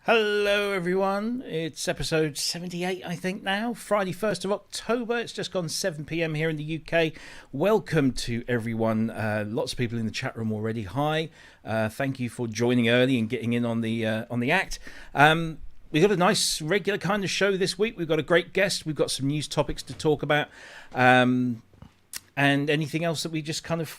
Hello everyone, it's episode 78 I think now, Friday 1st of October, it's just gone 7 PM here in the UK. Welcome to everyone, lots of people in the chat room already, hi, thank you for joining early and getting in on the act. We've got a nice regular kind of show this week, we've got a great guest, we've got some news topics to talk about. And anything else that we just kind of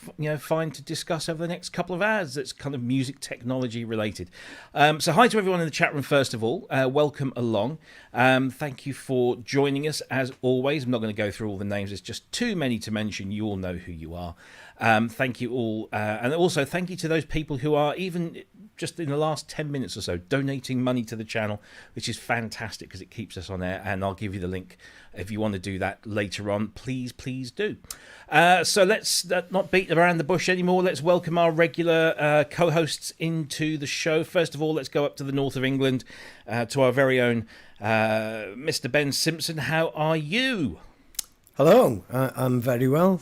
find to discuss over the next couple of hours that's kind of music technology related. So hi to everyone in the chat room first of all. Welcome along. Thank you for joining us as always. I'm not going to go through all the names. There's just too many to mention. You all know who you are. Thank you all. And also thank you to those people who are even just in the last 10 minutes or so donating money to the channel, which is fantastic because it keeps us on air. And I'll give you the link if you want to do that later on. Please do. So let's not beat around the bush anymore. Let's welcome our regular co-hosts into the show. First of all, let's go up to the north of England to our very own Mr. Ben Simpson. How are you? Hello, I'm very well,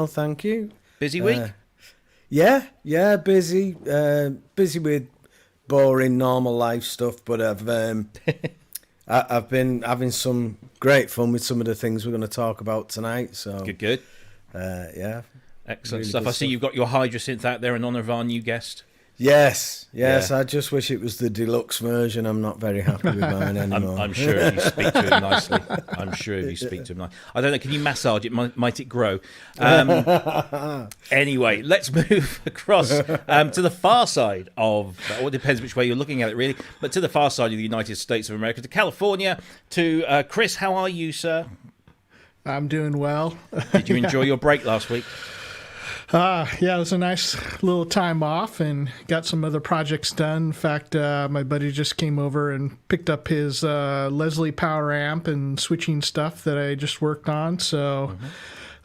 thank you. Busy week? Yeah, busy. Busy with boring normal life stuff, but I've been having some great fun with some of the things we're going to talk about tonight. So good. Yeah, excellent really stuff. I see you've got your Hydrasynth out there in honour of our new guest. Yes. Yeah. I just wish it was the deluxe version. I'm not very happy with mine anymore. I'm sure if you speak to him nicely. I don't know, can you massage it? Might it grow? Anyway, let's move across to the far side of, well, it depends which way you're looking at it really, but to the far side of the United States of America, to California, to Chris. How are you, sir? I'm doing well. Did you enjoy your break last week? Yeah, it was a nice little time off and got some other projects done. In fact, my buddy just came over and picked up his Leslie power amp and switching stuff that I just worked on. So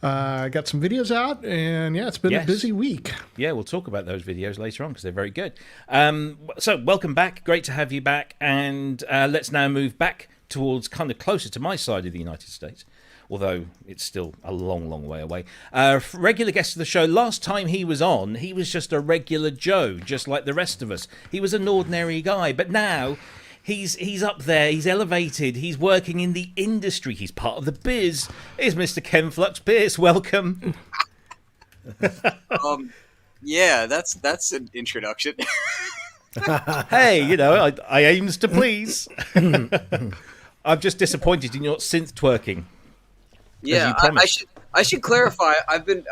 I got some videos out, and yeah, it's been a busy week. Yeah, we'll talk about those videos later on because they're very good. So welcome back. Great to have you back. And let's now move back towards kind of closer to my side of the United States, although it's still a long way away. Regular guest of the show. Last time he was on, he was just a regular Joe, just like the rest of us. He was an ordinary guy, but now he's up there, he's elevated, he's working in the industry, he's part of the biz. Here's Mr. Ken Flux Pierce. Welcome. Yeah, that's an introduction. Hey, I aims to please. I'm just disappointed in your synth twerking. Yeah, I should clarify. I've been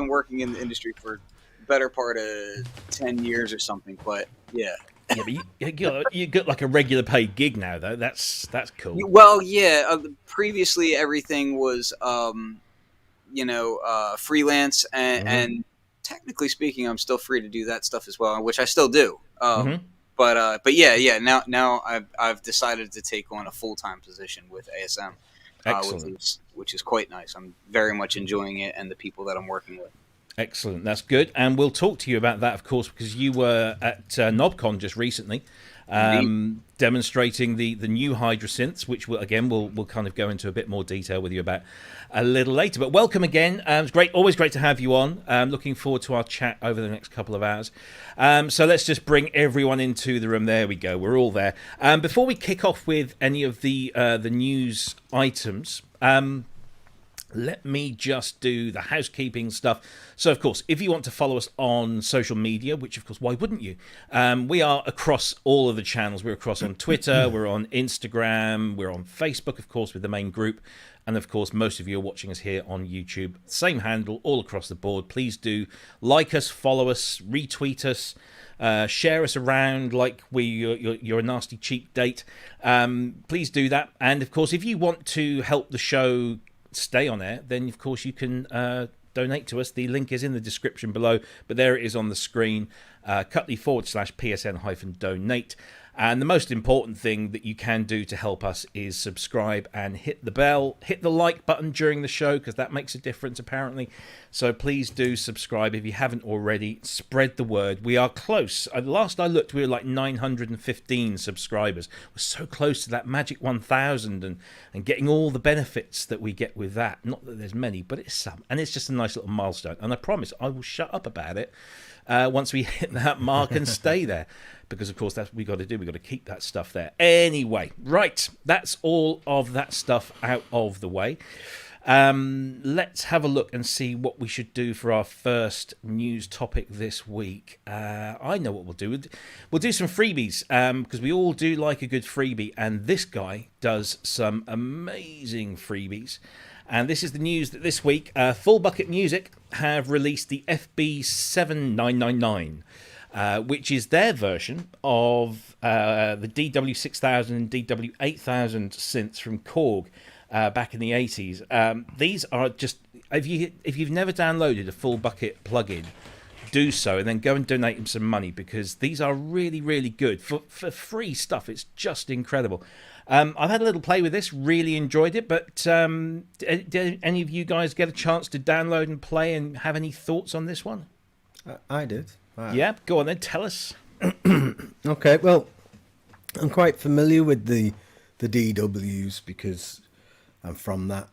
working in the industry for the better part of 10 years or something. But yeah. Yeah, but you got like a regular paid gig now, though. That's cool. Well, yeah. Previously, everything was freelance, and technically speaking, I'm still free to do that stuff as well, which I still do. But yeah. Now I've decided to take on a full-time position with ASM. Which is quite nice. I'm very much enjoying it and the people that I'm working with. Excellent. That's good. And we'll talk to you about that, of course, because you were at Knobcon just recently demonstrating the new Hydrasynths, which we'll kind of go into a bit more detail with you about a little later. But welcome again. It's great, always great to have you on. Looking forward to our chat over the next couple of hours. So let's just bring everyone into the room. There we go. We're all there. Before we kick off with any of the news items, let me just do the housekeeping stuff. So, of course, if you want to follow us on social media, which, of course, why wouldn't you? We are across all of the channels. We're across on Twitter, we're on Instagram, we're on Facebook, of course, with the main group. And, of course, most of you are watching us here on YouTube. Same handle all across the board. Please do like us, follow us, retweet us. Share us around like you're a nasty cheap date. Please do that. And, of course, if you want to help the show stay on air, then of course you can donate to us. The link is in the description below, but there it is on the screen. cut.ly/PSN-donate. And the most important thing that you can do to help us is subscribe and hit the bell, hit the like button during the show, because that makes a difference apparently. So please do subscribe if you haven't already. Spread the word. We are close. Last I looked, we were like 915 subscribers. We're so close to that magic 1,000 and getting all the benefits that we get with that. Not that there's many, but it's some. And it's just a nice little milestone. And I promise I will shut up about it once we hit that mark and stay there. Because, of course, that's what we got to do. We've got to keep that stuff there. Anyway, right. That's all of that stuff out of the way. Let's have a look and see what we should do for our first news topic this week. I know what we'll do. We'll do some freebies because we all do like a good freebie. And this guy does some amazing freebies. And this is the news that this week, Full Bucket Music have released the FB7999. Which is their version of the DW6000 and DW8000 synths from Korg back in the 80s. These are just, if you've never downloaded a Full Bucket plugin, do so and then go and donate them some money, because these are really, really good. For free stuff, it's just incredible. I've had a little play with this, really enjoyed it, but did any of you guys get a chance to download and play and have any thoughts on this one? I did. Yeah, go on then, tell us. Okay, well, I'm quite familiar with the DWs because I'm from that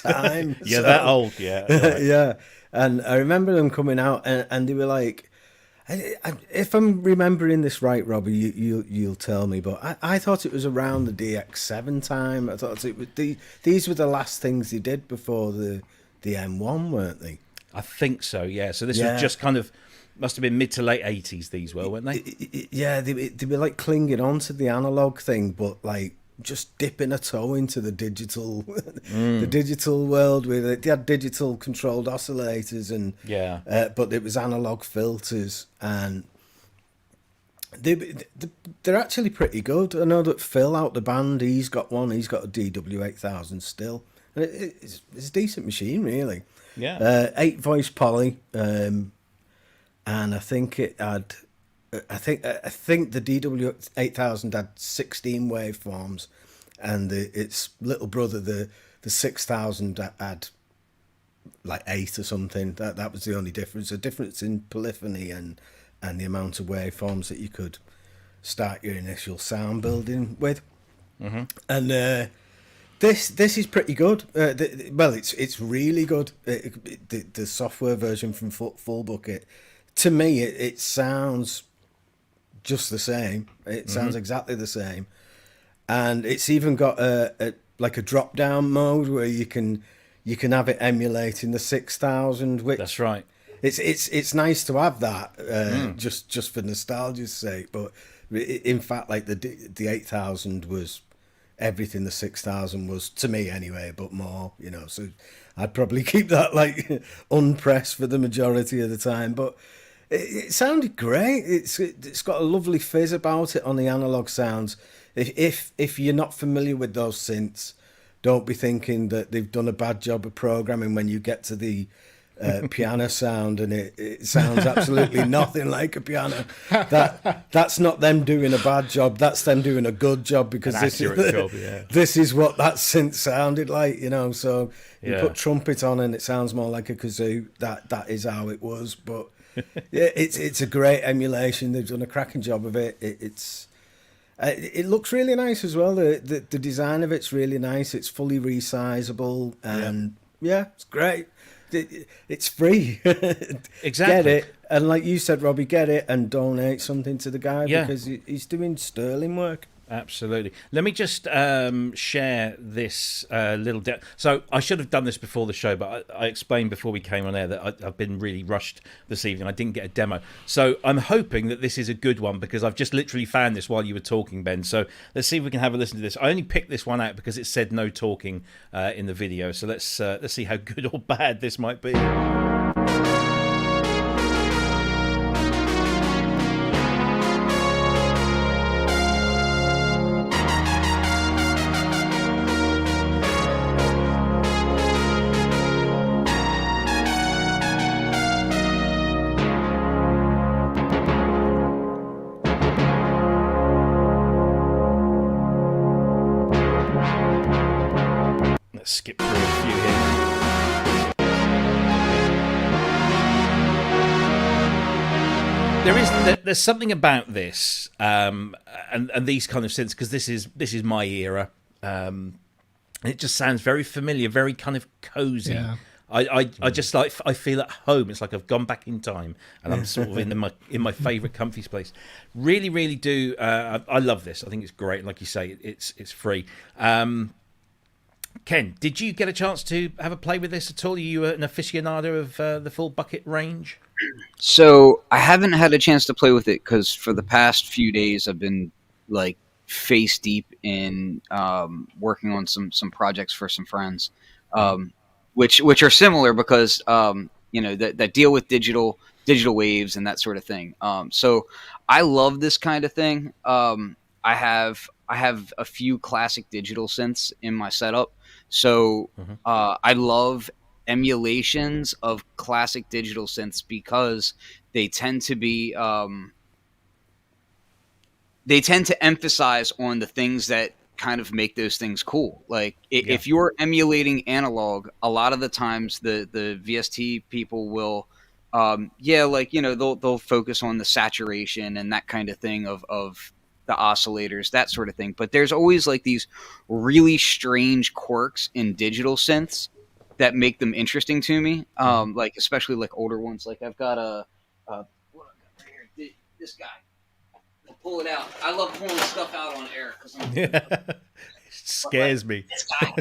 time. You're that old, yeah. Right. Yeah, and I remember them coming out, and they were like, if I'm remembering this right, Robbie, you'll tell me, but I thought it was around the DX7 time. I thought it was these were the last things they did before the M1, weren't they? I think so, yeah. So this was just kind of, must have been mid to late 80s, these were, weren't they? Yeah, they were like clinging on to the analog thing, but like just dipping a toe into the digital the digital world with it. They had digital controlled oscillators and but it was analog filters, and they're actually pretty good. I know that Phil out the band, he's got a DW8000 still. And it's a decent machine, really. Yeah. 8-voice poly, and I think it had. I think the DW8000 had 16 waveforms, and its little brother, the 6000, had like 8 or something. That was the only difference. A difference in polyphony and the amount of waveforms that you could start your initial sound building with. Mm-hmm. And This is pretty good. It's really good. The software version from Full Bucket, to me, it sounds just the same. It sounds exactly the same, and it's even got a drop down mode where you can have it emulating the 6000. Which that's right. It's nice to have that just for nostalgia's sake. But in fact, like the 8000 was everything the 6000 was to me anyway, but more, so I'd probably keep that like unpressed for the majority of the time. But it sounded great. It's got a lovely fizz about it on the analog sounds. If you're not familiar with those synths, don't be thinking that they've done a bad job of programming when you get to the piano sound, and it sounds absolutely nothing like a piano. That's not them doing a bad job, that's them doing a good job, because this is what that synth sounded like, so you put trumpet on and it sounds more like a kazoo. That is how it was. But yeah, it's a great emulation. They've done a cracking job of it. It looks really nice as well. The design of it's really nice. It's fully resizable, and it's great. It's free. Exactly. Get it, and like you said, Robbie, get it and donate something to the guy, because he's doing sterling work. Absolutely. Let me just share this little so I should have done this before the show, but I explained before we came on air that I've been really rushed this evening. I didn't get a demo. So I'm hoping that this is a good one, because I've just literally found this while you were talking, Ben. So let's see if we can have a listen to this. I only picked this one out because it said no talking in the video. So let's see how good or bad this might be. Skip through a few here. There's something about this and these kind of synths, because this is my era. It just sounds very familiar, very kind of cozy. Yeah. I just I feel at home. It's like I've gone back in time and I'm sort of in my favourite comfy place. Really, really do. I love this. I think it's great. Like you say, it's free. Ken, did you get a chance to have a play with this at all? Are you an aficionado of the full bucket range? So I haven't had a chance to play with it because for the past few days I've been like face deep in working on some projects for some friends, which are similar because that deal with digital waves and that sort of thing. So I love this kind of thing. I have a few classic digital synths in my setup. So I love emulations of classic digital synths because they tend to be they tend to emphasize on the things that kind of make those things cool. Like if you're emulating analog, a lot of the times the VST people will they'll focus on the saturation and that kind of thing of the oscillators, that sort of thing. But there's always like these really strange quirks in digital synths that make them interesting to me. Like especially like older ones. Like I've got what I've got right here. This guy. I'll pull it out. I love pulling stuff out on air because it scares me. This guy.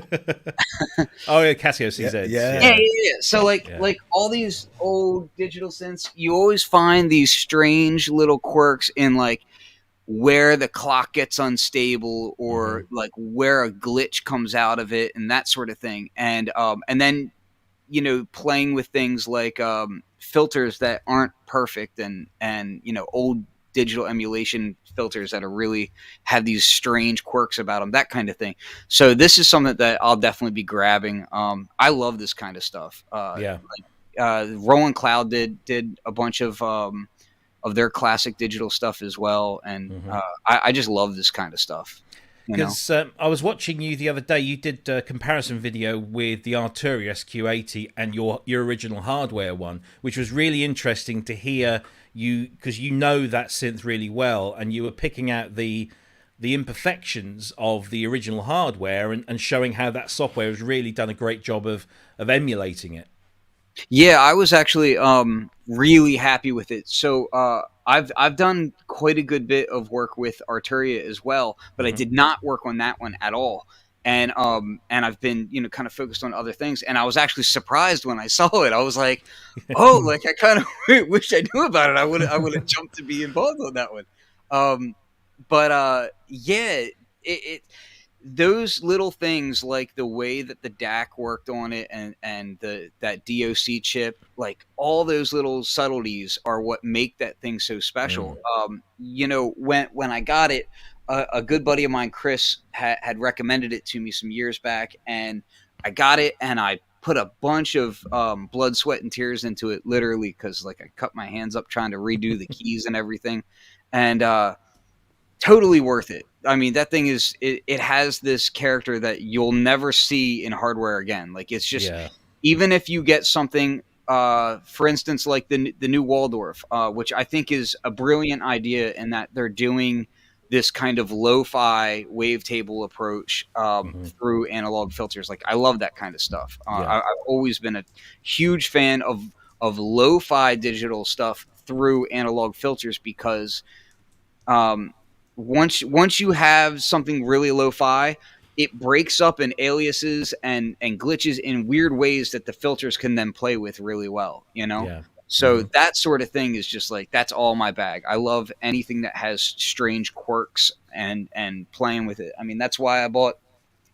Oh yeah, Casio CZ. Yeah. So like all these old digital synths, you always find these strange little quirks in like where the clock gets unstable or like where a glitch comes out of it and that sort of thing. And then, playing with things like filters that aren't perfect and old digital emulation filters that are really have these strange quirks about them, that kind of thing. So this is something that I'll definitely be grabbing. I love this kind of stuff. Roland Cloud did a bunch of their classic digital stuff as well, and I just love this kind of stuff. Because I was watching you the other day. You did a comparison video with the Arturia SQ80 and your original hardware one, which was really interesting to hear you, because you know that synth really well, and you were picking out the imperfections of the original hardware and showing how that software has really done a great job of emulating it. Yeah, I was actually really happy with it. So I've done quite a good bit of work with Arturia as well, but I did not work on that one at all. And I've been kind of focused on other things. And I was actually surprised when I saw it. I was like, oh, like I kind of wish I knew about it. I would have jumped to be involved on that one. Those little things, like the way that the DAC worked on it and that DOC chip, like all those little subtleties are what make that thing so special. When I got it, a good buddy of mine, Chris, had recommended it to me some years back, and I got it and I put a bunch of blood, sweat, and tears into it, literally, because like I cut my hands up trying to redo the keys and everything, and totally worth it. I mean, that thing is, it has this character that you'll never see in hardware again. Like, it's just, even if you get something, for instance, like the new Waldorf, which I think is a brilliant idea in that they're doing this kind of lo-fi wavetable approach through analog filters. Like, I love that kind of stuff. I've always been a huge fan of lo-fi digital stuff through analog filters because once you have something really lo-fi, it breaks up in aliases and glitches in weird ways that the filters can then play with really well, you know? Yeah. So that sort of thing is just like, that's all my bag. I love anything that has strange quirks and playing with it. I mean, that's why I bought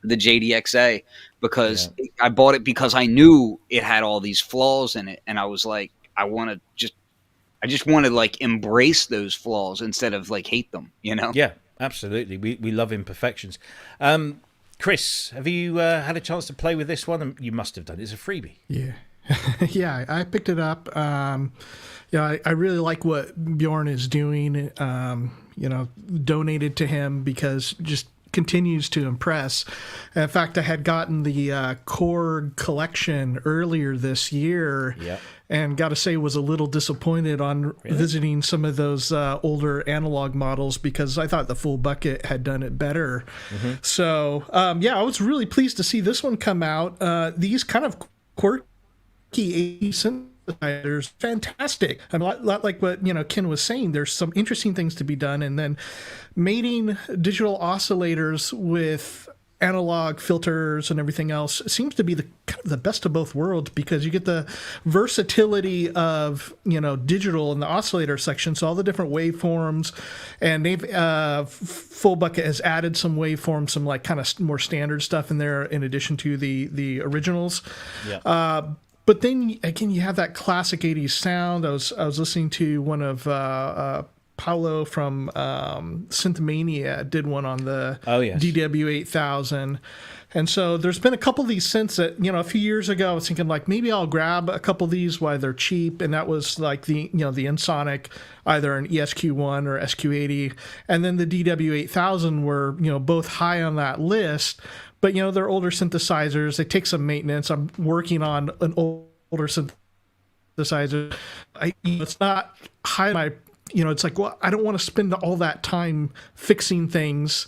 the JDXA, because I bought it because I knew it had all these flaws in it. And I was like, I just want to like embrace those flaws instead of like hate them, you know? Yeah, absolutely. We love imperfections. Chris, have you had a chance to play with this one? You must have done. It's a freebie. Yeah. Yeah, I picked it up. I really like what Bjorn is doing. Donated to him because just continues to impress. In fact, I had gotten the Korg collection earlier this year, and got to say was a little disappointed on visiting some of those older analog models because I thought the Full Bucket had done it better. So, I was really pleased to see this one come out. These kind of quirky synthesizers, fantastic. I mean, a lot like what Ken was saying. There's some interesting things to be done, and then mating digital oscillators with analog filters and everything else seems to be the best of both worlds, because you get the versatility of digital in the oscillator section, so all the different waveforms, and they've Full Bucket has added some waveforms, some like kind of more standard stuff in there in addition to the originals. But then again, you have that classic 80s sound. I was listening to one of Paolo from Synthmania did one on the DW8000. And so there's been a couple of these synths that, a few years ago I was thinking like maybe I'll grab a couple of these while they're cheap. And that was like the Ensoniq, either an ESQ1 or SQ80. And then the DW8000 were, both high on that list. But, they're older synthesizers. They take some maintenance. I'm working on an older synthesizer. It's not high on my, it's like, well, I don't want to spend all that time fixing things.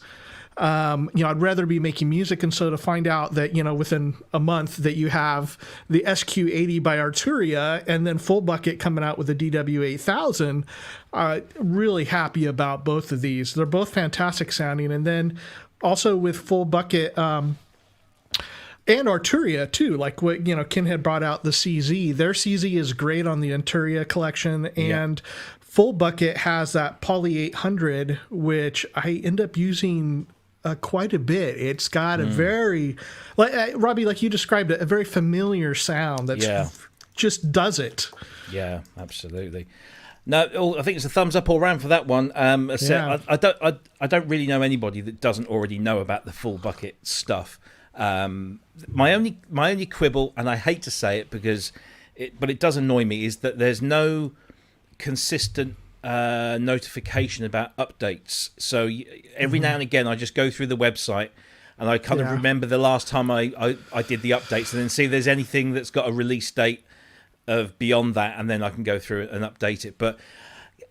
I'd rather be making music. And so to find out that, within a month that you have the SQ80 by Arturia and then Full Bucket coming out with the DW8000, really happy about both of these. They're both fantastic sounding. And then also with Full Bucket and Arturia too, like what Ken had brought out the CZ. Their CZ is great on the Arturia collection, and Full Bucket has that Poly 800, which I end up using quite a bit. It's got a very, like Robbie, like you described it, a very familiar sound that just does it. Yeah, absolutely. No, I think it's a thumbs up all round for that one. I don't really know anybody that doesn't already know about the Full Bucket stuff. My only quibble, and I hate to say it but it does annoy me, is that there's no consistent notification about updates. So every now and again, I just go through the website and I kind of remember the last time I did the updates, and then see if there's anything that's got a release date of beyond that, and then I can go through it and update it. But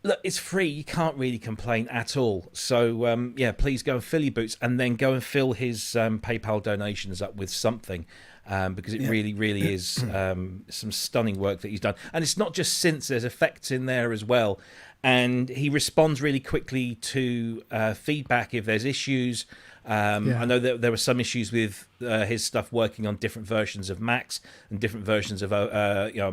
look, it's free. You can't really complain at all. So please go and fill your boots, and then go and fill his PayPal donations up with something, because it really is some stunning work that he's done. And it's not just synths, there's effects in there as well. And he responds really quickly to feedback if there's issues. I know that there were some issues with his stuff working on different versions of Macs and different versions of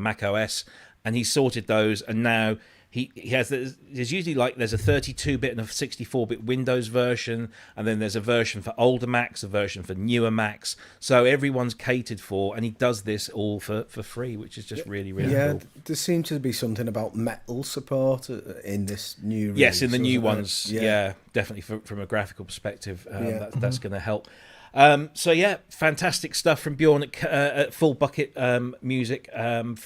Mac OS, and he sorted those, and now he has, there's usually there's a 32-bit and a 64-bit Windows version, and then there's a version for older Macs, a version for newer Macs, so everyone's catered for, and he does this all for free, which is just really cool. There seems to be something about metal support in this new release. Yes, in the new ones, definitely from a graphical perspective, that's going to help. Fantastic stuff from Bjorn at Full Bucket Music. Can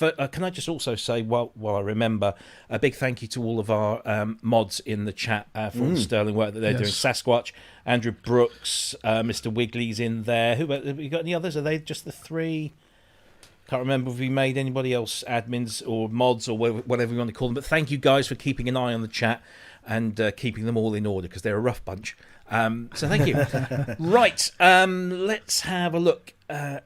I just also say, while I remember, a big thank you to all of our mods in the chat for all the sterling work that they're doing. Sasquatch, Andrew Brooks, Mr. Wiggly's in there. Have you got any others? Are they just the three? Can't remember if we made anybody else admins or mods or whatever you want to call them. But thank you guys for keeping an eye on the chat. and keeping them all in order because they're a rough bunch. So thank you. Right, let's have a look.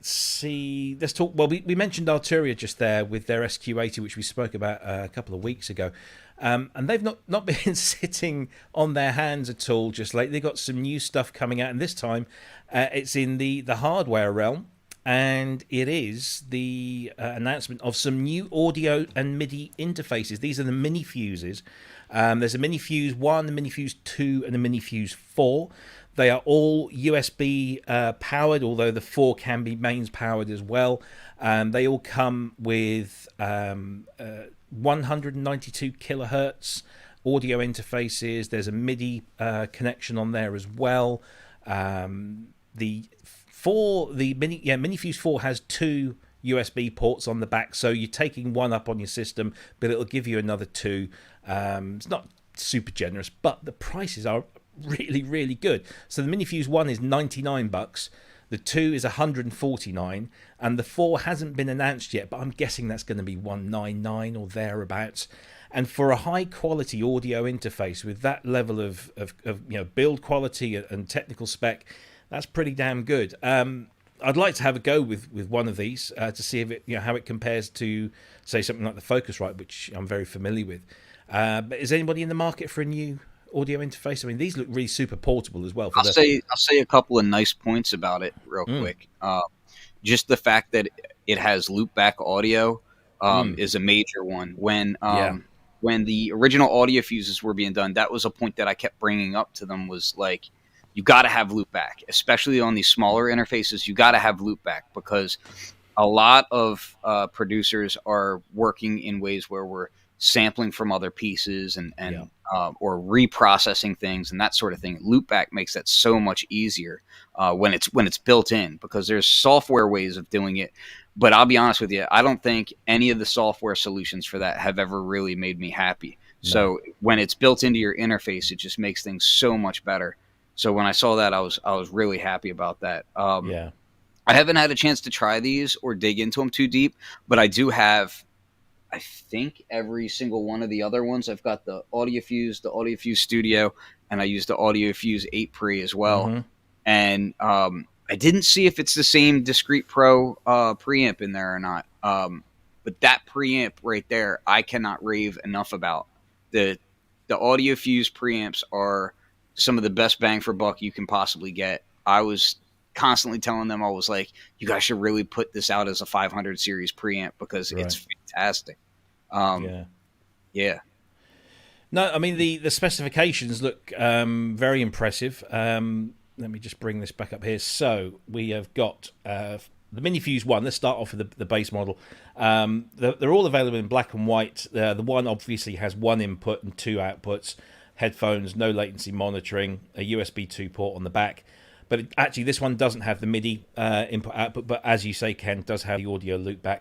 See, let's talk. Well, we mentioned Arturia just there with their SQ80, which we spoke about a couple of weeks ago. And they've not been sitting on their hands at all just lately. They've got some new stuff coming out, and this time it's in the hardware realm. And it is the announcement of some new audio and MIDI interfaces. These are the MiniFuses. There's a MiniFuse 1, a MiniFuse 2, and a MiniFuse 4. They are all USB powered, although the 4 can be mains powered as well. They all come with 192 kilohertz audio interfaces. There's a MIDI connection on there as well. MiniFuse 4 has 2 USB ports on the back, so you're taking one up on your system, but it'll give you another 2. It's not super generous, but the prices are really, really good. So the MiniFuse 1 is $99, the 2 is $149, and the 4 hasn't been announced yet, but I'm guessing that's going to be $199 or thereabouts. And for a high quality audio interface with that level of build quality and technical spec, that's pretty damn good. I'd like to have a go with one of these to see if it, how it compares to, say, something like the Focusrite, which I'm very familiar with. But is anybody in the market for a new audio interface? I mean, these look really super portable as well. I'll say a couple of nice points about it real quick. Just the fact that it has loopback audio is a major one. When the original audio fuses were being done, that was a point that I kept bringing up to them, was like, you got to have loopback, especially on these smaller interfaces. You got to have loopback because a lot of producers are working in ways where we're sampling from other pieces and or reprocessing things and that sort of thing. Loopback makes that so much easier when it's built in, because there's software ways of doing it. But I'll be honest with you, I don't think any of the software solutions for that have ever really made me happy. No. So when it's built into your interface, it just makes things so much better. So when I saw that, I was really happy about that. I haven't had a chance to try these or dig into them too deep, but I do have, I think, every single one of the other ones. I've got the AudioFuse, the AudioFuse Studio, and I use the AudioFuse 8 Pre as well. Mm-hmm. And I didn't see if it's the same Discrete Pro preamp in there or not. But that preamp right there, I cannot rave enough about. The AudioFuse preamps are some of the best bang for buck you can possibly get. I was constantly telling them, I was like, you guys should really put this out as a 500 series preamp because it's fantastic. Yeah. No, I mean, the specifications look very impressive. Let me just bring this back up here. So we have got the MiniFuse 1. Let's start off with the base model. They're all available in black and white. The one obviously has 1 input and 2 outputs. Headphones, no latency monitoring, a USB 2 port on the back. But actually, this one doesn't have the MIDI input-output, but as you say, Ken, does have the audio loopback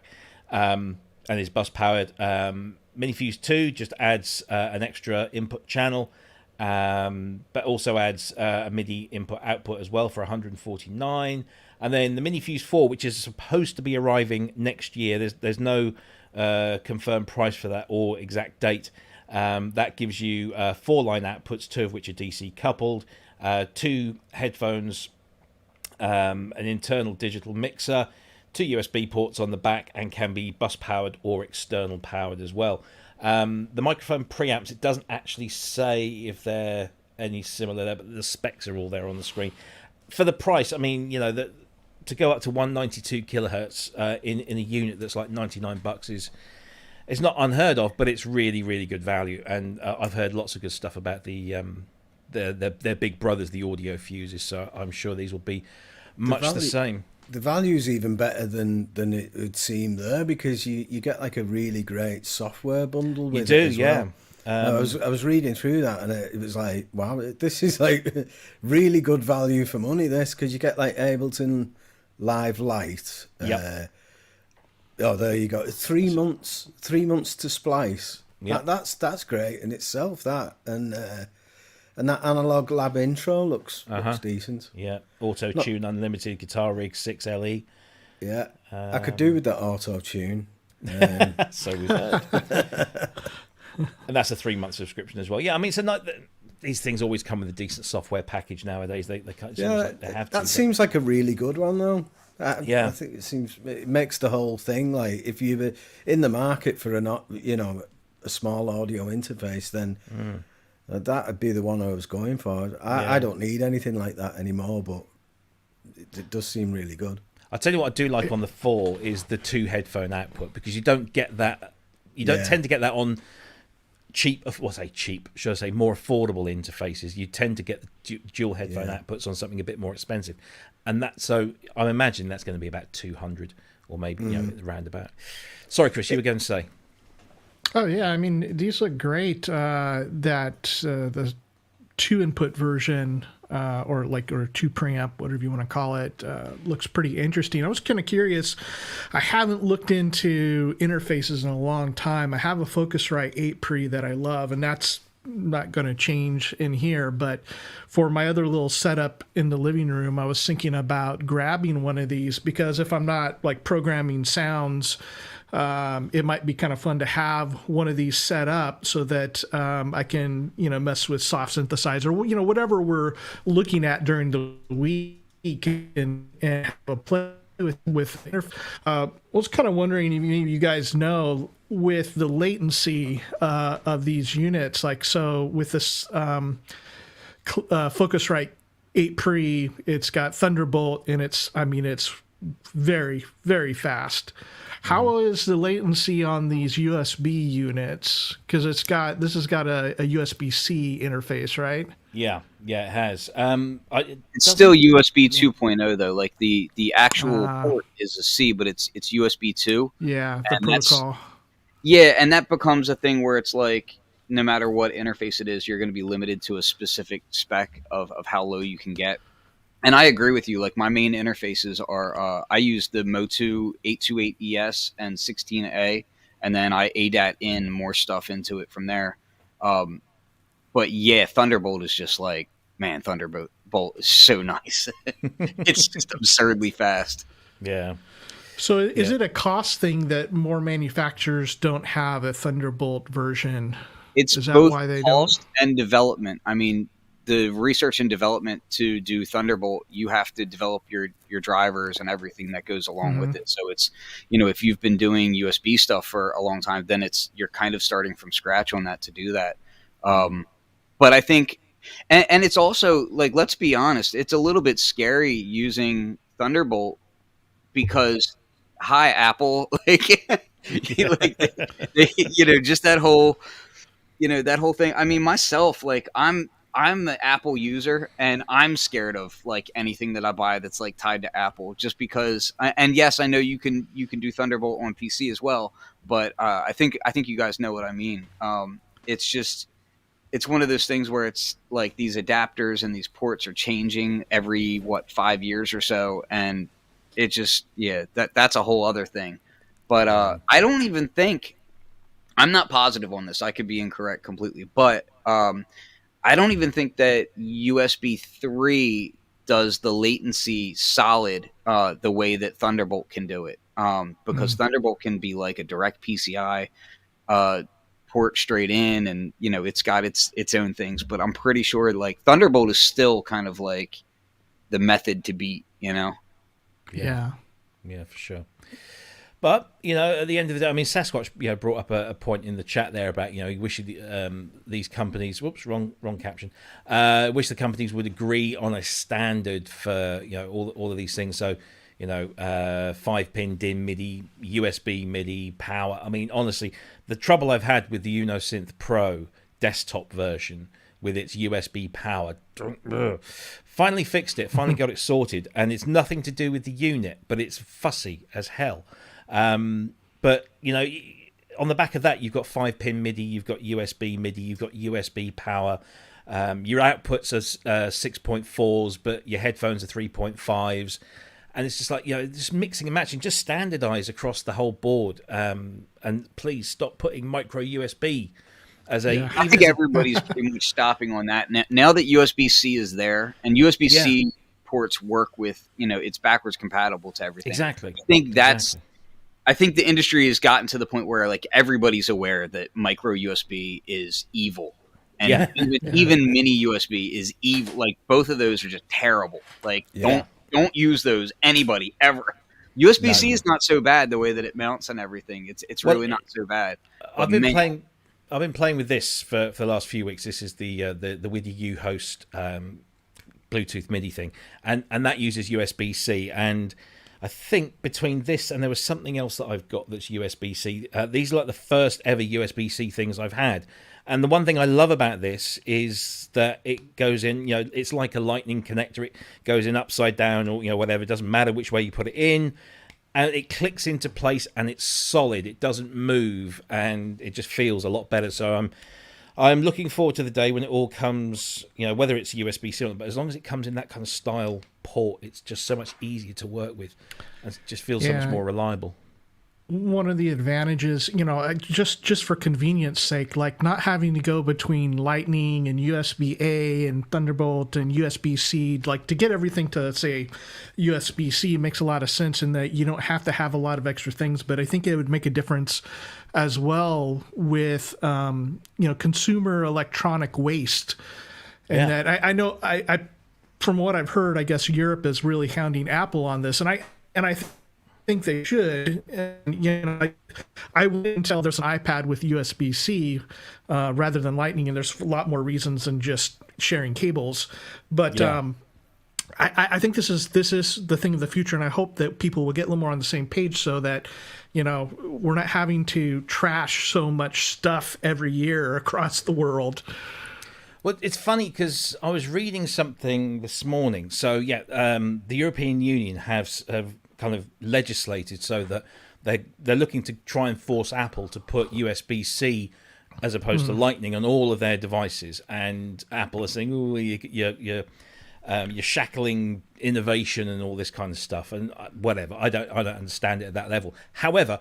and is bus-powered. MiniFuse 2 just adds an extra input channel, but also adds a MIDI input-output as well for $149. And then the MiniFuse 4, which is supposed to be arriving next year. There's no confirmed price for that or exact date. That gives you 4 line outputs, 2 of which are DC coupled, 2 headphones, an internal digital mixer, 2 USB ports on the back, and can be bus powered or external powered as well. The microphone preamps, it doesn't actually say if they're any similar there, but the specs are all there on the screen. For the price, I mean, to go up to 192 kilohertz in a unit that's like $99 is. It's not unheard of, but it's really, really good value. And I've heard lots of good stuff about their big brothers, the audio fuses. So I'm sure these will be much the same. The value's even better than it would seem there, because you get like a really great software bundle with it as well. I was reading through that, and it was like, wow, this is like really good value for money. This, because you get like Ableton Live Lite. Oh, there you go. 3 months to splice. Yep. That's great in itself. That and that Analog Lab intro looks decent. Yeah, Auto Tune Unlimited Guitar Rig 6 LE. Yeah, I could do with that Auto Tune. So we've heard. And that's a 3-month subscription as well. Yeah, I mean, these things always come with a decent software package nowadays. They have to. That seems like a really good one, though. Yeah, I think it makes the whole thing, like, if you're in the market for a small audio interface, then that would be the one I was going for. I don't need anything like that anymore, but it does seem really good. I'll tell you what I do like on the 4 is the 2 headphone output, because you don't get that. You don't tend to get that on cheap, should I say, more affordable interfaces. You tend to get the dual headphone outputs on something a bit more expensive, and so I imagine that's going to be about 200 or maybe roundabout. Sorry, Chris, you were going to say. Oh yeah, I mean, these look great. The 2-input version, or 2 preamp, whatever you want to call it, looks pretty interesting. I was kind of curious. I haven't looked into interfaces in a long time. I have a Focusrite 8 Pre that I love, and that's not going to change in here. But for my other little setup in the living room, I was thinking about grabbing one of these, because if I'm not programming sounds, it might be kind of fun to have one of these set up so that I can, mess with soft synthesizer, whatever we're looking at during the week, and have a play with. I was kind of wondering if you guys know, with the latency of these units, so with this Focusrite 8 Pre, it's got Thunderbolt, and it's very, very fast. How is the latency on these USB units? Because this has got a USB-C interface, right? Yeah, it has. It's still USB 2.0 though. Like the actual port is a C, but it's USB 2. Yeah, the protocol. Yeah, and that becomes a thing where it's like, no matter what interface it is, you're going to be limited to a specific spec of how low you can get. And I agree with you. Like, my main interfaces are, I use the Mk.II 828ES and 16A, and then I ADAT in more stuff into it from there. But yeah, Thunderbolt is just like, man, Thunderbolt is so nice. It's just absurdly fast. Yeah. So is it a cost thing that more manufacturers don't have a Thunderbolt version? It's both cost and development. I mean, the research and development to do Thunderbolt, you have to develop your drivers and everything that goes along with it. So it's, if you've been doing USB stuff for a long time, then you're kind of starting from scratch on that to do that. But I think, and it's also, like, let's be honest, it's a little bit scary using Thunderbolt because, hi, Apple, just that whole, that whole thing. I mean, myself, like, I'm an Apple user, and I'm scared of like anything that I buy that's like tied to Apple, just because. And yes, I know you can do Thunderbolt on PC as well, but I think you guys know what I mean. It's one of those things where it's like these adapters and these ports are changing every 5 years or so, and it just that's a whole other thing. But I don't even think, I'm not positive on this. I could be incorrect completely, but I don't even think that USB 3 does the latency solid the way that Thunderbolt can do it. Because Thunderbolt can be like a direct PCI port straight in, and it's got its own things. But I'm pretty sure like Thunderbolt is still kind of like the method to beat. Yeah, for sure. But, at the end of the day, I mean, Sasquatch, brought up a point in the chat there about, he wished these companies, wrong caption, wish the companies would agree on a standard for, all of these things. So, 5-pin DIN MIDI, USB MIDI, power. I mean, honestly, the trouble I've had with the Unosynth Pro desktop version with its USB power, finally fixed it, finally got it sorted, and it's nothing to do with the unit, but it's fussy as hell. But on the back of that, you've got 5-pin MIDI, you've got USB MIDI, you've got USB power. Your outputs are 6.4s, but your headphones are 3.5s, and it's just like just mixing and matching. Just standardize across the whole board, and please stop putting micro USB as a. I think everybody's pretty much stopping on that now that USB-C is there, and USB-C ports work with it's backwards compatible to everything. Exactly. I think that's. Exactly. I think the industry has gotten to the point where like everybody's aware that micro USB is evil. And even mini USB is evil. Like both of those are just terrible. Like don't use those, anybody, ever. USB-C is not so bad the way that it mounts and everything. It's really not so bad. I've been playing with this for the last few weeks. This is the WidiU host Bluetooth MIDI thing, and that uses USB-C. And I think between this and there was something else that I've got that's USB-C. These are like the first ever USB-C things I've had. And the one thing I love about this is that it goes in, it's like a lightning connector. It goes in upside down or, whatever. It doesn't matter which way you put it in. And it clicks into place and it's solid. It doesn't move and it just feels a lot better. So I'm looking forward to the day when it all comes, whether it's USB-C or not, but as long as it comes in that kind of style port, it's just so much easier to work with. And it just feels so much more reliable. One of the advantages, just for convenience sake, like not having to go between Lightning and USB-A and Thunderbolt and USB-C, like to get everything to, say, USB-C makes a lot of sense in that you don't have to have a lot of extra things. But I think it would make a difference as well with, consumer electronic waste. And that I know, from what I've heard, I guess Europe is really hounding Apple on this. And I think they should. And, I wouldn't tell there's an iPad with USB-C rather than Lightning, and there's a lot more reasons than just sharing cables. But I think this is the thing of the future, and I hope that people will get a little more on the same page so that we're not having to trash so much stuff every year across the world. Well, it's funny because I was reading something this morning. So the European Union have kind of legislated so that they're looking to try and force Apple to put USB-C as opposed to Lightning on all of their devices, and Apple is saying, "Oh, you're shackling innovation and all this kind of stuff," and whatever. I don't understand it at that level. However,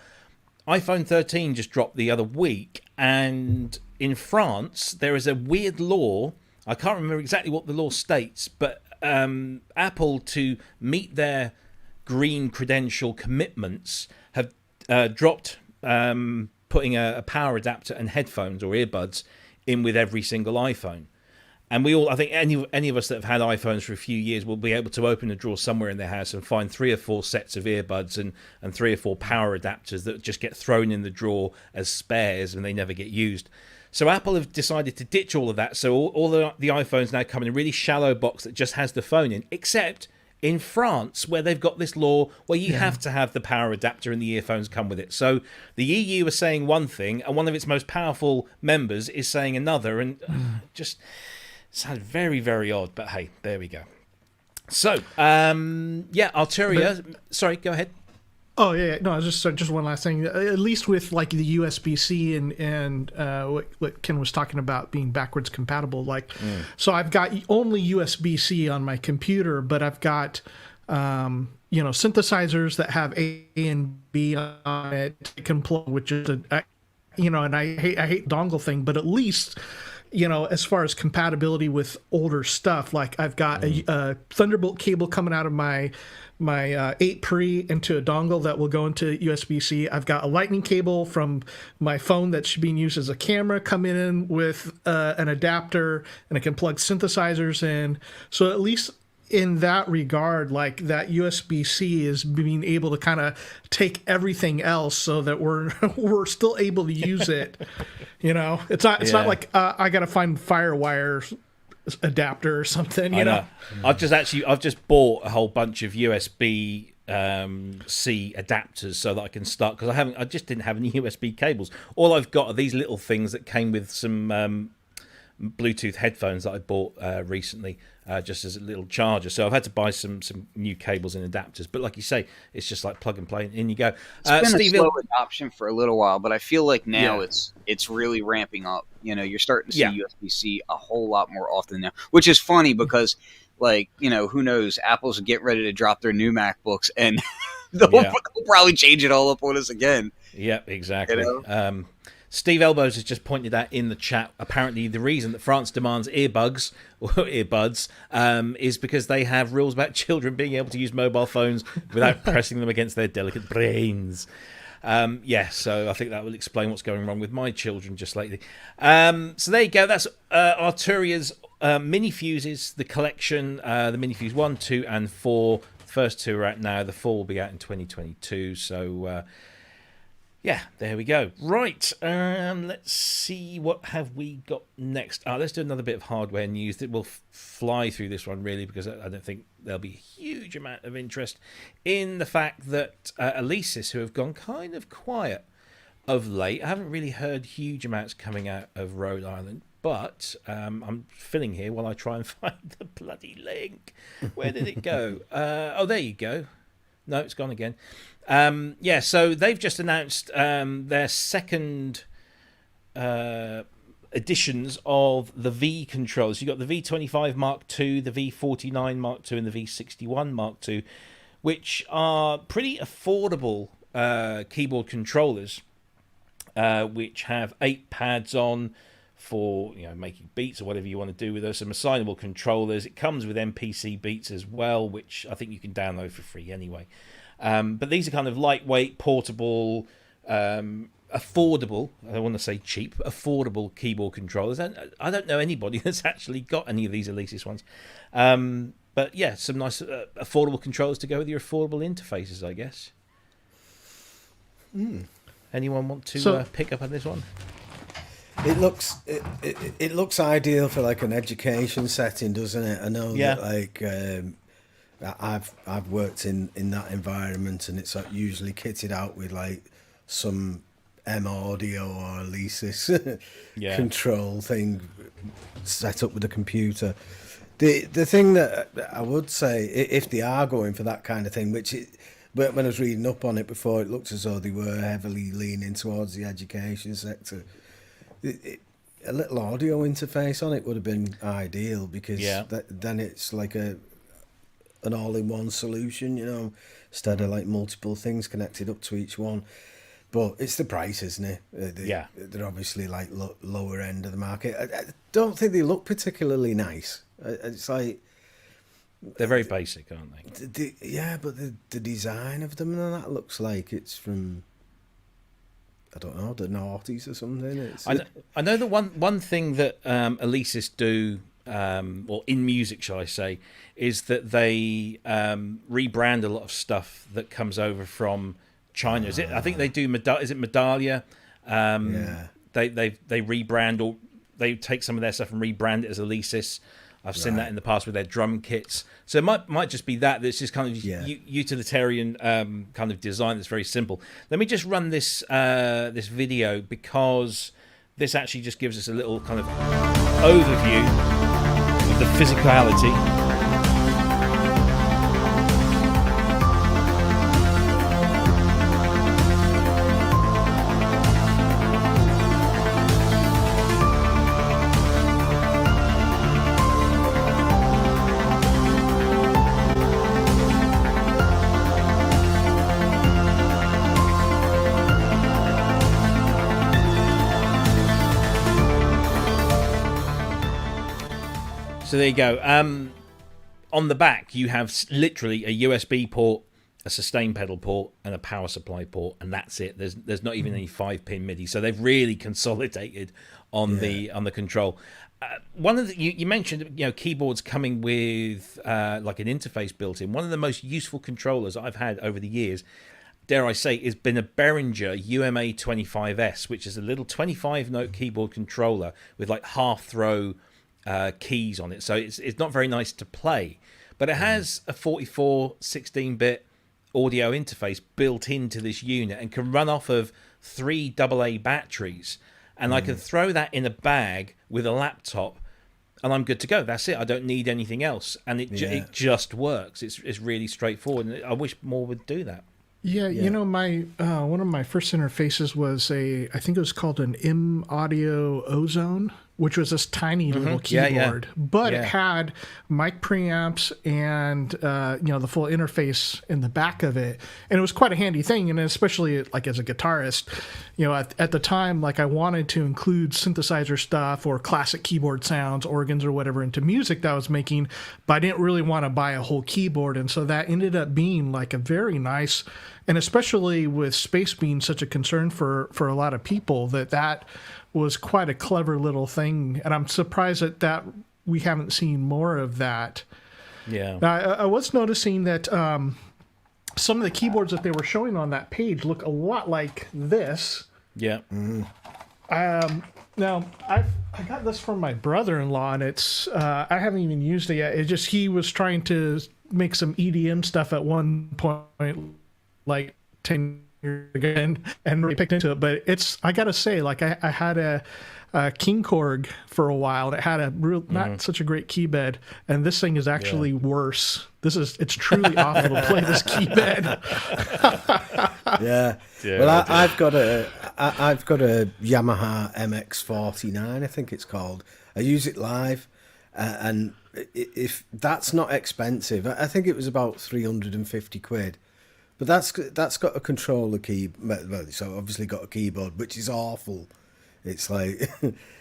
iPhone 13 just dropped the other week, and in France there is a weird law. I can't remember exactly what the law states, but Apple, to meet their green credential commitments, have dropped putting a power adapter and headphones or earbuds in with every single iPhone. And we all, I think any of us that have had iPhones for a few years will be able to open a drawer somewhere in their house and find 3 or 4 sets of earbuds and 3 or 4 power adapters that just get thrown in the drawer as spares and they never get used. So Apple have decided to ditch all of that. So all the iPhones now come in a really shallow box that just has the phone in, except in France, where they've got this law where you have to have the power adapter and the earphones come with it. So the EU is saying one thing, and one of its most powerful members is saying another, and just sounds very, very odd. But hey, there we go. So, Arturia. Sorry, go ahead. Oh yeah, no. Just one last thing. At least with like the USB-C and what Ken was talking about being backwards compatible. So I've got only USB-C on my computer, but I've got synthesizers that have A and B on it. It can plug, which is and I hate dongle thing, but at least, as far as compatibility with older stuff, like I've got a Thunderbolt cable coming out of my 8 Pre into a dongle that will go into USB-C. I've got a lightning cable from my phone that's being used as a camera coming in with an adapter, and I can plug synthesizers in. So at least in that regard, like that USB-C is being able to kind of take everything else so that we're still able to use it. It's not like I got to find FireWire adapter or something. You know? I've just bought a whole bunch of USB C adapters so that I can start, because I just didn't have any USB cables. All I've got are these little things that came with some Bluetooth headphones that I bought recently, just as a little charger. So I've had to buy some new cables and adapters. But like you say, it's just like plug and play, and in you go. It's been a slow adoption for a little while, but I feel like now it's really ramping up. You're starting to see USB-C a whole lot more often now, which is funny because, who knows? Apple's getting ready to drop their new MacBooks, and they'll probably change it all up on us again. Yep, exactly. Steve Elbows has just pointed out in the chat, apparently the reason that France demands earbuds is because they have rules about children being able to use mobile phones without pressing them against their delicate brains. Yeah, so I think that will explain what's going wrong with my children just lately. So there you go. That's Arturia's MiniFuses, the collection, the MiniFuse 1, 2, and 4. The first two are out now. The 4 will be out in 2022. So, yeah, there we go. Right, let's see, what have we got next? Let's do another bit of hardware news that will fly through this one, really, because I don't think there'll be a huge amount of interest in the fact that Alesis, who have gone kind of quiet of late, I haven't really heard huge amounts coming out of Rhode Island, but I'm filling here while I try and find the bloody link. Where did it go? Oh, there you go. No, it's gone again. Yeah, so they've just announced their second editions of the V controllers. You've got the V25 Mark II, the V49 Mark II, and the V61 Mark II, which are pretty affordable keyboard controllers, which have 8 pads on for, you know, making beats or whatever you want to do with them. Some assignable controllers. It comes with MPC beats as well, which I think you can download for free anyway. But these are kind of lightweight, portable, affordable, I don't want to say cheap, affordable keyboard controllers. And I don't know anybody that's actually got any of these Alesis ones. But yeah, some nice affordable controllers to go with your affordable interfaces, I guess. Anyone want to pick up on this one? It looks ideal for like an education setting, doesn't it? I know that like I've worked in that environment, and it's like usually kitted out with like some M audio or Alesis control thing set up with a computer. The thing that I would say, if they are going for that kind of thing, but when I was reading up on it before, it looked as though they were heavily leaning towards the education sector. A little audio interface on it would have been ideal, because then it's like an all-in-one solution, you know, instead of like multiple things connected up to each one. But it's the price, isn't it? They're obviously like lower end of the market. I don't think they look particularly nice. It's like they're very basic, aren't they? But the design of them and that looks like it's from, I don't know, the noughties or something. I know that one thing that Alesis do, or in music, shall I say, is that they rebrand a lot of stuff that comes over from China. Is it? I think they do. Is it Medalia? They rebrand, or they take some of their stuff and rebrand it as Alesis. I've seen that in the past with their drum kits. So it might just be that. It's just kind of utilitarian kind of design that's very simple. Let me just run this this video, because this actually just gives us a little kind of overview of the physicality. So there you go. On the back, you have literally a USB port, a sustain pedal port, and a power supply port, and that's it. There's not even any 5-pin MIDI. So they've really consolidated on the control. One of the, you mentioned, you know, keyboards coming with like an interface built in. One of the most useful controllers I've had over the years, dare I say, has been a Behringer UMA25S, which is a little 25-note keyboard controller with like half-throw keys on it, so it's not very nice to play, but it has a 44 16-bit audio interface built into this unit and can run off of 3 AA batteries, and I can throw that in a bag with a laptop and I'm good to go. That's it. I don't need anything else, and it just works. It's really straightforward, and I wish more would do that. Yeah, you know, my one of my first interfaces was I think it was called an M Audio Ozone, which was this tiny little keyboard, but it had mic preamps and the full interface in the back of it, and it was quite a handy thing. And especially like as a guitarist, at the time, like I wanted to include synthesizer stuff or classic keyboard sounds, organs or whatever into music that I was making, but I didn't really want to buy a whole keyboard, and so that ended up being like a very nice. And especially with space being such a concern for a lot of people, that was quite a clever little thing. And I'm surprised that we haven't seen more of that. Yeah. Now, I was noticing that some of the keyboards that they were showing on that page look a lot like this. Yeah. Now, I got this from my brother-in-law, and it's I haven't even used it yet. It's just he was trying to make some EDM stuff at one point, like 10 years ago, and really picked into it. But I gotta say, like I had a King Korg for a while, and it had a real not such a great key bed, and this thing is actually worse. It's truly awful to play this key bed. Yeah. Well, I've got a Yamaha MX-49, I think it's called. I use it live, and if that's not expensive, I think it was about 350 quid. But that's got a controller key. Well, so obviously got a keyboard, which is awful. It's like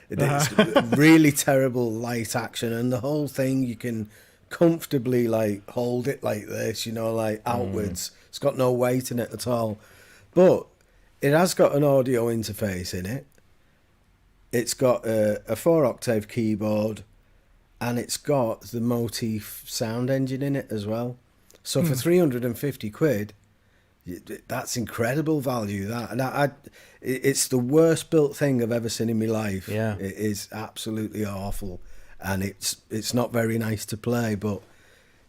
it's really terrible light action, and the whole thing you can comfortably like hold it like this, like outwards. It's got no weight in it at all. But it has got an audio interface in it. It's got a 4-octave keyboard, and it's got the Motif sound engine in it as well. So for 350 quid, that's incredible value. And it's the worst built thing I've ever seen in my life. Yeah, it is absolutely awful, and it's not very nice to play. But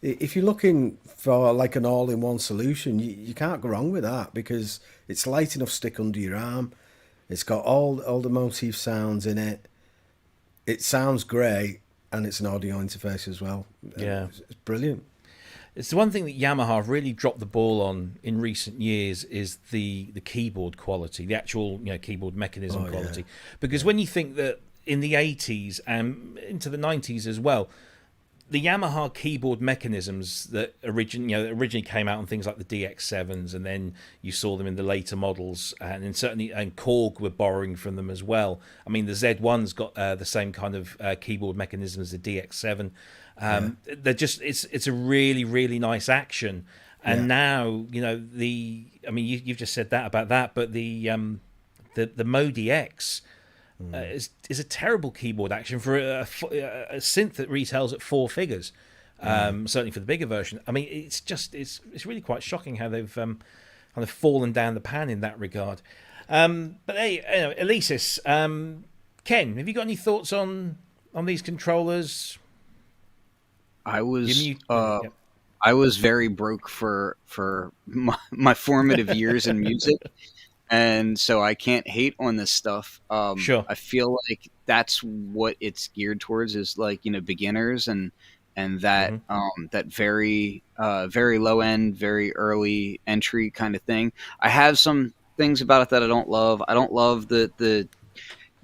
if you're looking for like an all-in-one solution, you can't go wrong with that, because it's light enough to stick under your arm. It's got all the Motif sounds in it. It sounds great, and it's an audio interface as well. Yeah, it's brilliant. It's the one thing that Yamaha have really dropped the ball on in recent years is the keyboard quality, the actual keyboard mechanism quality. Because when you think that in the 80s and into the 90s as well, the Yamaha keyboard mechanisms that originally came out on things like the DX7s, and then you saw them in the later models, and then certainly Korg were borrowing from them as well. I mean, the Z1's got the same kind of keyboard mechanism as the DX7. They're just it's a really, really nice action. And now you've just said that about that, but the Mk.II is a terrible keyboard action for a synth that retails at 4 figures. Certainly for the bigger version. I mean, it's really quite shocking how they've kind of fallen down the pan in that regard. But hey, Alesis, Ken, have you got any thoughts on these controllers? I was very broke for my formative years in music, and so I can't hate on this stuff. Sure. I feel like that's what it's geared towards, is like beginners and that that very very low end, very early entry kind of thing. I have some things about it that I don't love. I don't love the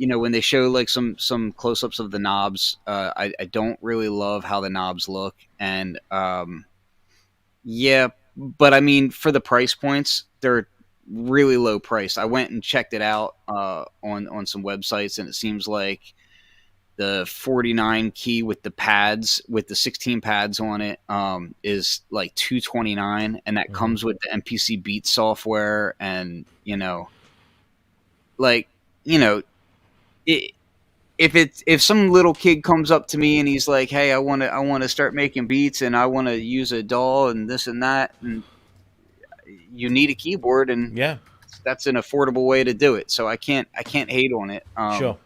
when they show like some close-ups of the knobs, I don't really love how the knobs look. And but I mean, for the price points, they're really low priced. I went and checked it out on some websites, and it seems like the 49 key with the pads, with the 16 pads on it, is like $229, and that comes with the MPC Beat software, and if some little kid comes up to me and he's like, "Hey, I want to start making beats, and I want to use a DAW and this and that," and you need a keyboard, and that's an affordable way to do it. So I can't hate on it. Sure.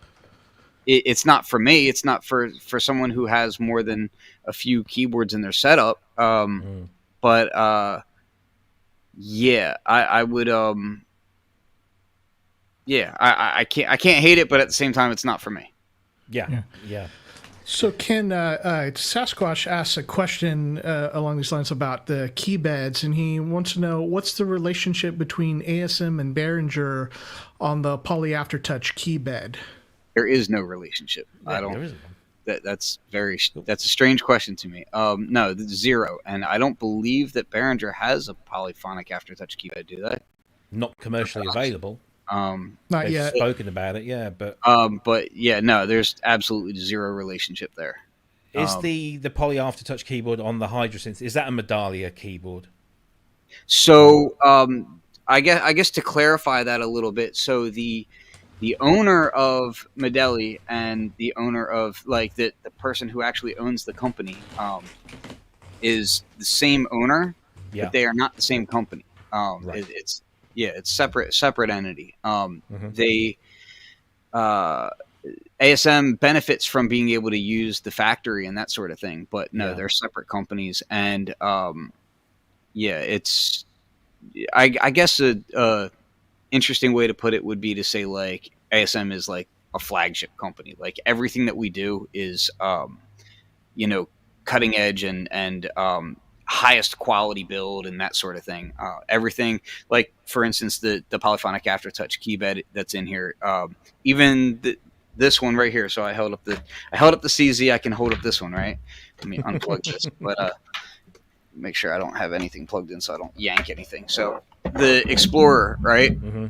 It's not for me. It's not for someone who has more than a few keyboards in their setup. But I would. I can't hate it, but at the same time, it's not for me. Yeah. So Ken, Sasquatch asks a question along these lines about the key beds, and he wants to know what's the relationship between ASM and Behringer on the Poly Aftertouch key bed. There is no relationship. Yeah, I don't. there isn't one. That's a strange question to me. No, zero, and I don't believe that Behringer has a polyphonic aftertouch keypad. Do they? Not commercially available. Not They've yet. spoken about it, yeah, but yeah, no, there's absolutely zero relationship there. is the poly aftertouch keyboard on the Hydrasynth, is that a Medallia keyboard? So I guess to clarify that a little bit, so the owner of Medallia and the owner of like the person who actually owns the company is the same owner, Yeah. but they are not the same company. Right. It's separate entity. They ASM benefits from being able to use the factory and that sort of thing, but no, Yeah. they're separate companies. And it's I guess a interesting way to put it would be to say like ASM is like a flagship company. Like everything that we do is cutting edge and highest quality build and that sort of thing. Everything, like for instance, the polyphonic aftertouch keyboard that's in here, even this one right here. So I held up the CZ. I can hold up this one, right? Let me unplug this, but make sure I don't have anything plugged in, so I don't yank anything. So the Explorer, right? Mm-hmm.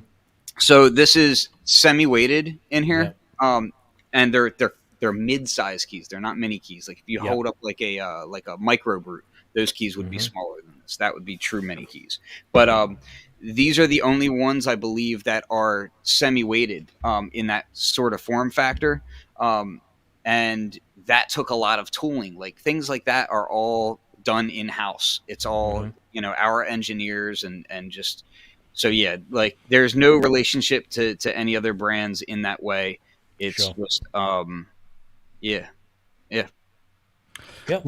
So this is semi-weighted in here, Yeah. and they're mid-size keys. They're not mini keys. Like if you Yeah. hold up like a micro brute, those keys would be Mhm. smaller than this. That would be true mini keys. But these are the only ones I believe that are semi-weighted in that sort of form factor, and that took a lot of tooling. Like things like that are all done in-house. It's all our engineers and just. So yeah, like there's no relationship to any other brands in that way. It's Sure. just yeah. Yep.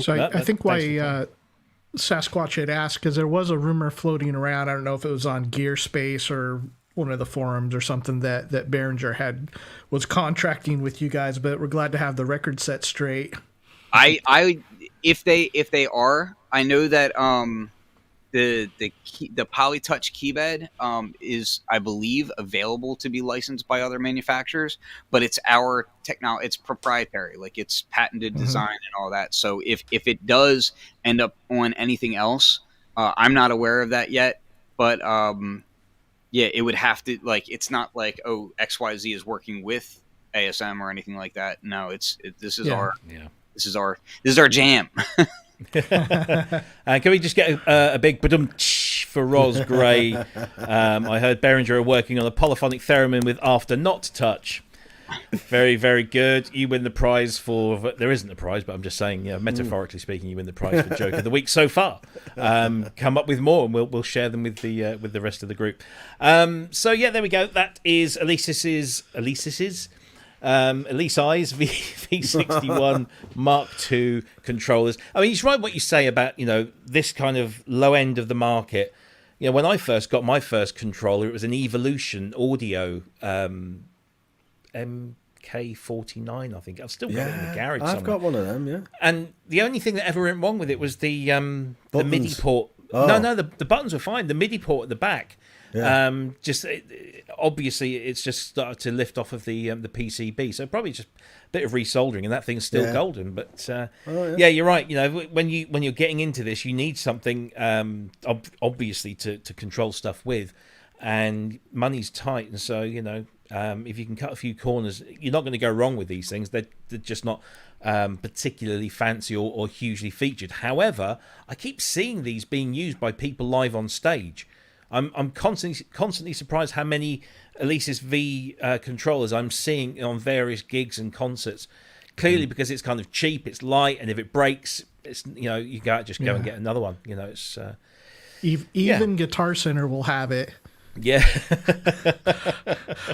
So I think thanks for the time. why Sasquatch had asked, because there was a rumor floating around. I don't know if it was on Gear Space or one of the forums or something that Behringer was contracting with you guys, but we're glad to have the record set straight. I if they are, I know that the PolyTouch keybed is, I believe, available to be licensed by other manufacturers, but it's our technology. It's proprietary, like it's patented design and all that. So if it does end up on anything else, I'm not aware of that yet. But yeah, it would have to, like, it's not like, oh, XYZ is working with ASM or anything like that. No, this is our jam. Can we just get a big badum for Roz Gray? I heard Behringer are working on a polyphonic theremin with after not touch. Very, very good. You win the prize for. There isn't a prize, but I'm just saying, metaphorically speaking, you win the prize for joke of the week so far. Come up with more, and we'll share them with the rest of the group. So yeah, there we go. That is Alesis V61 Mk.II controllers. I mean, it's right what you say about, this kind of low end of the market. When I first got my first controller, it was an Evolution Audio Mk.49, I think. I've still got it in the garage somewhere. I've got one of them, yeah. And the only thing that ever went wrong with it was the MIDI port. Oh. No, the buttons were fine. The MIDI port at the back. Yeah. Obviously, it's just started to lift off of the PCB, so probably just a bit of resoldering, and that thing's still golden. But yeah, you're right. When you're getting into this, you need something obviously to control stuff with, and money's tight, and so if you can cut a few corners, you're not going to go wrong with these things. They're just not particularly fancy or hugely featured. However, I keep seeing these being used by people live on stage. I'm constantly surprised how many Alesis V controllers I'm seeing on various gigs and concerts. Clearly, because it's kind of cheap, it's light, and if it breaks, it's you go and get another one. It's even Guitar Center will have it. Yeah.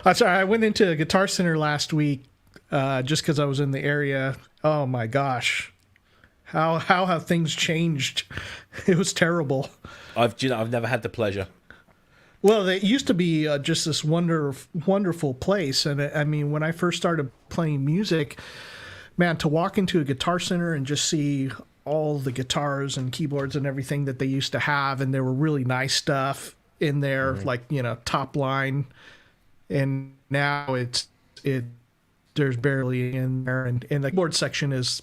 I'm sorry, I went into a Guitar Center last week just because I was in the area. Oh my gosh, how have things changed? It was terrible. I've never had the pleasure. Well, it used to be just this wonderful place, and I mean, when I first started playing music, man, to walk into a Guitar Center and just see all the guitars and keyboards and everything that they used to have, and there were really nice stuff in there, like top line, and now it's there's barely in there, and the keyboard section is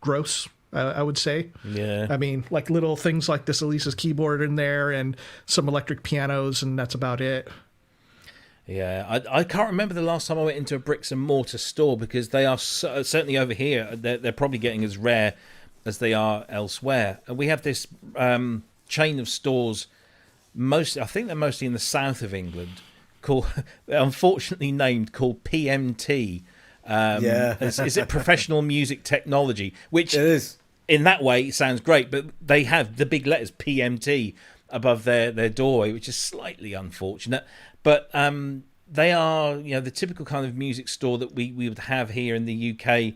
gross. I would say. Yeah. I mean, like little things like this Alesis keyboard in there and some electric pianos, and that's about it. Yeah, I can't remember the last time I went into a bricks and mortar store, because they are certainly over here. They're probably getting as rare as they are elsewhere. And we have this chain of stores. I think they're mostly in the south of England, unfortunately called PMT. Is it Professional Music Technology? Which it is. In that way, it sounds great, but they have the big letters PMT above their doorway, which is slightly unfortunate. But they are, the typical kind of music store that we would have here in the UK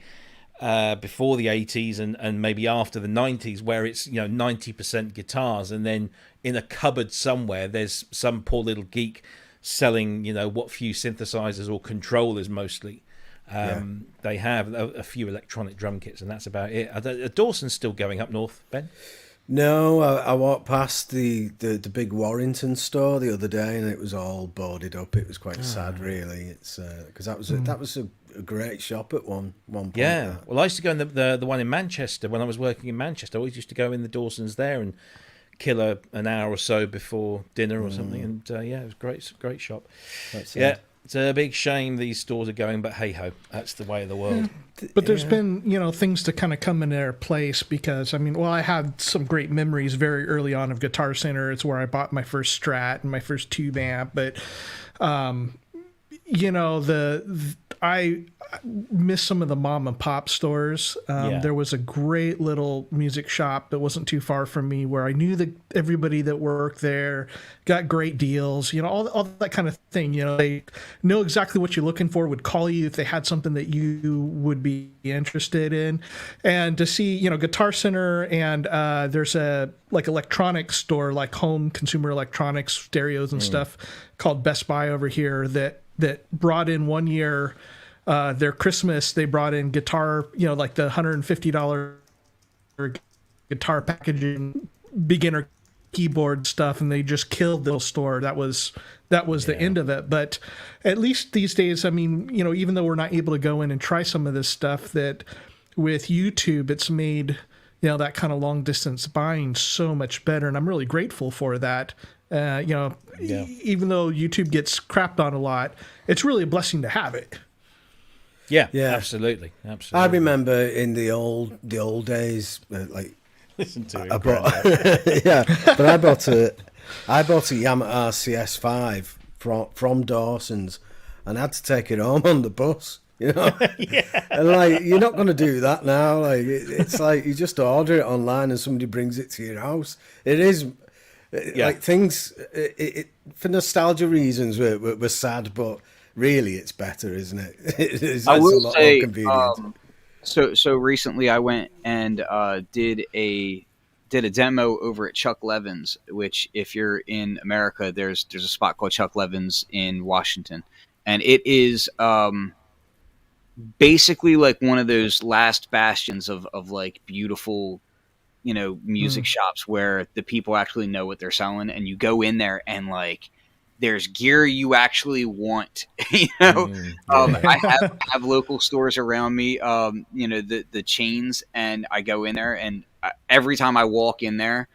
before the 80s and maybe after the 90s, where it's 90% guitars, and then in a cupboard somewhere there's some poor little geek selling what few synthesizers or controllers mostly. They have a few electronic drum kits, and that's about it. Are Dawson's still going up north, Ben? No, I walked past the big Warrington store the other day, and it was all boarded up. It was quite sad, really. It's because that was a great shop at one point. Yeah, well, I used to go in the one in Manchester when I was working in Manchester. I always used to go in the Dawson's there and kill an hour or so before dinner or something. And it was great shop. It's a big shame these stores are going, but hey-ho, that's the way of the world. But there's been, things to kind of come in their place, because, I had some great memories very early on of Guitar Center. It's where I bought my first Strat and my first tube amp. But, I miss some of the mom and pop stores. There was a great little music shop that wasn't too far from me, where I knew that everybody that worked there, got great deals, all that kind of thing. They know exactly what you're looking for, would call you if they had something that you would be interested in. And to see, Guitar Center, and there's a electronics store, like home consumer electronics, stereos and stuff, called Best Buy over here, that brought in one year their Christmas. They brought in guitar, like the $150 guitar packaging, beginner keyboard stuff, and they just killed the little store. That was the end of it. But at least these days, even though we're not able to go in and try some of this stuff, that with YouTube, it's made that kind of long distance buying so much better, and I'm really grateful for that. Even though YouTube gets crapped on a lot, it's really a blessing to have it. Yeah, absolutely. I remember in the old days, listen to it. But I bought a Yamaha CS5 from Dawson's, and I had to take it home on the bus. And you're not going to do that now. It's like you just order it online and somebody brings it to your house. It is. Things, for nostalgia reasons, we're sad, but really it's better, isn't it? It's I will a lot say, more convenient. So recently I went and did a demo over at Chuck Levin's, which, if you're in America, there's a spot called Chuck Levin's in Washington, and it is basically like one of those last bastions of beautiful music shops where the people actually know what they're selling, and you go in there and there's gear you actually want. I have local stores around me, the chains, and I go in there, and every time I walk in there,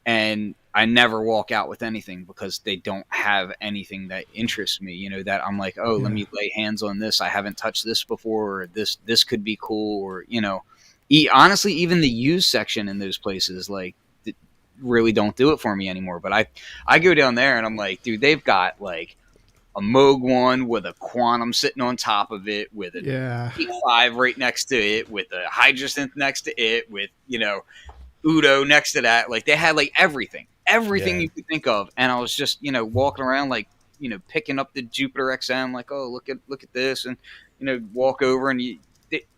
and I never walk out with anything, because they don't have anything that interests me, that I'm like, let me lay hands on this. I haven't touched this before, or this could be cool, or honestly, even the used section in those places really don't do it for me anymore. But I go down there and I'm like, dude, they've got a Moog one with a Quantum sitting on top of it, with a P5 right next to it, with a Hydrasynth next to it, with Udo next to that. They had everything you could think of, and I was just walking around picking up the Jupiter XM, look at this, and walk over, and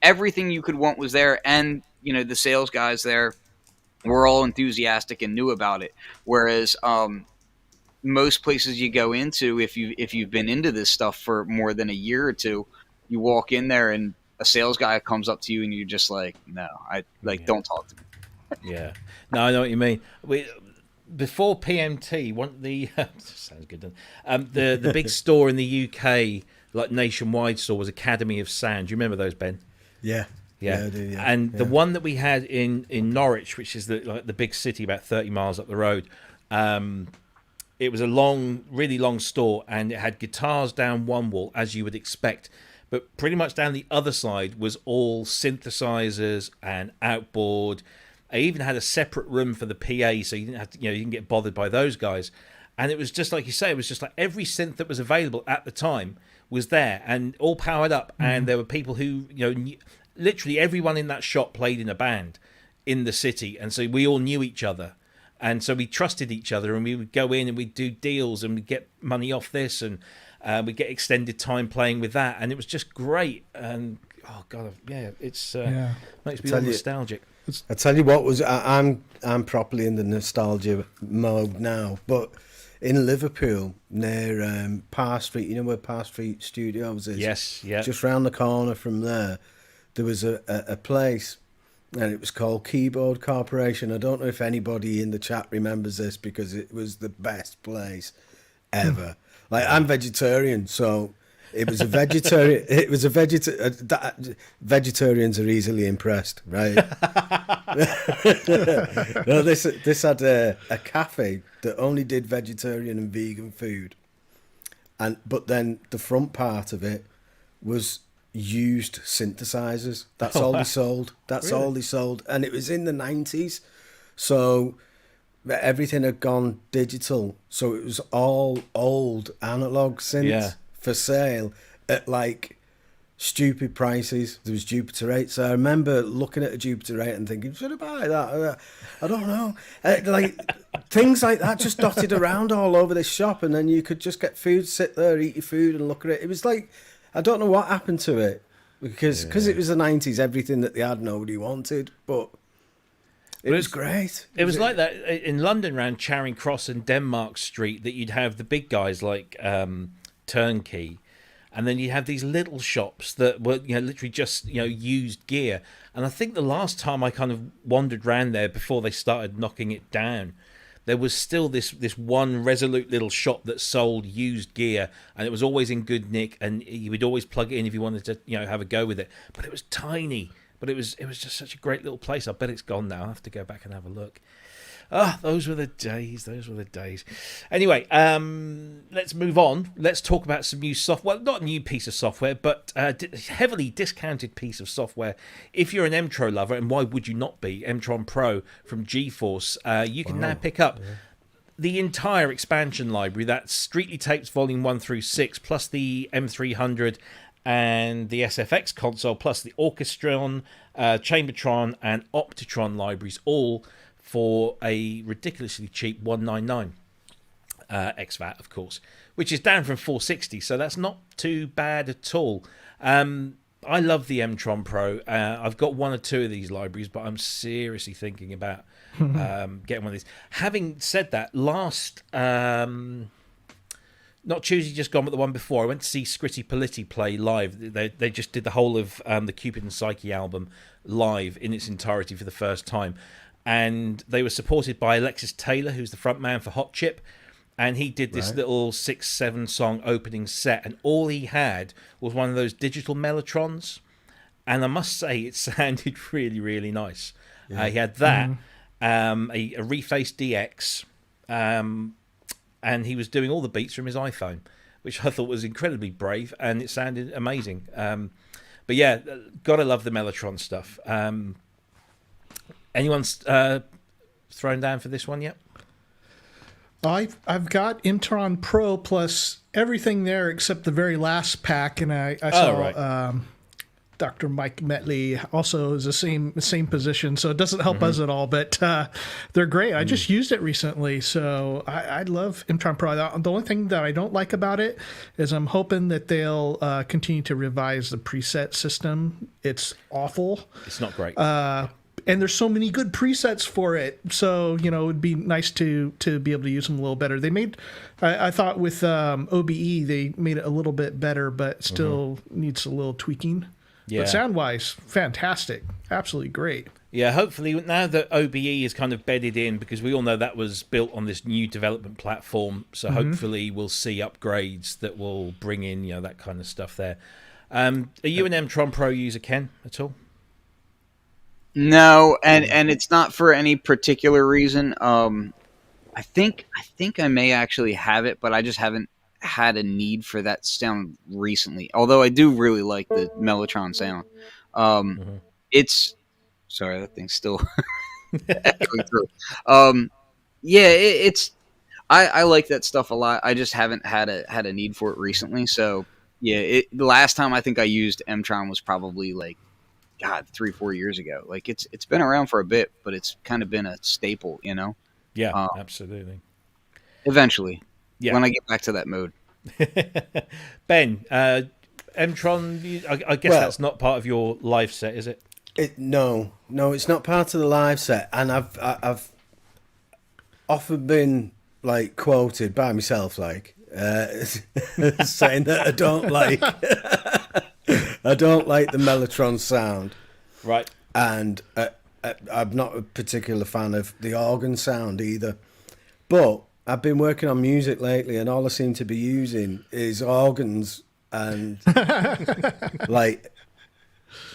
everything you could want was there, and the sales guys there were all enthusiastic and knew about it. Whereas most places you go into, if you've been into this stuff for more than a year or two, you walk in there and a sales guy comes up to you and you're just like, no, don't talk to me. Yeah, no, I know what you mean. Before PMT, sounds good. The big store in the UK like nationwide store was Academy of Sound. Do you remember those, Ben? Yeah. Yeah, I do, yeah. And the Yeah. one that we had in Norwich, which is the big city about 30 miles up the road, it was a really long store, and it had guitars down one wall, as you would expect, but pretty much down the other side was all synthesizers and outboard. I even had a separate room for the PA, so you didn't have to, you didn't get bothered by those guys. And it was just like you say, it was just like every synth that was available at the time was there and all powered up. Mm-hmm. And there were people who, literally everyone in that shop played in a band in the city. And so we all knew each other. And so we trusted each other, and we would go in and we'd do deals, and we'd get money off this, and we'd get extended time playing with that. And it was just great. And, oh, God, yeah, it's makes me all nostalgic. I tell you what, I'm properly in the nostalgia mode now, but in Liverpool, near Parr Street, you know where Parr Street Studios is? Yes, yeah. Just round the corner from there was a place, and it was called Keyboard Corporation. I don't know if anybody in the chat remembers this, because it was the best place ever. Like, I'm vegetarian, so it was a vegetarian. Vegetarians are easily impressed, right? No, this had a cafe that only did vegetarian and vegan food, but then the front part of it was used synthesizers. That's all they sold. That's all they sold, and it was in the 90s, so everything had gone digital. So it was all old analog synths for sale at like stupid prices. There was Jupiter 8. So I remember looking at a Jupiter 8 and thinking, should I buy that? I don't know. Like things like that just dotted around all over this shop, and then you could just get food, sit there, eat your food, and look at it. It was like, I don't know what happened to it, because it was the 90s. Everything that they had, nobody wanted, but it was great. It was like that in London, around Charing Cross and Denmark Street, that you'd have the big guys like Turnkey, and then you have these little shops that were literally just used gear. And I think the last time I kind of wandered around there before they started knocking it down, there was still this one resolute little shop that sold used gear, and it was always in good nick, and you would always plug it in if you wanted to have a go with it. But it was tiny. But it was just such a great little place. I bet it's gone now. I'll have to go back and have a look. Those were the days. Anyway, let's move on. Let's talk about some new software. Well, not a new piece of software, but heavily discounted piece of software. If you're an M-Tron lover, and why would you not be, M-Tron Pro from GForce, you can now pick up the entire expansion library. That's Streetly Tapes Volume 1 through 6, plus the M300 and the SFX console, plus the Orchestron, Chambertron, and Optitron libraries, all for a ridiculously cheap $199 ex-VAT, of course, which is down from $460, so that's not too bad at all. I love the M-Tron Pro. I've got one or two of these libraries, but I'm seriously thinking about getting one of these. Having said that, not Tuesday just gone, but the one before, I went to see Scritti Politti play live. They just did the whole of the Cupid and Psyche album live in its entirety for the first time. And they were supported by Alexis Taylor, who's the front man for Hot Chip. And he did this little 6-7 song opening set. And all he had was one of those digital Mellotrons. And I must say, it sounded really, really nice. Yeah. He had that, a Reface DX, and he was doing all the beats from his iPhone, which I thought was incredibly brave, and it sounded amazing. But yeah, gotta love the Mellotron stuff. Anyone's thrown down for this one yet? I've got M-Tron Pro plus everything there except the very last pack, and I saw Dr. Mike Metley also is the same position, so it doesn't help us at all, but they're great. I just used it recently, so I love M-Tron Pro. The only thing that I don't like about it is I'm hoping that they'll continue to revise the preset system. It's awful. It's not great. And there's so many good presets for it, so it would be nice to be able to use them a little better. They made, I thought with OBE they made it a little bit better, but still needs a little tweaking. Yeah. But sound-wise, fantastic. Absolutely great. Yeah, hopefully now that OBE is kind of bedded in, because we all know that was built on this new development platform. So hopefully we'll see upgrades that will bring in, that kind of stuff there. Are you an M-Tron Pro user, Ken, at all? No, and it's not for any particular reason. I think I may actually have it, but I just haven't had a need for that sound recently. Although I do really like the Mellotron sound. It's sorry, that thing's still echoing through. Yeah, it's I like that stuff a lot. I just haven't had a need for it recently. So yeah, the last time I think I used M-Tron was probably like 3-4 years ago. Like it's been around for a bit, but it's kind of been a staple, Yeah, absolutely. Eventually, when I get back to that mode. Ben, M-Tron, I guess that's not part of your live set, is it? No, it's not part of the live set, and I've often been like quoted by myself, like saying that I don't like the Mellotron sound, right? And I'm not a particular fan of the organ sound either, but I've been working on music lately, and all I seem to be using is organs and like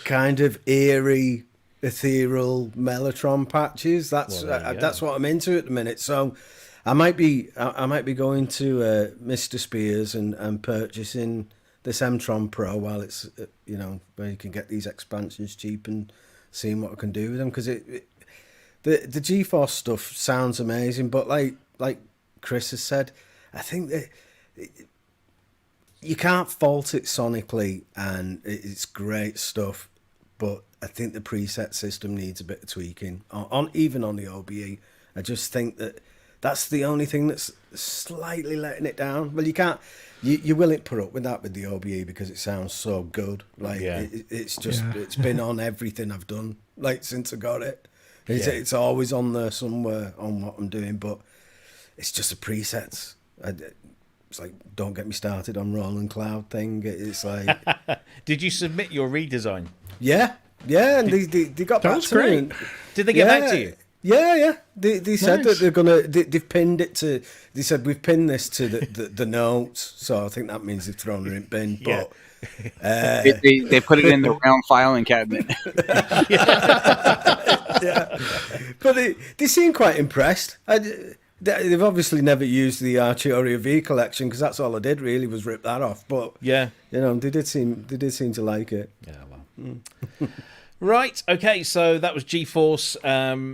kind of eerie, ethereal Mellotron patches. That's what I'm into at the minute. So I might be going to Mr. Spears and purchasing this M-Tron Pro while it's where you can get these expansions cheap, and seeing what I can do with them, because the GForce stuff sounds amazing, but like Chris has said, I think that you can't fault it sonically, and it's great stuff, but I think the preset system needs a bit of tweaking even on the OBE. I just think that's the only thing that's slightly letting it down. Well, you will put up with that with the OBE because it sounds so good. Like it's been on everything I've done like since I got it. It's always on there somewhere on what I'm doing, but it's just the presets. It's like, don't get me started on Roland Cloud thing. It's like, did you submit your redesign? Yeah, and they got back to me. Did they get back to you? Yeah. They said that they're gonna. They've pinned it to. They said we've pinned this to the notes. So I think that means they've thrown it in bin. But they put it in the round filing cabinet. Yeah, but they seem quite impressed. They've obviously never used the Arturia V collection, because that's all I did really was rip that off. But yeah, they did seem to like it. Yeah, well. Right, okay, so that was GForce.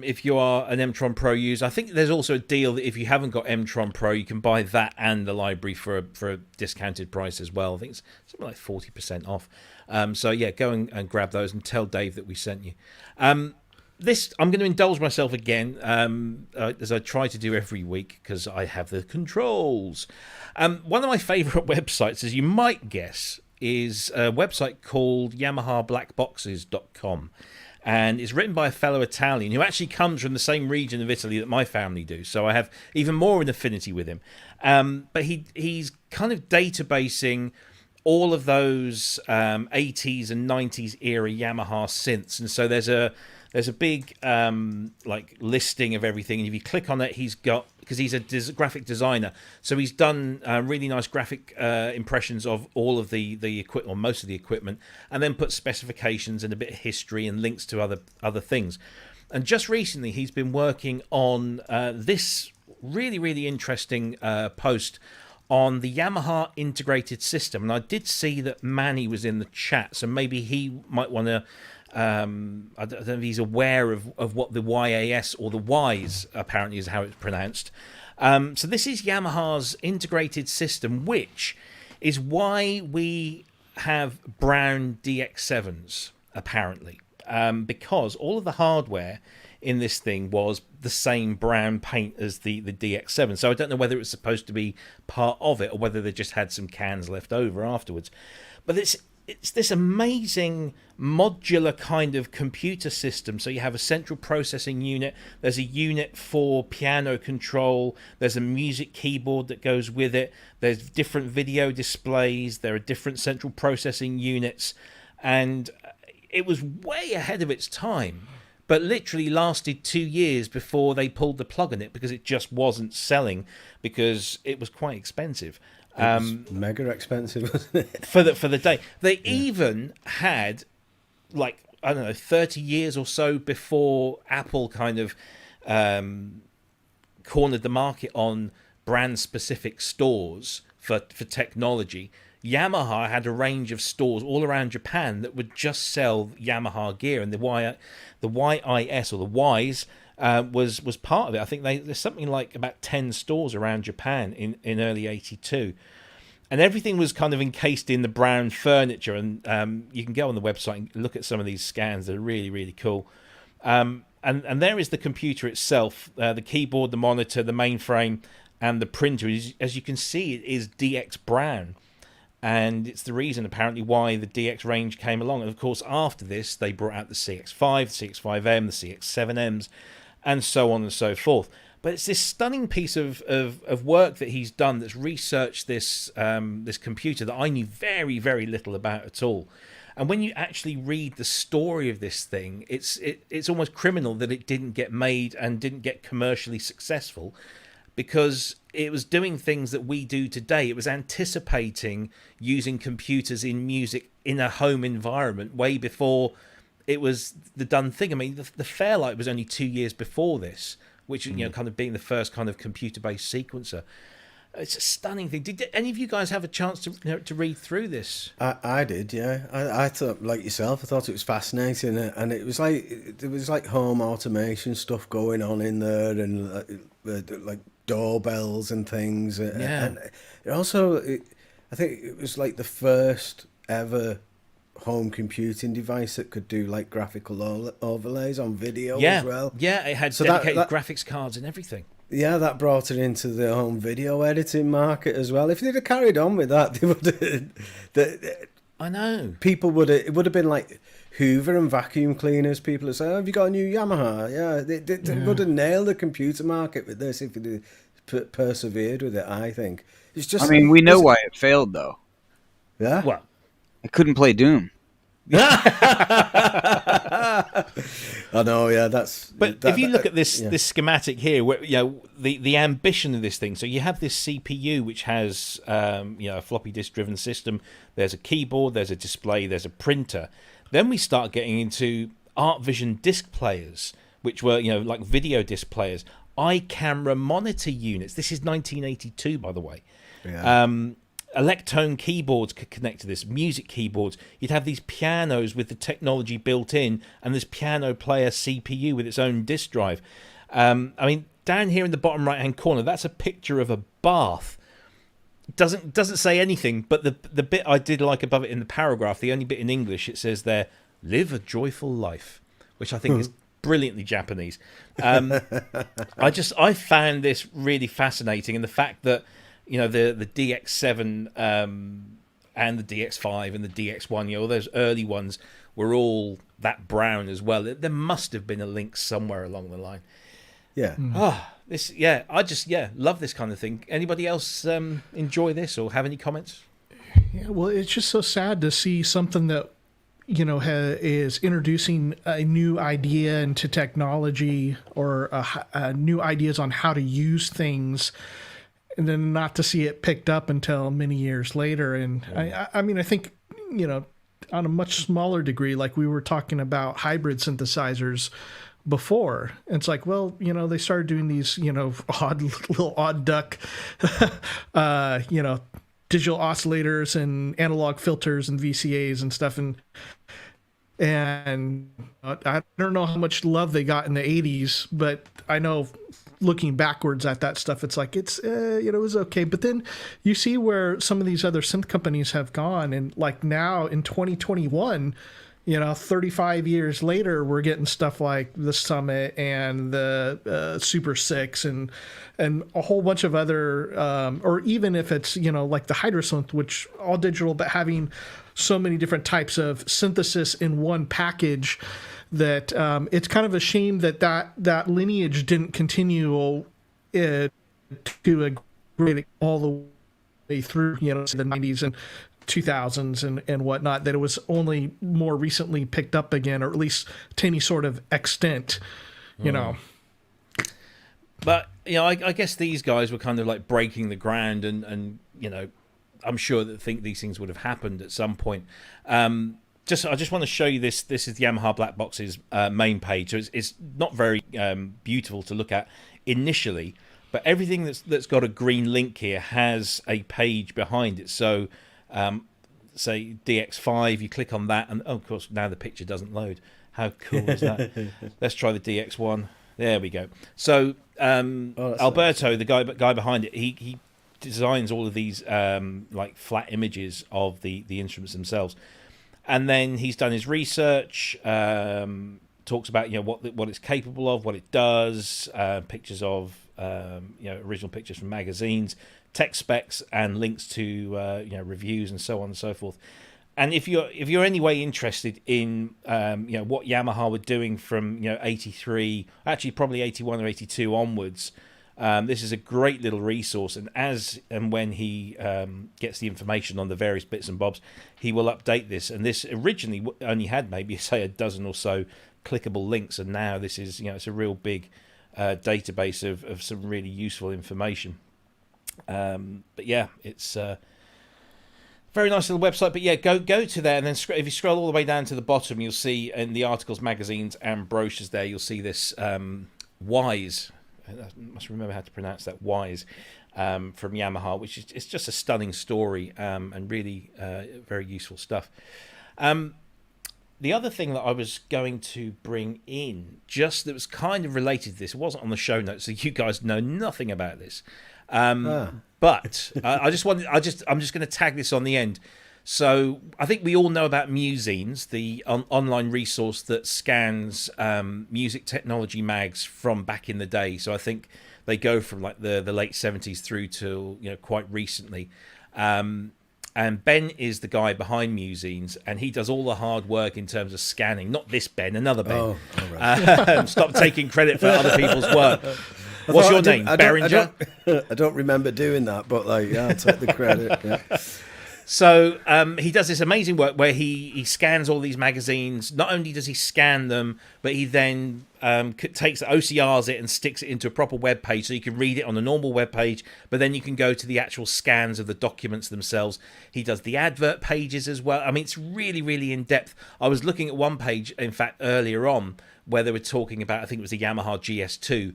If you are an M-Tron Pro user, I think there's also a deal that if you haven't got M-Tron Pro, you can buy that and the library for a discounted price as well. I think it's something like 40% off. So yeah, go and grab those and tell Dave that we sent you. I'm going to indulge myself again, as I try to do every week, because I have the controls. One of my favourite websites, as you might guess, is a website called YamahaBlackBoxes.com. And it's written by a fellow Italian who actually comes from the same region of Italy that my family do. So I have even more an affinity with him. But he's kind of databasing all of those 80s and 90s era Yamaha synths. And so there's a big like listing of everything, and if you click on it, he's got, because he's a graphic designer, so he's done really nice graphic impressions of all of the equipment, or most of the equipment, and then put specifications and a bit of history and links to other things. And just recently, he's been working on this really, really interesting post on the Yamaha integrated system, and I did see that Manny was in the chat, so maybe he might want to. I don't know if he's aware of what the YAS, or the YIS apparently is how it's pronounced. So this is Yamaha's integrated system, which is why we have brown DX7s, apparently. Because all of the hardware in this thing was the same brown paint as the DX7. So I don't know whether it was supposed to be part of it, or whether they just had some cans left over afterwards. But it's this amazing modular kind of computer system. So you have a central processing unit, there's a unit for piano control, there's a music keyboard that goes with it, there's different video displays, there are different central processing units, and it was way ahead of its time, but literally lasted 2 years before they pulled the plug on it because it just wasn't selling because it was quite expensive. It was mega expensive, wasn't it? For the day. They even had, like, I don't know, 30 years or so before Apple kind of cornered the market on brand-specific stores for technology. Yamaha had a range of stores all around Japan that would just sell Yamaha gear, and the YIS, or the YIS, was part of it. I think there's something like about 10 stores around Japan in early '82, and everything was kind of encased in the brown furniture. And you can go on the website and look at some of these scans; they're really, really cool. And there is the computer itself, the keyboard, the monitor, the mainframe, and the printer. As you can see, it is DX brown. And it's the reason, apparently, why the DX range came along. And, of course, after this, they brought out the CX-5, the CX-5M, the CX-7Ms, and so on and so forth. But it's this stunning piece of work that he's done that's researched this this computer that I knew very, very little about at all. And when you actually read the story of this thing, it's almost criminal that it didn't get made and didn't get commercially successful, because it was doing things that we do today. It was anticipating using computers in music in a home environment way before it was the done thing. I mean, the Fairlight was only 2 years before this, which, you know, kind of being the first kind of computer-based sequencer. It's a stunning thing. Did any of you guys have a chance to read through this? I did, yeah. I thought, like yourself, I thought it was fascinating, and it was like there was like home automation stuff going on in there, and like doorbells and things. Yeah. And it also, I think it was like the first ever home computing device that could do like graphical overlays on video as well. Yeah, it had dedicated graphics cards and everything. Yeah, that brought it into the home video editing market as well. If they'd have carried on with that, they would have, I know. People would have, it would have been like Hoover and vacuum cleaners. People would say, "Oh, have you got a new Yamaha?" Yeah, they would have nailed the computer market with this if they persevered with it, I think. It's just, I mean, we know why it failed, though. Yeah? What? It couldn't play Doom. I know, yeah, that's... But if you look at this schematic here, where, you know, the ambition of this thing, so you have this CPU which has a floppy disk driven system, there's a keyboard, there's a display, there's a printer. Then we start getting into Art Vision disc players, which were, you know, like video disc players, iCamera monitor units. This is 1982, by the way. Yeah. Electone keyboards could connect to this, music keyboards. You'd have these pianos with the technology built in, and this piano player CPU with its own disk drive. I mean, down here in the bottom right-hand corner, that's a picture of a bath. Doesn't say anything, but the bit I did like above it in the paragraph, the only bit in English, it says there, "Live a joyful life," which I think is brilliantly Japanese. I found this really fascinating, and the fact that, you know, the DX7 and the DX5 and the DX1, you know, all those early ones were all that brown as well. There must have been a link somewhere along the line. Yeah. I just love this kind of thing. Anybody else enjoy this or have any comments? Yeah, well, it's just so sad to see something that, you know, is introducing a new idea into technology or new ideas on how to use things, and then not to see it picked up until many years later. And I mean, I think, you know, on a much smaller degree, like we were talking about hybrid synthesizers before. It's like, well, you know, they started doing these, you know, odd duck, you know, digital oscillators and analog filters and VCAs and stuff. And I don't know how much love they got in the 80s, but I know looking backwards at that stuff, it's like, it's, you know, it was okay. But then you see where some of these other synth companies have gone. And like now in 2021, you know, 35 years later, we're getting stuff like the Summit and the Super 6 and a whole bunch of other, or even if it's, you know, like the Hydrasynth, which all digital, but having so many different types of synthesis in one package that it's kind of a shame that lineage didn't continue to a great all the way through, you know, the 90s and 2000s and whatnot, that it was only more recently picked up again, or at least to any sort of extent, you know. But, you know, I guess these guys were kind of like breaking the ground, and you know, I'm sure that these things would have happened at some point. I just want to show you this. This is the Yamaha Black Box's main page. So it's not very beautiful to look at initially, but everything that's got a green link here has a page behind it. So, say DX5, you click on that, and of course now the picture doesn't load. How cool is that? Let's try the DX1. There we go. So Alberto, the guy behind it, he designs all of these like flat images of the instruments themselves, and then he's done his research. Talks about, you know, what it's capable of, what it does, pictures of you know, original pictures from magazines, tech specs, and links to you know, reviews and so on and so forth. And if you're anyway interested in you know, what Yamaha were doing from, you know, 83, actually probably 81 or 82 onwards, this is a great little resource. And as and when he gets the information on the various bits and bobs, he will update this. And this originally only had maybe, say, a dozen or so clickable links, and now this is, you know, it's a real big database of some really useful information. But yeah, it's very nice little website. But yeah, go to there, and then if you scroll all the way down to the bottom, you'll see in the articles, magazines, and brochures there, you'll see this YIS. I must remember how to pronounce that, YIS, from Yamaha, which is, it's just a stunning story, and really very useful stuff. The other thing that I was going to bring in, just that was kind of related to this, it wasn't on the show notes, so you guys know nothing about this. But I'm just going to tag this on the end. So I think we all know about Musines, the online resource that scans music technology mags from back in the day. So I think they go from like the late 70s through to, you know, quite recently. And Ben is the guy behind Musines, and he does all the hard work in terms of scanning. Not this Ben, another Ben. Oh, all right. Stop taking credit for other people's work. What's your name? Beringer? I don't remember doing that, but like, yeah, I'll take the credit. Yeah. So he does this amazing work where he scans all these magazines. Not only does he scan them, but he then takes OCRs it and sticks it into a proper web page, so you can read it on a normal web page, but then you can go to the actual scans of the documents themselves. He does the advert pages as well. I mean, it's really, really in depth. I was looking at one page, in fact, earlier on, where they were talking about, I think it was the Yamaha GS2,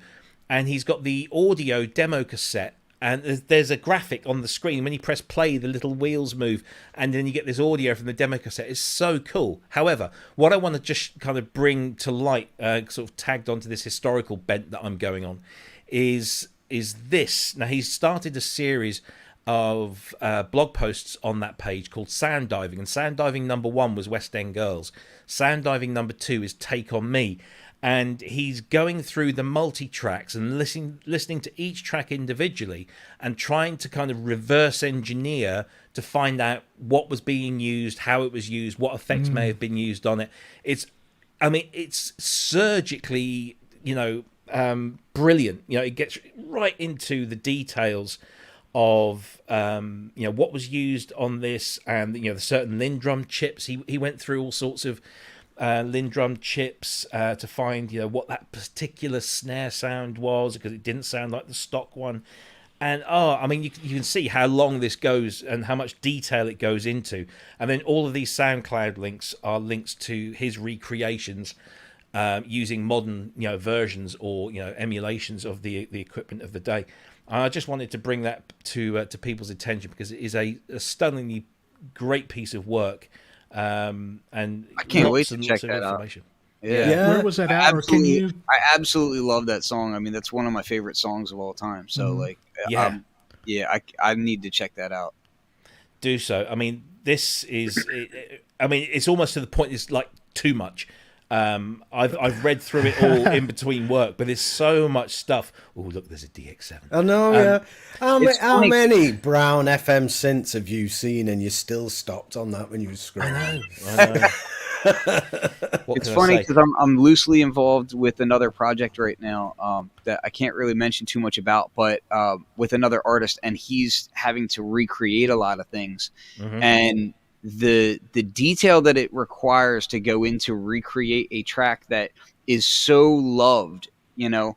and he's got the audio demo cassette. And there's a graphic on the screen. When you press play, the little wheels move, and then you get this audio from the demo cassette. It's so cool. However, what I want to just kind of bring to light, sort of tagged onto this historical bent that I'm going on, is this. Now, he's started a series of blog posts on that page called Sound Diving. And Sound Diving number 1 was West End Girls. Sound Diving number 2 is Take On Me. And he's going through the multi-tracks and listening to each track individually and trying to kind of reverse engineer to find out what was being used, how it was used, what effects may have been used on it. It's surgically, you know, brilliant. You know, it gets right into the details of, you know, what was used on this, and, you know, the certain Lindrum chips. He went through all sorts of Lindrum chips to find, you know, what that particular snare sound was, because it didn't sound like the stock one. And I mean, you can see how long this goes and how much detail it goes into. And then all of these SoundCloud links are links to his recreations using modern, you know, versions or, you know, emulations of the equipment of the day. I just wanted to bring that to people's attention, because it is a stunningly great piece of work. And I can't wait to check that out. Yeah. Where was that at? I absolutely love that song. I mean, that's one of my favorite songs of all time. So, I need to check that out. Do so. I mean, this is. I mean, it's almost to the point. It's like too much. I've read through it all in between work, but there's so much stuff. Oh, look, there's a DX7. I know, yeah. How many brown FM synths have you seen, and you still stopped on that when you were scrolling? I know. What It's can I funny say? because I'm loosely involved with another project right now that I can't really mention too much about, but with another artist, and he's having to recreate a lot of things, and the detail that it requires to go into recreate a track that is so loved, you know,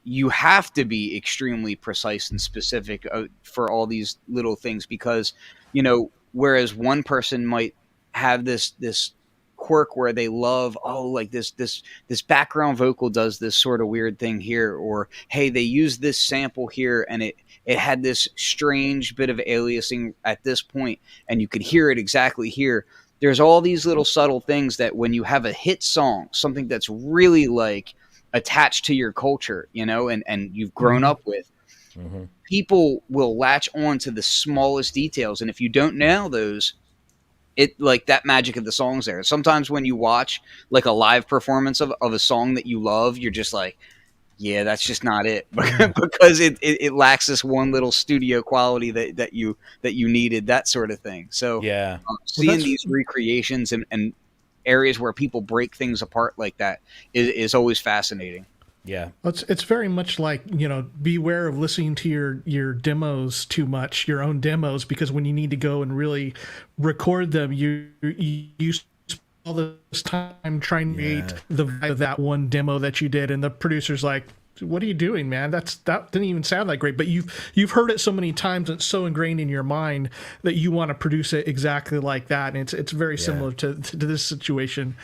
you have to be extremely precise and specific for all these little things, because, you know, whereas one person might have this quirk where they love, oh, like this background vocal does this sort of weird thing here, or hey, they use this sample here and it had this strange bit of aliasing at this point and you could hear it exactly here. There's all these little subtle things that when you have a hit song, something that's really like attached to your culture, you know, and you've grown up with, people will latch on to the smallest details, and if you don't nail those, it, like, that magic of the song's there. Sometimes when you watch like a live performance of a song that you love, you're just like, yeah, that's just not it, because it lacks this one little studio quality that you needed, that sort of thing. So Yeah. seeing these recreations and areas where people break things apart like that is always fascinating. Yeah. It's very much like, you know, beware of listening to your demos too much, your own demos, because when you need to go and really record them, you spend all this time trying to create the vibe of that one demo that you did, and the producer's like, what are you doing, man? That didn't even sound that great. But you've heard it so many times, and it's so ingrained in your mind that you want to produce it exactly like that. And it's very similar to this situation.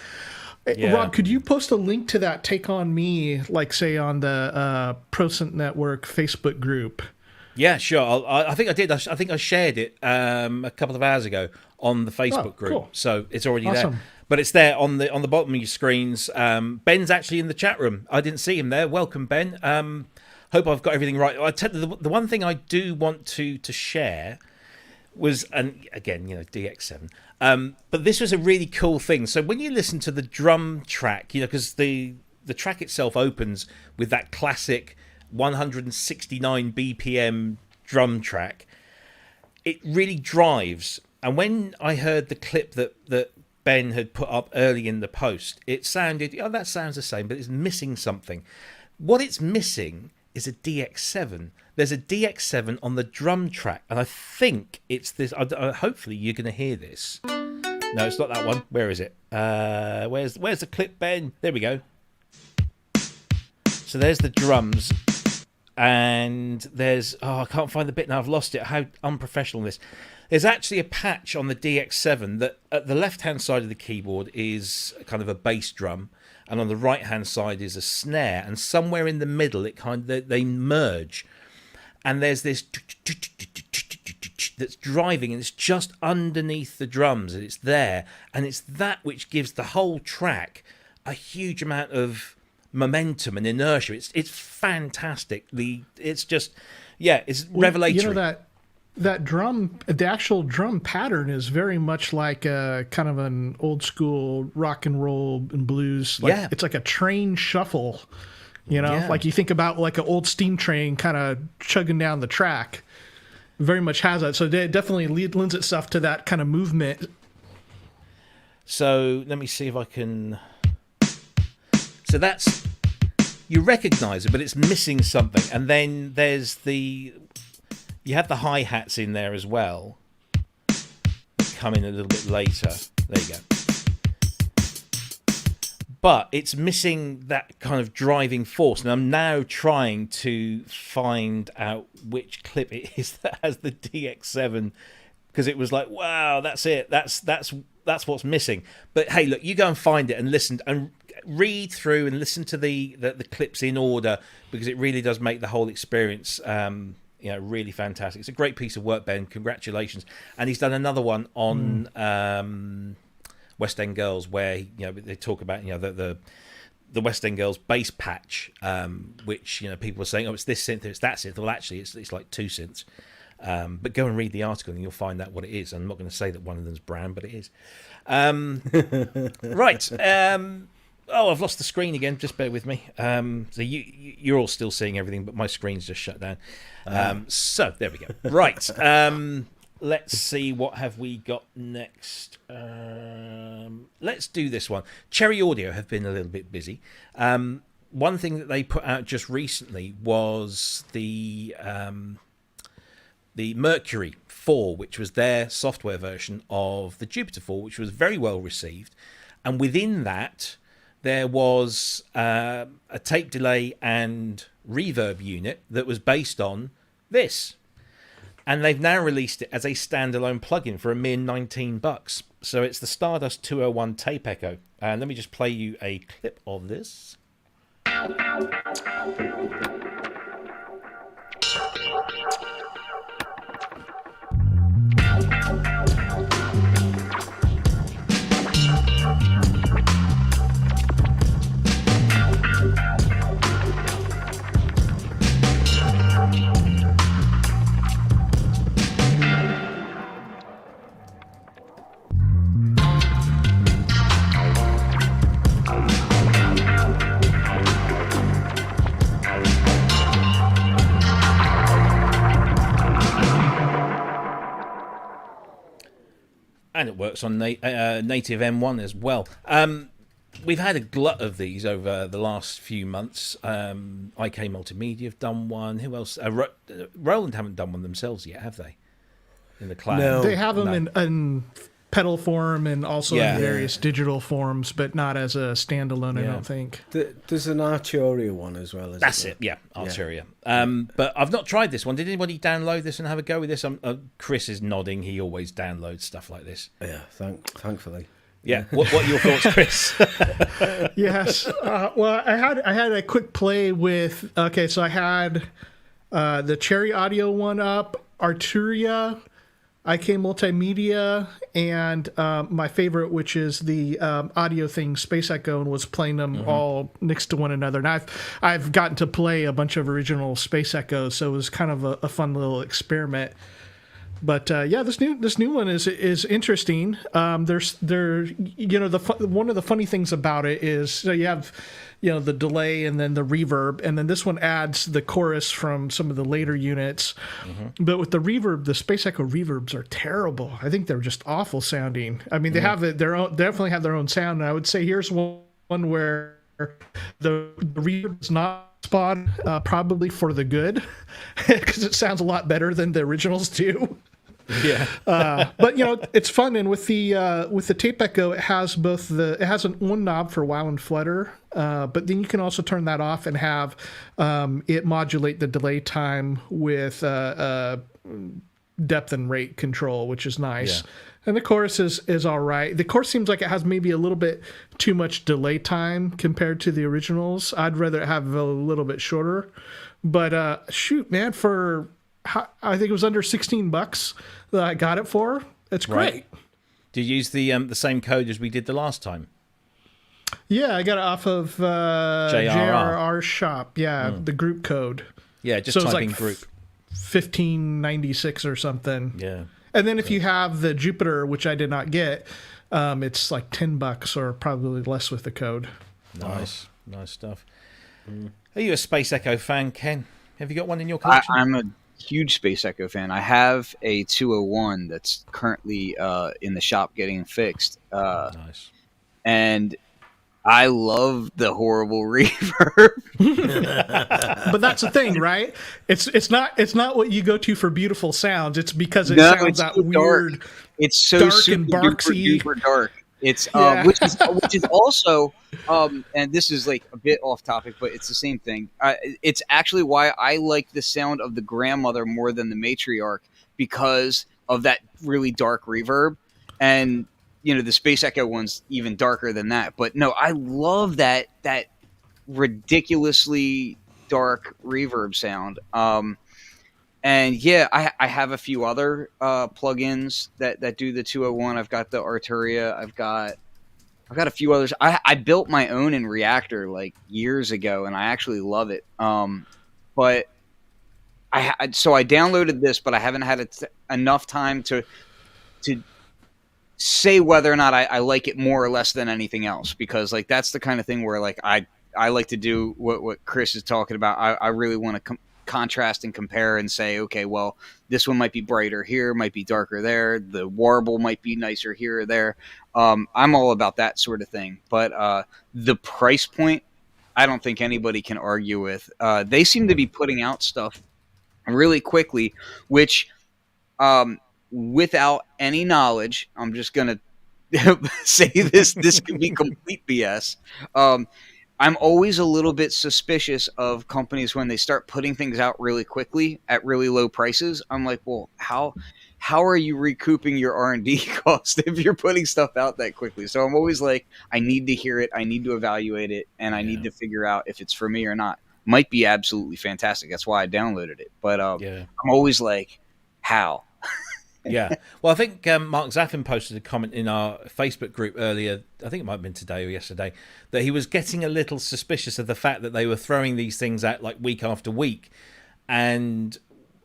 Yeah. Rob, could you post a link to that Take On Me, like, say, on the ProSynth Network Facebook group? Yeah, sure. I think I did. I think I shared it a couple of hours ago on the Facebook group. Cool. So it's already Awesome. there. But it's there on the bottom of your screens. Ben's actually in the chat room. I didn't see him there. Welcome, Ben. Hope I've got everything right. I tell you, the one thing I do want to share was, and again, you know, DX7. But this was a really cool thing. So when you listen to the drum track, you know, because the track itself opens with that classic 169 BPM drum track, it really drives. And when I heard the clip that Ben had put up early in the post, it sounded, oh, that sounds the same, but it's missing something. What it's missing is a DX7. There's a DX7 on the drum track, and I think it's this. Hopefully you're going to hear this. No, it's not that one. Where is it? Where's the clip, Ben? There we go. So there's the drums, and there's, I can't find the bit now. I've lost it. How unprofessional this. There's actually a patch on the DX7 that at the left-hand side of the keyboard is kind of a bass drum, and on the right-hand side is a snare, and somewhere in the middle they merge, and there's this that's driving, and it's just underneath the drums, and it's there, and it's that which gives the whole track a huge amount of momentum and inertia. It's fantastic. It's just, it's revelatory. You know, that drum, the actual drum pattern is very much like a kind of an old school rock and roll and blues. It's like a train shuffle, you know, like you think about like an old steam train kind of chugging down the track. Very much has that. So it definitely lends itself to that kind of movement. So let me see if I can. So that's, you recognize it, but it's missing something. And then there's you have the hi-hats in there as well. Come in a little bit later. There you go. But it's missing that kind of driving force. And I'm now trying to find out which clip it is that has the DX7, because it was like, wow, that's it. That's what's missing. But hey, look, you go and find it and listen and read through and listen to the clips in order, because it really does make the whole experience really fantastic. It's a great piece of work, Ben. Congratulations. And he's done another one on West End Girls, where they talk about the West End Girls bass patch, which people are saying, oh, it's this synth, it's that synth. Well, actually, it's like two synths. But go and read the article and you'll find out what it is. I'm not going to say that one of them's brown, but it is. Right. I've lost the screen again. Just bear with me. So you're all still seeing everything, but my screen's just shut down. So there we go. Right. Let's see, what have we got next? let's do this one. Cherry Audio have been a little bit busy. One thing that they put out just recently was the Mercury 4, which was their software version of the Jupiter 4, which was very well received. And within that, there was a tape delay and reverb unit that was based on this. And they've now released it as a standalone plugin for a mere $19. So it's the Stardust 201 Tape Echo. And let me just play you a clip of this. And it works on native M1 as well. We've had a glut of these over the last few months. IK Multimedia have done one. Who else? Roland haven't done one themselves yet, have they? In the cloud. No. They have them in pedal form and also Yeah. in various digital forms, but not as a standalone, I don't think. There's an Arturia one as well. That's it, yeah, Arturia. But I've not tried this one. Did anybody download this and have a go with this? Chris is nodding. He always downloads stuff like this. Yeah, thankfully. Yeah. What are your thoughts, Chris? Yes. Well, I had a quick play with. Okay, so I had the Cherry Audio one up, Arturia, IK Multimedia, and my favorite, which is the audio thing, Space Echo, and was playing them all next to one another. And I've gotten to play a bunch of original Space Echoes, so it was kind of a fun little experiment. But yeah, this new one is interesting. One of the funny things about it is, so you have the delay and then the reverb, and then this one adds the chorus from some of the later units. But with the reverb, the Space Echo reverbs are terrible. I think they're just awful sounding. I mean, they have their own, definitely have their own sound. And I would say here's one where the reverb is not spot probably for the good, because it sounds a lot better than the originals do. Yeah. But it's fun, and with the Tape Echo, it has one knob for wow and flutter, but then you can also turn that off and have it modulate the delay time with depth and rate control, which is nice. Yeah. And the chorus is all right. The chorus seems like it has maybe a little bit too much delay time compared to the originals. I'd rather have a little bit shorter. But shoot, man, I think it was under $16 that I got it for. It's great. Right. Did you use the same code as we did the last time? Yeah, I got it off of JRR Shop. Yeah, the group code. Yeah, just so type in like group. 1596 or something. Yeah. And then if you have the Jupiter, which I did not get, it's like $10 or probably less with the code. Nice. Nice stuff. Are you a Space Echo fan, Ken? Have you got one in your collection? I'm a huge Space Echo fan. I have a 201 that's currently in the shop getting fixed. Nice. And I love the horrible reverb. But that's the thing, right? It's not what you go to for beautiful sounds. It's because it sounds that so weird. Dark. It's so dark super and barksy. duper dark. It's Yeah. which is also and this is like a bit off topic, but it's the same thing. It's actually why I like the sound of the grandmother more than the matriarch, because of that really dark reverb. And the Space Echo one's even darker than that. But no, I love that ridiculously dark reverb sound. And yeah, I have a few other plugins that do the 201. I've got the Arturia. I've got a few others. I built my own in Reactor like years ago, and I actually love it. But I downloaded this, but I haven't had enough time to say whether or not I like it more or less than anything else, because like that's the kind of thing where like I like to do what Chris is talking about. I really want to contrast and compare and say, okay, well, this one might be brighter here, might be darker there, the warble might be nicer here or there. I'm all about that sort of thing. But the price point, I don't think anybody can argue with. They seem to be putting out stuff really quickly, which without any knowledge, I'm just going to say this could be complete BS. I'm always a little bit suspicious of companies when they start putting things out really quickly at really low prices. I'm like, well, how are you recouping your R&D cost if you're putting stuff out that quickly? So I'm always like, I need to hear it, I need to evaluate it, and I need to figure out if it's for me or not. Might be absolutely fantastic. That's why I downloaded it. But I'm always like, how? Yeah. Well, I think Mark Zaffin posted a comment in our Facebook group earlier, I think it might have been today or yesterday, that he was getting a little suspicious of the fact that they were throwing these things out like week after week. And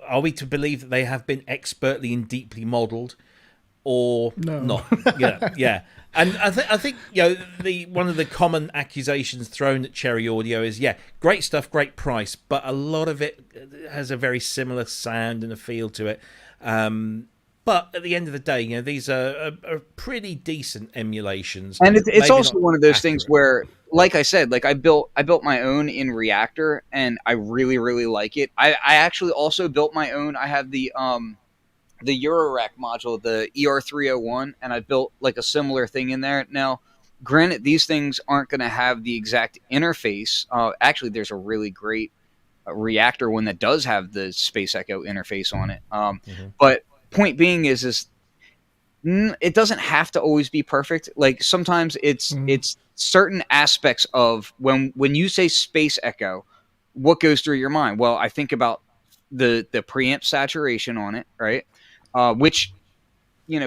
are we to believe that they have been expertly and deeply modeled or not? Yeah. And I think one of the common accusations thrown at Cherry Audio is, great stuff, great price, but a lot of it has a very similar sound and a feel to it. But at the end of the day, these are pretty decent emulations, and it's also one of those things where, like I said, like I built my own in Reactor, and I really, really like it. I actually also built my own. I have the Eurorack module, the ER301, and I built like a similar thing in there. Now, granted, these things aren't going to have the exact interface. Actually, there's a really great Reactor one that does have the Space Echo interface on it. But point being is it doesn't have to always be perfect. Like sometimes it's certain aspects of when you say Space Echo, what goes through your mind? Well, I think about the preamp saturation on it, right? Which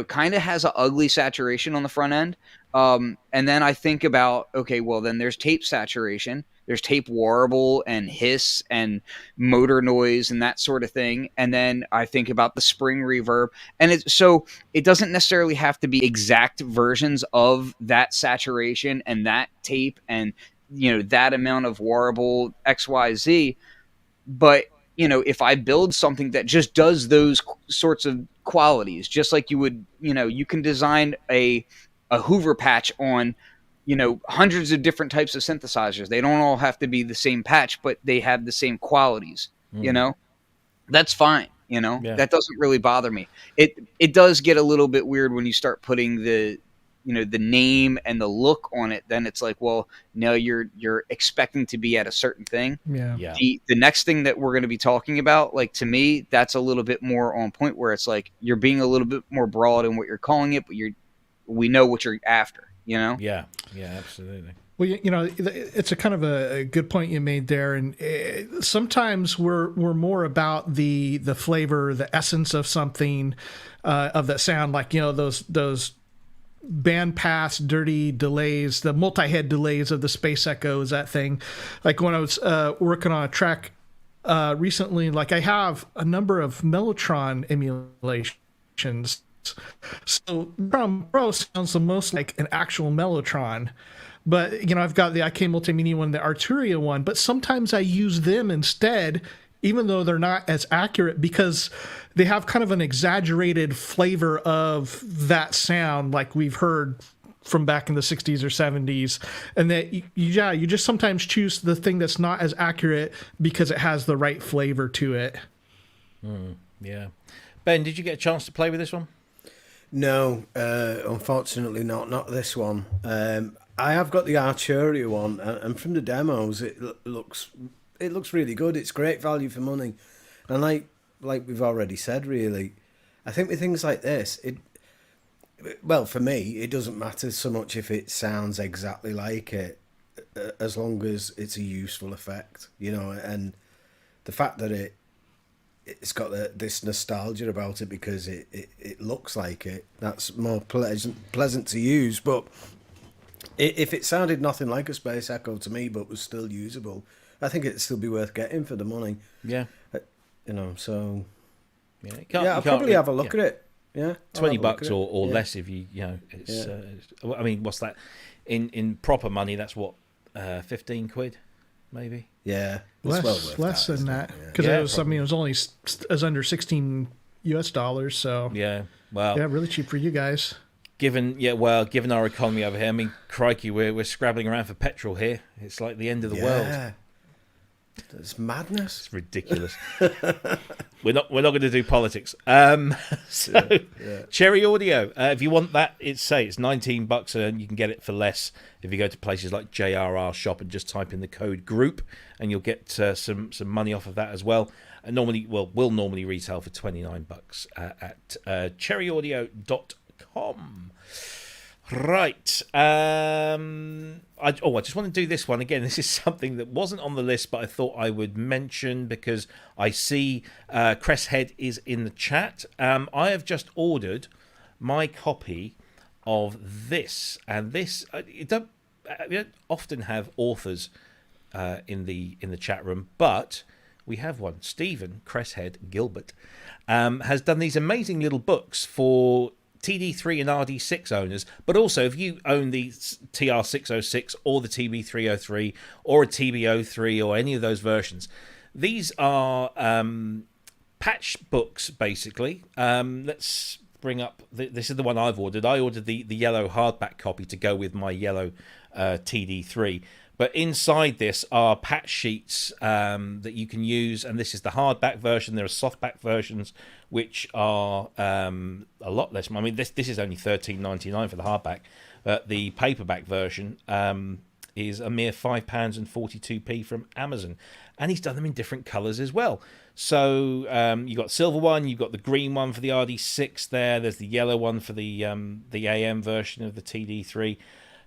kind of has an ugly saturation on the front end. And then I think about, okay, well then there's tape saturation. There's tape warble and hiss and motor noise and that sort of thing. And then I think about the spring reverb. And so it doesn't necessarily have to be exact versions of that saturation and that tape and, that amount of warble XYZ. But, if I build something that just does those sorts of qualities, just like you would, you can design a Hoover patch on, hundreds of different types of synthesizers. They don't all have to be the same patch, but they have the same qualities, that's fine. That doesn't really bother me. It does get a little bit weird when you start putting the name and the look on it. Then it's like, well, no, you're expecting to be at a certain thing. Yeah. The next thing that we're going to be talking about, like to me, that's a little bit more on point where it's like, you're being a little bit more broad in what you're calling it, but we know what you're after. Yeah, absolutely. Well, it's a kind of a good point you made there, and sometimes we're more about the flavor, the essence of something, of that sound, like those bandpass dirty delays, the multi-head delays of the Space Echoes, that thing. Like when I was working on a track recently, like I have a number of Mellotron emulations. So Pro sounds the most like an actual Mellotron, but I've got the IK Multimedia one, the Arturia one, but sometimes I use them instead, even though they're not as accurate, because they have kind of an exaggerated flavor of that sound, like we've heard from back in the 60s or 70s, and that you just sometimes choose the thing that's not as accurate because it has the right flavor to it. Yeah. Ben, did you get a chance to play with this one? No, unfortunately not this one. I have got the Arturia one, and from the demos, it looks really good. It's great value for money, and like we've already said, really, I think with things like this, for me, it doesn't matter so much if it sounds exactly like it, as long as it's a useful effect, and the fact that it's got this nostalgia about it because it looks like it. That's more pleasant to use. But if it sounded nothing like a Space Echo to me, but was still usable, I think it'd still be worth getting for the money. Yeah. So. Yeah, I'll probably have a look at it. Yeah. $20 or less if you it's. I mean, what's that? In proper money, that's what, 15 quid. Yeah, it's less well worth less that, than isn't that, it? because Yeah, it was something. It was only as under $16. So Yeah. Well, yeah, really cheap for you guys. given our economy over here, I mean, crikey, we're scrabbling around for petrol here. It's like the end of the world. Yeah. It's madness. It's ridiculous. We're not going to do politics. So Cherry Audio, if you want that, it's $19, and you can get it for less if you go to places like JRR Shop and just type in the code group, and you'll get some money off of that as well. And will normally retail for $29 at cherryaudio.com. Right. I just want to do this one again. This is something that wasn't on the list, but I thought I would mention because I see Cresshead is in the chat. I have just ordered my copy of this, and this we don't often have authors in the chat room, but we have one. Stephen Cresshead Gilbert has done these amazing little books for TD3 and RD6 owners, but also if you own the TR606 or the TB303 or a TB03 or any of those versions, these are patch books basically. Let's bring up this is the one I've ordered. I ordered the yellow hardback copy to go with my yellow TD3, but inside this are patch sheets that you can use, and this is the hardback version. There are softback versions which are a lot less. I mean, this is only $13.99 for the hardback, but the paperback version is a mere £5.42 from Amazon, and he's done them in different colours as well. So you've got silver one, you've got the green one for the RD6 there. There's the yellow one for the AM version of the TD3.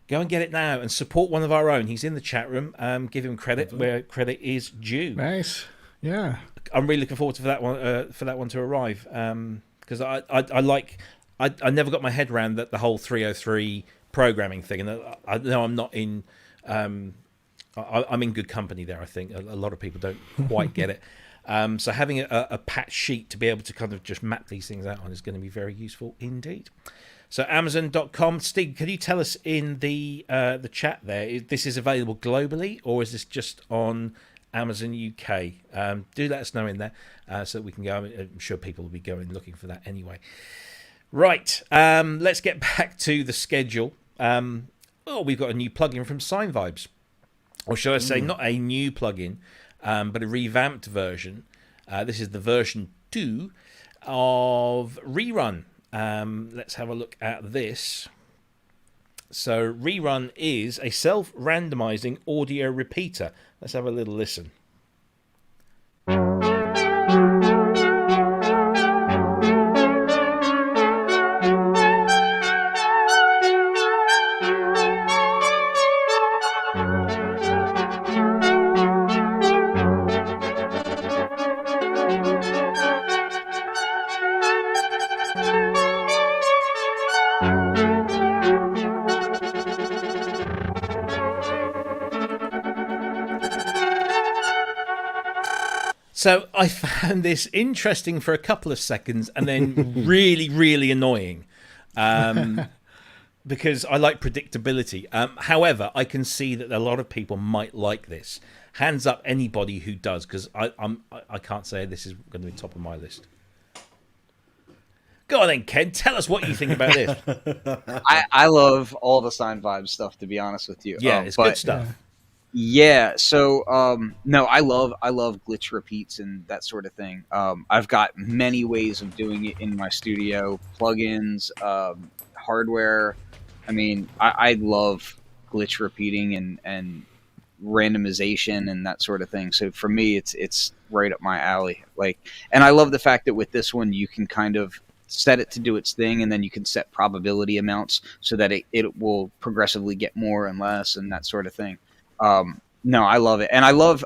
Go and get it now and support one of our own. He's in the chat room. Give him credit where credit is due. Nice. Yeah. I'm really looking forward to that one to arrive because I never got my head around the whole 303 programming thing, and I know I'm not in I'm in good company there. I think a lot of people don't quite get it. So having a patch sheet to be able to kind of just map these things out on is going to be very useful indeed. So Amazon.com. Steve, can you tell us in the chat there, this is available globally or is this just on Amazon UK? Do let us know in there so that we can go. I'm sure people will be going looking for that anyway. Right, let's get back to the schedule. We've got a new plugin from Sinevibes. Or should I say not a new plugin, but a revamped version. This is the version 2 of ReRun. Let's have a look at this. So ReRun is a self-randomizing audio repeater. Let's have a little listen. So I found this interesting for a couple of seconds and then really, really annoying because I like predictability. However, I can see that a lot of people might like this. Hands up anybody who does, because I can't say this is going to be top of my list. Go on then, Ken. Tell us what you think about this. I love all the Sinevibes stuff, to be honest with you. Yeah, it's good stuff. Yeah, so no, I love glitch repeats and that sort of thing. I've got many ways of doing it in my studio, plugins, hardware. I mean, I love glitch repeating and randomization and that sort of thing. So for me, it's right up my alley. And I love the fact that with this one, you can kind of set it to do its thing, and then you can set probability amounts so that it will progressively get more and less and that sort of thing. No, I love it. And I love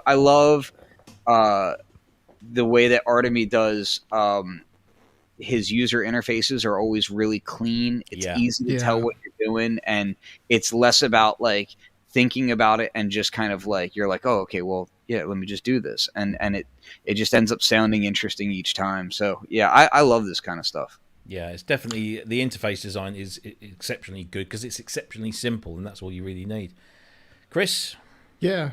the way that Artemi does, his user interfaces are always really clean. It's easy to tell what you're doing, and it's less about thinking about it and just kind of you're like, oh, okay, well, yeah, let me just do this. And it just ends up sounding interesting each time. So yeah, I love this kind of stuff. Yeah, it's definitely, the interface design is exceptionally good because it's exceptionally simple, and that's all you really need. Chris? Yeah,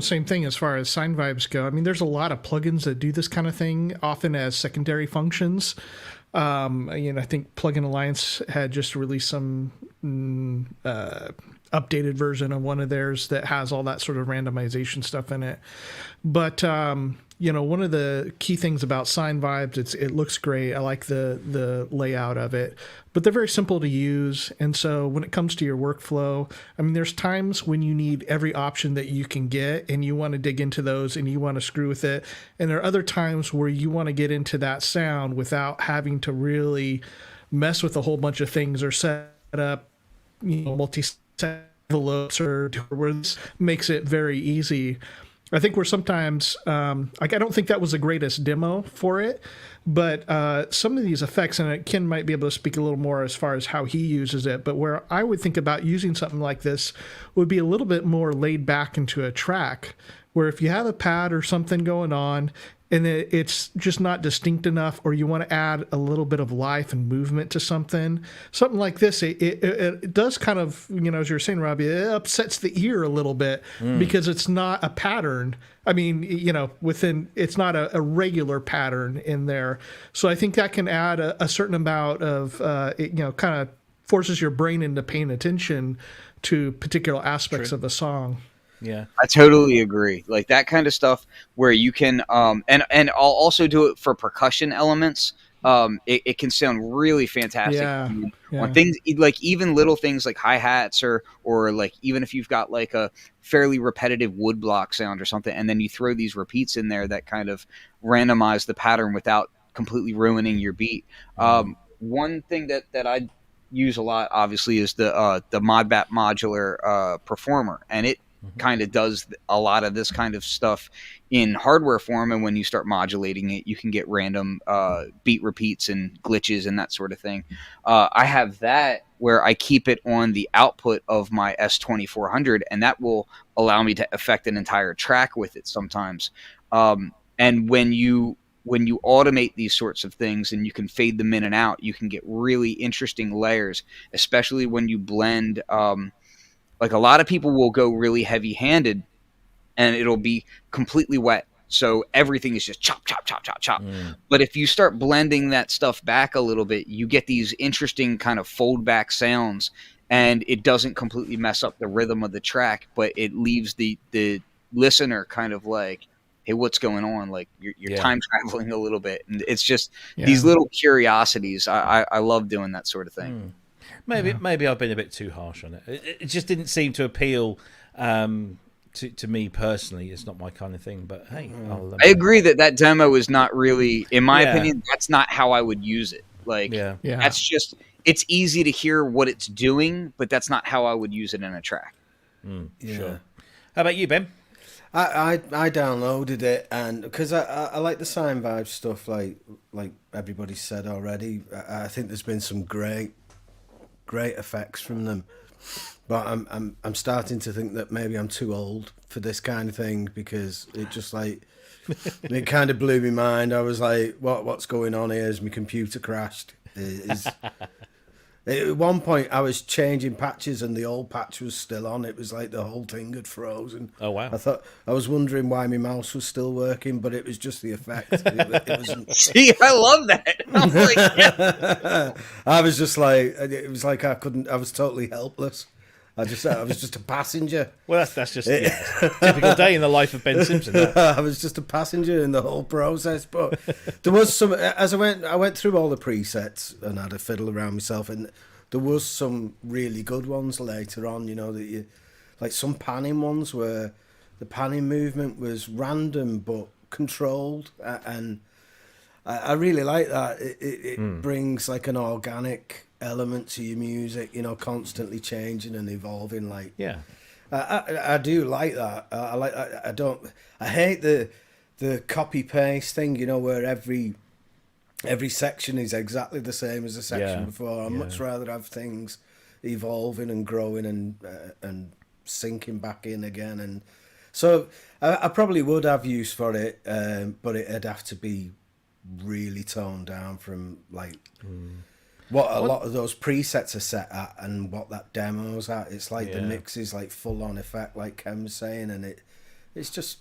same thing as far as Sinevibes go. I mean, there's a lot of plugins that do this kind of thing, often as secondary functions. I think Plugin Alliance had just released some updated version of one of theirs that has all that sort of randomization stuff in it. But one of the key things about Sinevibes, it looks great. I like the layout of it, but they're very simple to use. And so when it comes to your workflow, I mean, there's times when you need every option that you can get, and you want to dig into those and you want to screw with it. And there are other times where you want to get into that sound without having to really mess with a whole bunch of things or set up, multi-set envelopes or words. Makes it very easy. I think we're sometimes, I don't think that was the greatest demo for it, but some of these effects, and Ken might be able to speak a little more as far as how he uses it, but where I would think about using something like this would be a little bit more laid back into a track, where if you have a pad or something going on, and it's just not distinct enough, or you want to add a little bit of life and movement to something like this, it does kind of, as you're saying, Robbie, it upsets the ear a little bit because it's not a pattern. I mean, it's not a regular pattern in there. So I think that can add a certain amount of, kind of forces your brain into paying attention to particular aspects of a song. Yeah, I totally agree. Like that kind of stuff where you can, and I'll also do it for percussion elements. It can sound really fantastic on things like even little things like hi-hats or like even if you've got like a fairly repetitive woodblock sound or something, and then you throw these repeats in there that kind of randomize the pattern without completely ruining your beat. One thing that I use a lot, obviously, is the Modbat modular performer, and it kind of does a lot of this kind of stuff in hardware form, and when you start modulating it, you can get random beat repeats and glitches and that sort of thing. I have that where I keep it on the output of my S2400, and that will allow me to affect an entire track with it sometimes. And when you automate these sorts of things and you can fade them in and out, you can get really interesting layers, especially when you blend like a lot of people will go really heavy-handed and it'll be completely wet. So everything is just chop, chop, chop, chop, chop. But if you start blending that stuff back a little bit, you get these interesting kind of fold-back sounds, and it doesn't completely mess up the rhythm of the track, but it leaves the listener kind of like, hey, what's going on? Like you're time traveling a little bit. And it's just these little curiosities. I love doing that sort of thing. Maybe I've been a bit too harsh on it. It just didn't seem to appeal to me personally. It's not my kind of thing. But hey, I agree that demo is not really, in my opinion, that's not how I would use it. Like, that's just, it's easy to hear what it's doing, but that's not how I would use it in a track. Sure. How about you, Ben? I downloaded it, and because I like the Sinevibes stuff, like everybody said already. I think there's been some great effects from them, but I'm starting to think that maybe I'm too old for this kind of thing, because it just like it kind of blew my mind. I was like, what's going on here? Has my computer crashed? At one point I was changing patches and the old patch was still on. It was like the whole thing had frozen. Oh wow. I was wondering why my mouse was still working, but it was just the effect. It wasn't... See, I love that. I was like, yeah. I was just like, it was like I was totally helpless. I was just a passenger. Well, that's just typical day in the life of Ben Simpson. I was just a passenger in the whole process. But there was some, as I went through all the presets and had a fiddle around myself, and there was some really good ones later on. That you like some panning ones where the panning movement was random but controlled, and I really like that. It brings like an organic element to your music, constantly changing and evolving. Like, I do like that. I like that. I hate the copy paste thing, where every section is exactly the same as the section before. I'd much rather have things evolving and growing and sinking back in again. And so I probably would have use for it, but it'd have to be really toned down from like what a lot of those presets are set at and what that demo's at. It's like the mix is like full on effect, like Ken was saying, and it's just.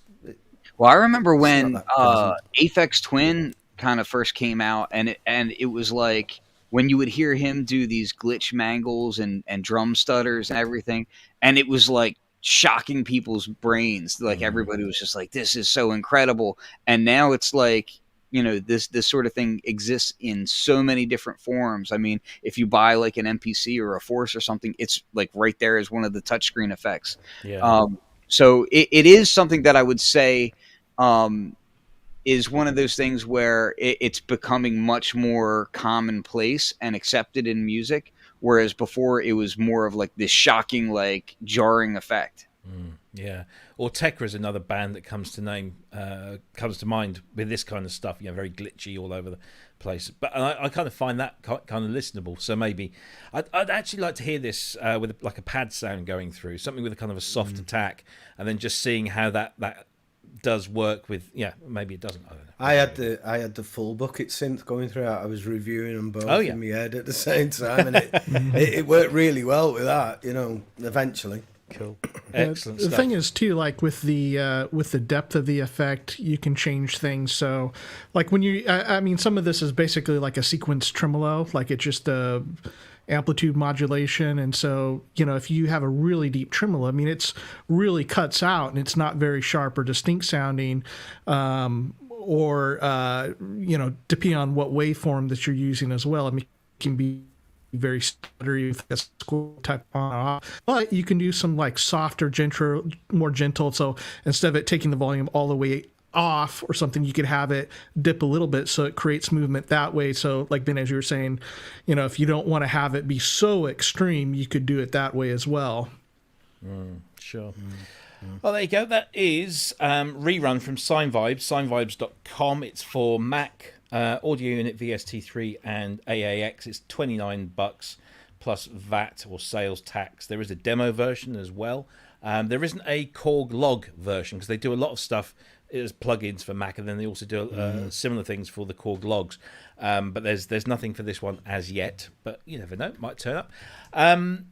Well, I remember when Aphex Twin kind of first came out, and it was like when you would hear him do these glitch mangles and drum stutters and everything, and it was like shocking people's brains. Like everybody was just like, "This is so incredible!" And now it's like, you know, this sort of thing exists in so many different forms. I mean, if you buy like an MPC or a Force or something, it's like right there as one of the touchscreen effects. Yeah. So it is something that I would say is one of those things where it's becoming much more commonplace and accepted in music, whereas before it was more of like this shocking, like jarring effect. Yeah, or Tekra is another band that comes to mind with this kind of stuff. You know, very glitchy all over the place. But I kind of find that kind of listenable. So maybe I'd actually like to hear this with like a pad sound going through, something with a kind of a soft attack, and then just seeing how that does work with. Yeah, maybe it doesn't. I don't know. I had the full bucket synth going through it. I was reviewing them both Oh, yeah. in my head at the same time, and it worked really well with that. You know, eventually. Cool. Excellent The stuff. thing is too, like with the depth of the effect, you can change things. So, like when I mean, some of this is basically like a sequence tremolo, like it's just a amplitude modulation. And so, you know, if you have a really deep tremolo, I mean, it's really cuts out and it's not very sharp or distinct sounding, or you know, depending on what waveform that you're using as well. I mean, it can be very stuttery with a square type on off, but you can do some like softer, gentle, more gentle. So instead of it taking the volume all the way off or something, you could have it dip a little bit so it creates movement that way. So like Ben, as you were saying, you know, if you don't want to have it be so extreme, you could do it that way as well. Sure. Well, there you go. That is ReRun from Sinevibes, sinevibes.com. It's for Mac, audio unit VST3 and AAX. It's $29 plus VAT or sales tax. There is a demo version as well. There isn't a Korg log version because they do a lot of stuff as plugins for Mac, and then they also do similar things for the Korg logs. But there's nothing for this one as yet. But you never know, it might turn up.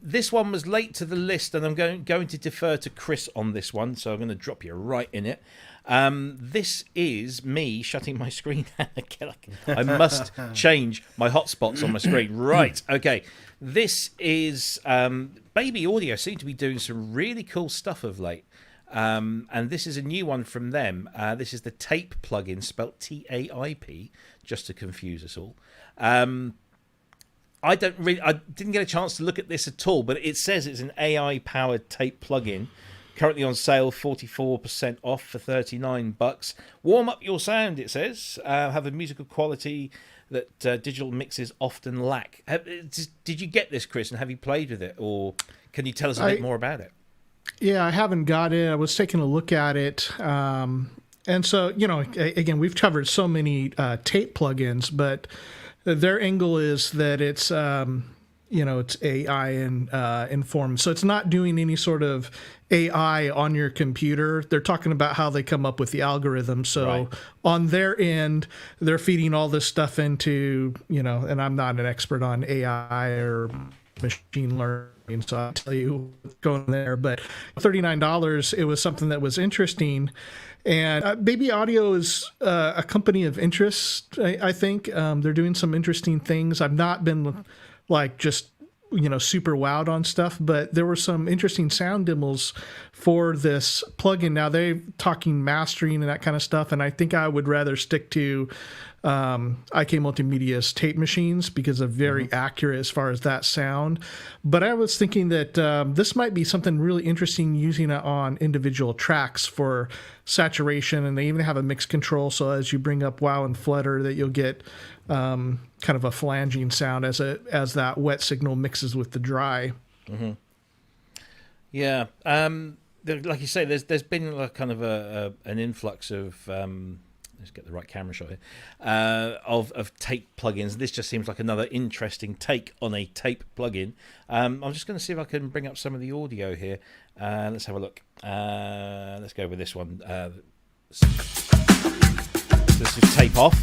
This one was late to the list, and I'm going to defer to Chris on this one, so I'm going to drop you right in it. This is me shutting my screen down again. I must change my hotspots on my screen. Right, okay. This is Baby Audio seem to be doing some really cool stuff of late. And this is a new one from them. This is the TAIP plugin, spelt TAIP, just to confuse us all. I didn't get a chance to look at this at all, but it says it's an AI-powered TAIP plugin. Currently on sale, 44% off for $39. Warm up your sound, it says. Have a musical quality that digital mixes often lack. Did you get this, Chris, and have you played with it? Or can you tell us a bit more about it? Yeah, I haven't got it. I was taking a look at it. And so, you know, again, we've covered so many TAIP plugins, but their angle is that it's, you know, it's AI informed. So it's not doing any sort of AI on your computer. They're talking about how they come up with the algorithm. So on their end, they're feeding all this stuff into, you know, and I'm not an expert on AI or machine learning, so I'll tell you what's going there. But $39, it was something that was interesting. And Baby Audio is a company of interest, I think. They're doing some interesting things. I've not been like just, you know, super wowed on stuff, but there were some interesting sound demos for this plugin. Now they're talking mastering and that kind of stuff, and I think I would rather stick to IK Multimedia's tape machines because they're very accurate as far as that sound. But I was thinking that this might be something really interesting using it on individual tracks for saturation, and they even have a mix control, so as you bring up wow and flutter that you'll get kind of a flanging sound as that wet signal mixes with the dry. Yeah, like you say, there's been like kind of an influx of let's get the right camera shot here of tape plugins. This just seems like another interesting take on a tape plugin. I'm just going to see if I can bring up some of the audio here. Let's have a look. Let's go with this one. This is tape off.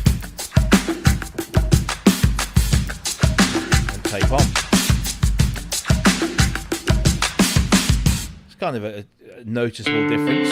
tape on. It's kind of a noticeable difference.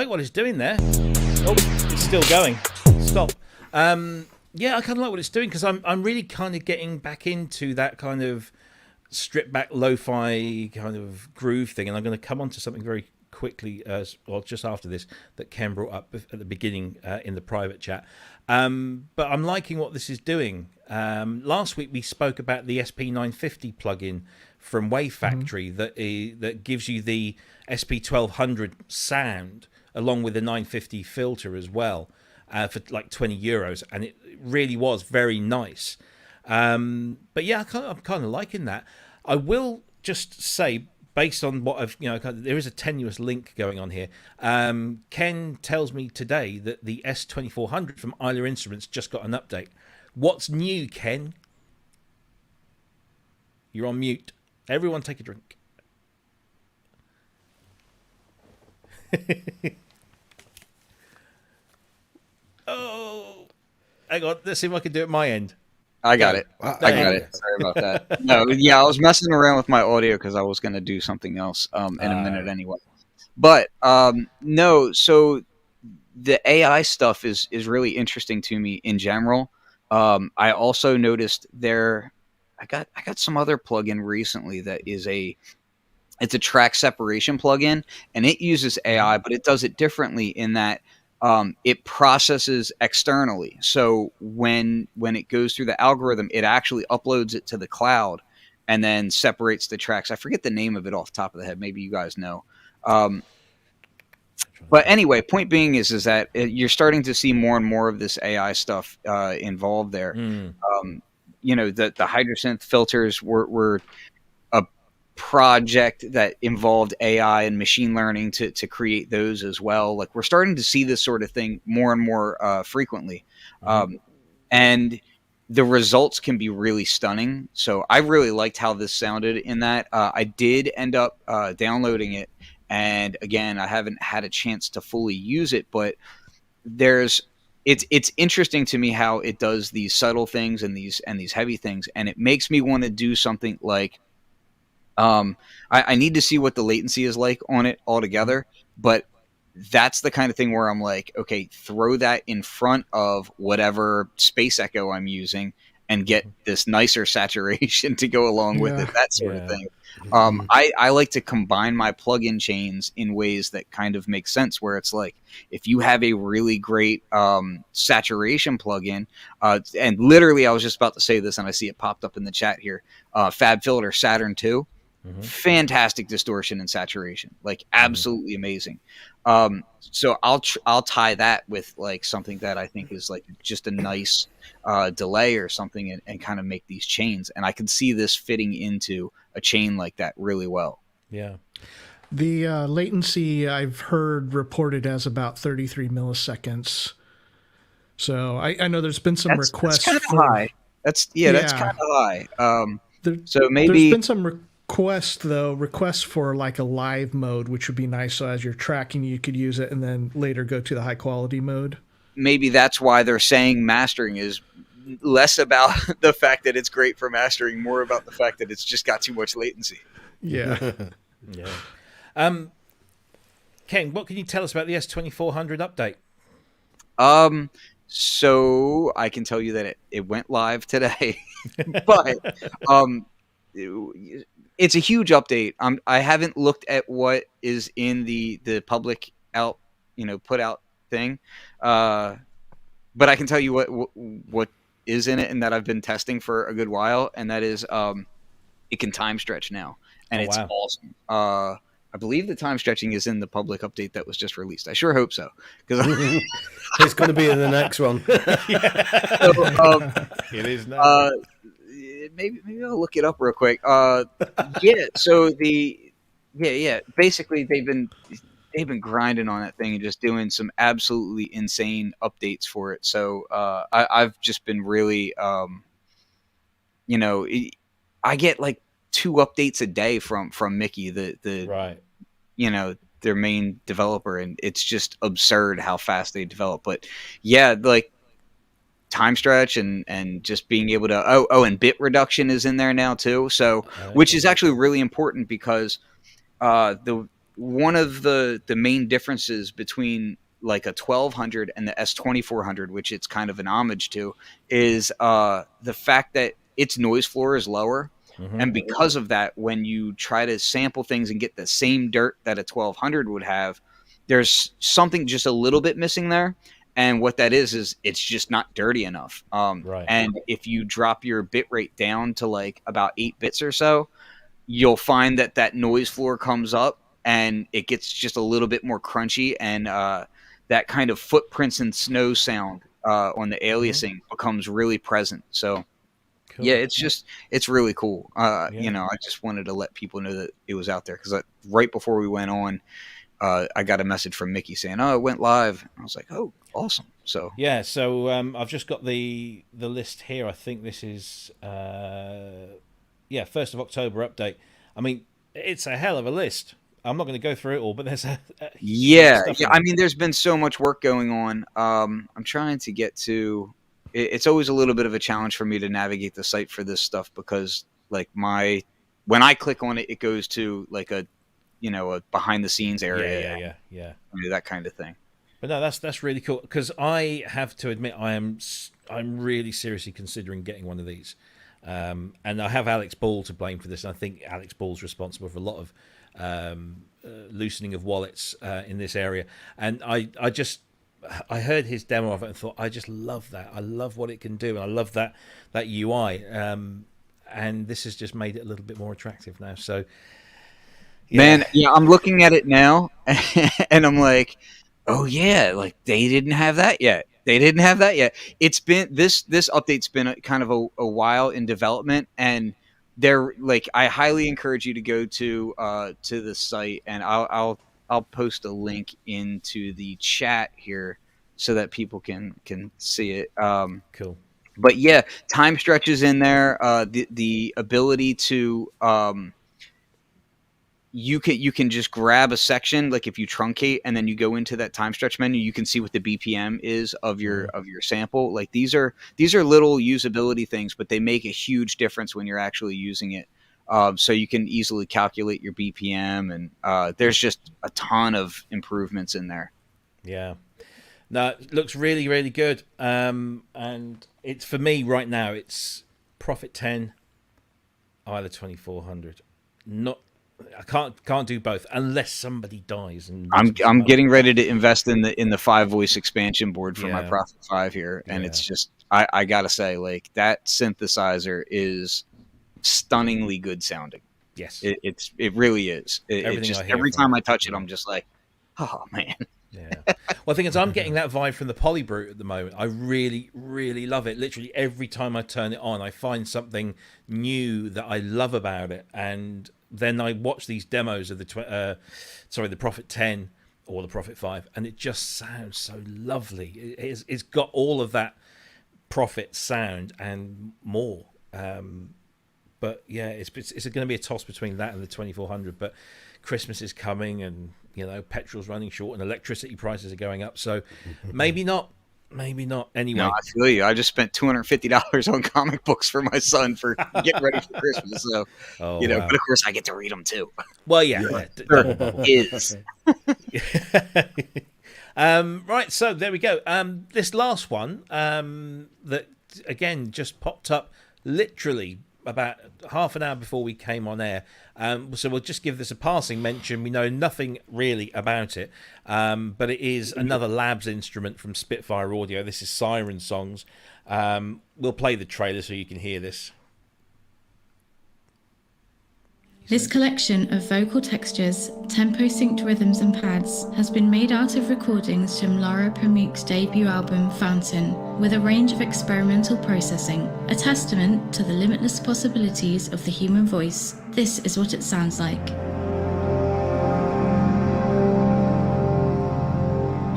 What it's doing there. Oh, it's still going. Stop. Yeah, I kind of like what it's doing because I'm really kind of getting back into that kind of stripped back lo-fi kind of groove thing, and I'm going to come on to something very quickly, or just after this, that Ken brought up at the beginning in the private chat. But I'm liking what this is doing. Last week we spoke about the SP950 plugin from Wave Factory that gives you the SP1200 sound along with the 950 filter as well, for like €20, and it really was very nice. But yeah, I'm kind of liking that. I will just say, based on what I've, there is a tenuous link going on here. Ken tells me today that the S2400 from Isla Instruments just got an update. What's new, Ken? You're on mute. Everyone take a drink. Oh, hang on. Let's see if I can do it at my end. I got it. I got it. Sorry about that. No, yeah, I was messing around with my audio because I was going to do something else in a minute anyway. But no, so the AI stuff is really interesting to me in general. I also noticed I got some other plugin recently that is it's a track separation plugin, and it uses AI, but it does it differently in that it processes externally. So when it goes through the algorithm, it actually uploads it to the cloud and then separates the tracks. I forget the name of it off the top of the head. Maybe you guys know. But anyway, point being is that you're starting to see more and more of this AI stuff involved there. The Hydrasynth filters were a project that involved AI and machine learning to create those as well. Like, we're starting to see this sort of thing more and more frequently. And the results can be really stunning. So I really liked how this sounded in that. I did end up downloading it. And again, I haven't had a chance to fully use it, but it's interesting to me how it does these subtle things and these heavy things. And it makes me want to do something like, I need to see what the latency is like on it altogether, but that's the kind of thing where I'm like, okay, throw that in front of whatever space echo I'm using and get this nicer saturation to go along with it, that sort of thing. I like to combine my plugin chains in ways that kind of make sense, where it's like, if you have a really great saturation plugin, and literally I was just about to say this and I see it popped up in the chat here, Fab Filter Saturn 2, fantastic distortion and saturation, like absolutely amazing. So I'll tie that with like something that I think is like just a nice delay or something, and kind of make these chains. And I can see this fitting into a chain like that really well. Yeah. The latency I've heard reported as about 33 milliseconds. So I know there's been some requests. That's kind of high. That's kind of high. So maybe there's been some requests for like a live mode, which would be nice. So as you're tracking, you could use it and then later go to the high quality mode. Maybe that's why they're saying mastering is less about the fact that it's great for mastering, more about the fact that it's just got too much latency. Yeah. Yeah. Ken, what can you tell us about the S2400 update? So I can tell you that it went live today, but it's a huge update. I haven't looked at what is in the public out, put out thing. But I can tell you what is in it and that I've been testing for a good while, and that is it can time stretch now, and it's awesome. I believe the time stretching is in the public update that was just released. I sure hope so, because it's going to be in the next one. It is now. Maybe I'll look it up real quick. So basically they've been grinding on that thing and just doing some absolutely insane updates for it. So I've just been really, I get like 2 updates a day from Mickey, the right, their main developer, and it's just absurd how fast they develop. But yeah, like time stretch and just being able to and bit reduction is in there now too. So which is actually really important, because one of the main differences between like a 1200 and the S2400, which it's kind of an homage to, is the fact that its noise floor is lower. Mm-hmm. And because of that, when you try to sample things and get the same dirt that a 1200 would have, there's something just a little bit missing there. And what that is it's just not dirty enough. Right. And if you drop your bit rate down to like about 8 bits or so, you'll find that noise floor comes up and it gets just a little bit more crunchy, and that kind of footprints and snow sound on the aliasing becomes really present. So cool. Yeah, it's really cool. I just wanted to let people know that it was out there, because right before we went on, I got a message from Mickey saying, "Oh, it went live." I was like, "Oh, awesome!" So yeah, so I've just got the list here. I think this is 1st of October update. I mean, it's a hell of a list. I'm not going to go through it all, but there's yeah. I mean, there's been so much work going on. I'm trying to get to. It's always a little bit of a challenge for me to navigate the site for this stuff, because like when I click on it, it goes to like a behind the scenes area. Yeah. That kind of thing. But no, that's really cool, because I have to admit I'm really seriously considering getting one of these, and I have Alex Ball to blame for this. And I think Alex Ball's responsible for a lot of loosening of wallets in this area. And I heard his demo of it and thought, I just love that. I love what it can do, and I love that UI. And this has just made it a little bit more attractive now. So. Yeah. Man, I'm looking at it now, and I'm like, oh yeah, like they didn't have that yet. It's been this update's been kind of a while in development, and they're like, I highly encourage you to go to the site, and I'll post a link into the chat here so that people can see it. Cool. But yeah, time stretches in there. The ability to you can just grab a section, like if you truncate and then you go into that time stretch menu, you can see what the BPM is of your sample. Like these are little usability things, but they make a huge difference when you're actually using it. So you can easily calculate your BPM, and there's just a ton of improvements in there. Yeah. No, it looks really, really good. And it's, for me right now, it's Prophet 10, Isla 2400. I can't do both unless somebody dies. And I'm getting ready to invest in the 5-voice expansion board for my Prophet 5 here, and it's just I gotta say, like, that synthesizer is stunningly good sounding. Yes, it really is. It just every time I touch it, I'm just like, oh man. Yeah. Well, the thing is, I'm getting that vibe from the Polybrute at the moment. I really, really love it. Literally every time I turn it on, I find something new that I love about it, and then I watch these demos of the Prophet 10 or the Prophet 5, and it just sounds so lovely. It's got all of that Prophet sound and more. But yeah, it's going to be a toss between that and the 2400. But Christmas is coming, and petrol's running short, and electricity prices are going up. So maybe not. Anyway, no, I feel you. I just spent $250 on comic books for my son for getting ready for Christmas. So, wow. But of course I get to read them too. Well, yeah. Is. Right. So there we go. This last one that again just popped up literally about half an hour before we came on air. So we'll just give this a passing mention. We know nothing really about it, but it is another Labs instrument from Spitfire Audio. This is Siren Songs. We'll play the trailer so you can hear this. This collection of vocal textures, tempo-synced rhythms and pads has been made out of recordings from Laura Pamuk's debut album, Fountain, with a range of experimental processing, a testament to the limitless possibilities of the human voice. This is what it sounds like.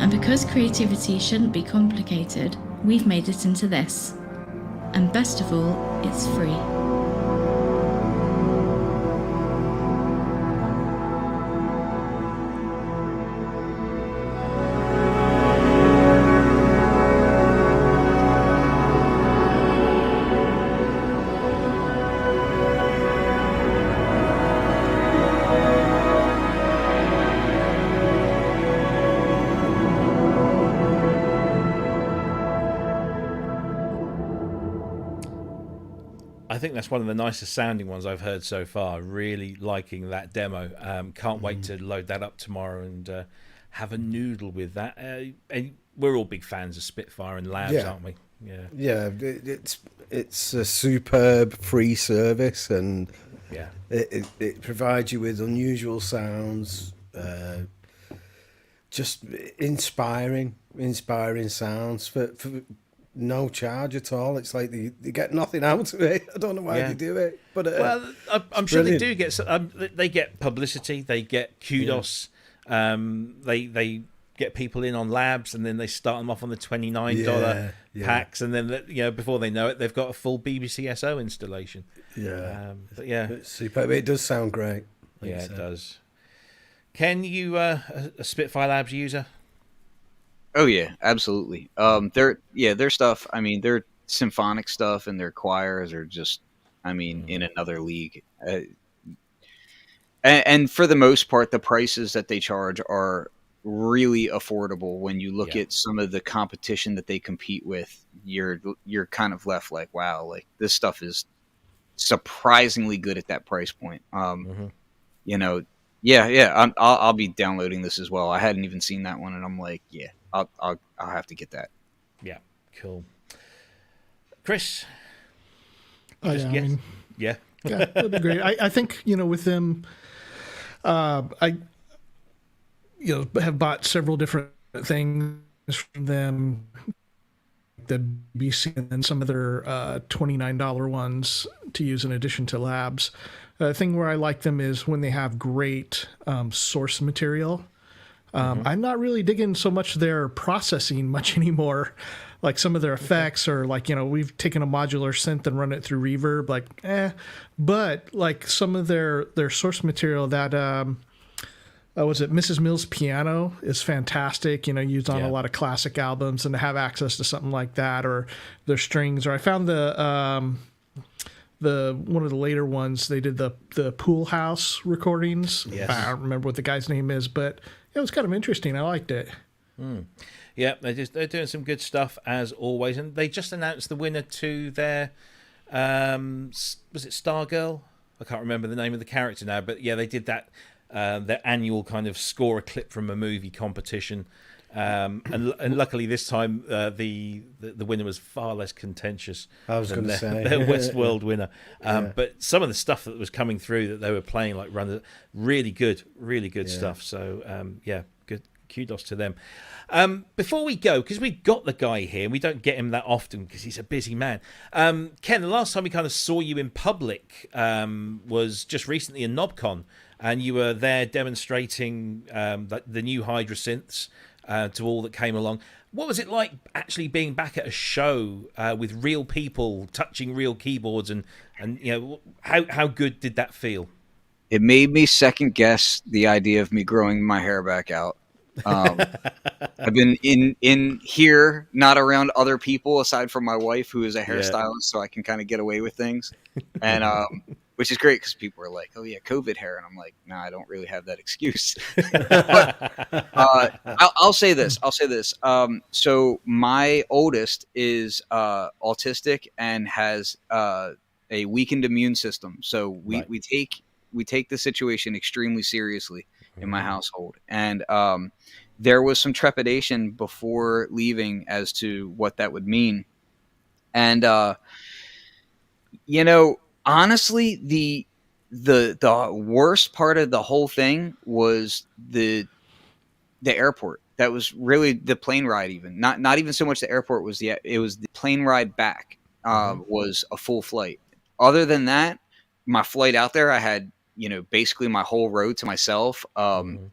And because creativity shouldn't be complicated, we've made it into this. And best of all, it's free. I think that's one of the nicest sounding ones I've heard so far. Really liking that demo. Can't wait to load that up tomorrow and have a noodle with that. And we're all big fans of Spitfire and Labs, aren't we? Yeah. It's a superb free service, and it provides you with unusual sounds, just inspiring sounds for no charge at all. It's like they get nothing out of it. I don't know why they do it, but well, I'm sure they do get. They get publicity. They get kudos. They get people in on Labs, and then they start them off on the $29 packs, and then before they know it, they've got a full BBC SO installation. But it's superb. It does sound great. It does. Ken, you a Spitfire Labs user? Oh yeah, absolutely. Their stuff. I mean, their symphonic stuff and their choirs are just, in another league. And for the most part, the prices that they charge are really affordable. When you look at some of the competition that they compete with, you're kind of left like, wow, like this stuff is surprisingly good at that price point. I'll be downloading this as well. I hadn't even seen that one, and I'm like, I'll have to get that. Yeah, cool. Chris? That'd be great. I think, with them, I have bought several different things from them, the BC, and then some of their $29 ones to use in addition to Labs. The thing where I like them is when they have great source material. I'm not really digging so much their processing much anymore. Like some of their effects are like, we've taken a modular synth and run it through reverb, but like some of their source material that, was it Mrs. Mills' piano is fantastic, used on a lot of classic albums, and to have access to something like that, or their strings, or I found the one of the later ones, they did the Pool House recordings. Yes. I don't remember what the guy's name is, but it was kind of interesting. I liked it. Yeah, they're doing some good stuff as always, and they just announced the winner to their was it Stargirl? I can't remember the name of the character now, but they did that their annual kind of score a clip from a movie competition. And luckily this time the winner was far less contentious. I was going to say their Westworld winner. But some of the stuff that was coming through that they were playing, like Run, really good stuff. So good kudos to them. Before we go, because we've got the guy here, we don't get him that often because he's a busy man. Ken, the last time we kind of saw you in public was just recently in Knobcon, and you were there demonstrating the new Hydrasynths to all that came along. What was it like actually being back at a show with real people touching real keyboards, and how good did that feel? It made me second guess the idea of me growing my hair back out. I've been in here, not around other people aside from my wife, who is a hairstylist, so I can kind of get away with things, and which is great because people are like, "Oh yeah, COVID hair," and I'm like, "Nah, I don't really have that excuse." But I'll say this. So my oldest is autistic and has a weakened immune system. So we take the situation extremely seriously in my household. And there was some trepidation before leaving as to what that would mean. And honestly, the worst part of the whole thing was the airport. That was really the plane ride. Even not even so much the airport was it was the plane ride back was a full flight. Other than that, my flight out there, I had basically my whole road to myself.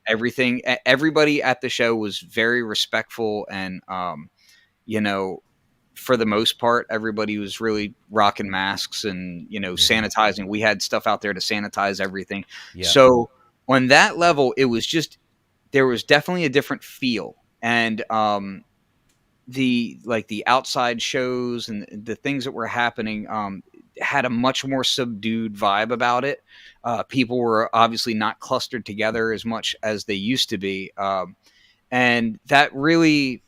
Everybody at the show was very respectful, and for the most part, everybody was really rocking masks and sanitizing. We had stuff out there to sanitize everything. Yeah. So on that level, it was just. There was definitely a different feel, and the outside shows and the things that were happening had a much more subdued vibe about it. People were obviously not clustered together as much as they used to be, and that really,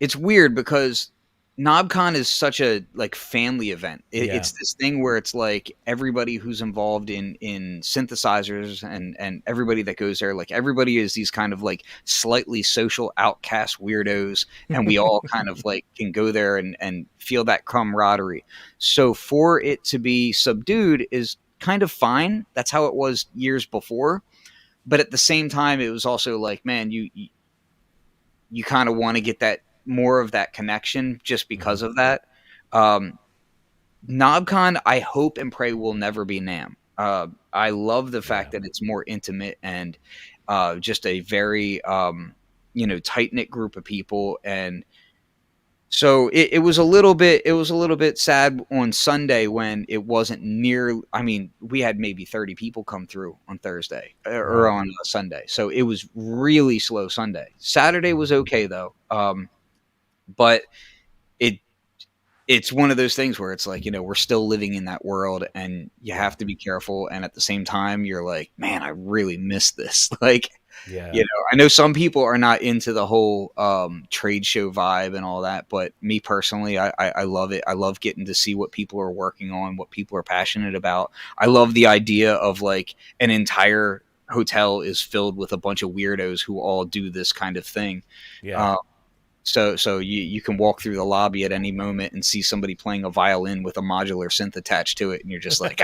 it's weird because Knobcon is such a family event. It's this thing where it's like everybody who's involved in synthesizers and everybody that goes there, everybody is these kind of slightly social outcast weirdos, and we all kind of can go there and feel that camaraderie. So for it to be subdued is kind of fine. That's how it was years before, but at the same time, it was also man, you kind of want to get that more of that connection just because of that. Knobcon, I hope and pray, will never be NAMM. I love the fact that it's more intimate and just a very tight-knit group of people. And so it was a little bit sad on Sunday when it wasn't near. I mean, we had maybe 30 people come through on Thursday or on Sunday. So it was really slow Sunday. Saturday was okay though. But it's one of those things where it's we're still living in that world, and you have to be careful. And at the same time, you're like, man, I really miss this. I know some people are not into the whole trade show vibe and all that, but me personally, I love it. I love getting to see what people are working on, what people are passionate about. I love the idea of an entire hotel is filled with a bunch of weirdos who all do this kind of thing. Yeah. So you can walk through the lobby at any moment and see somebody playing a violin with a modular synth attached to it, and you're just like,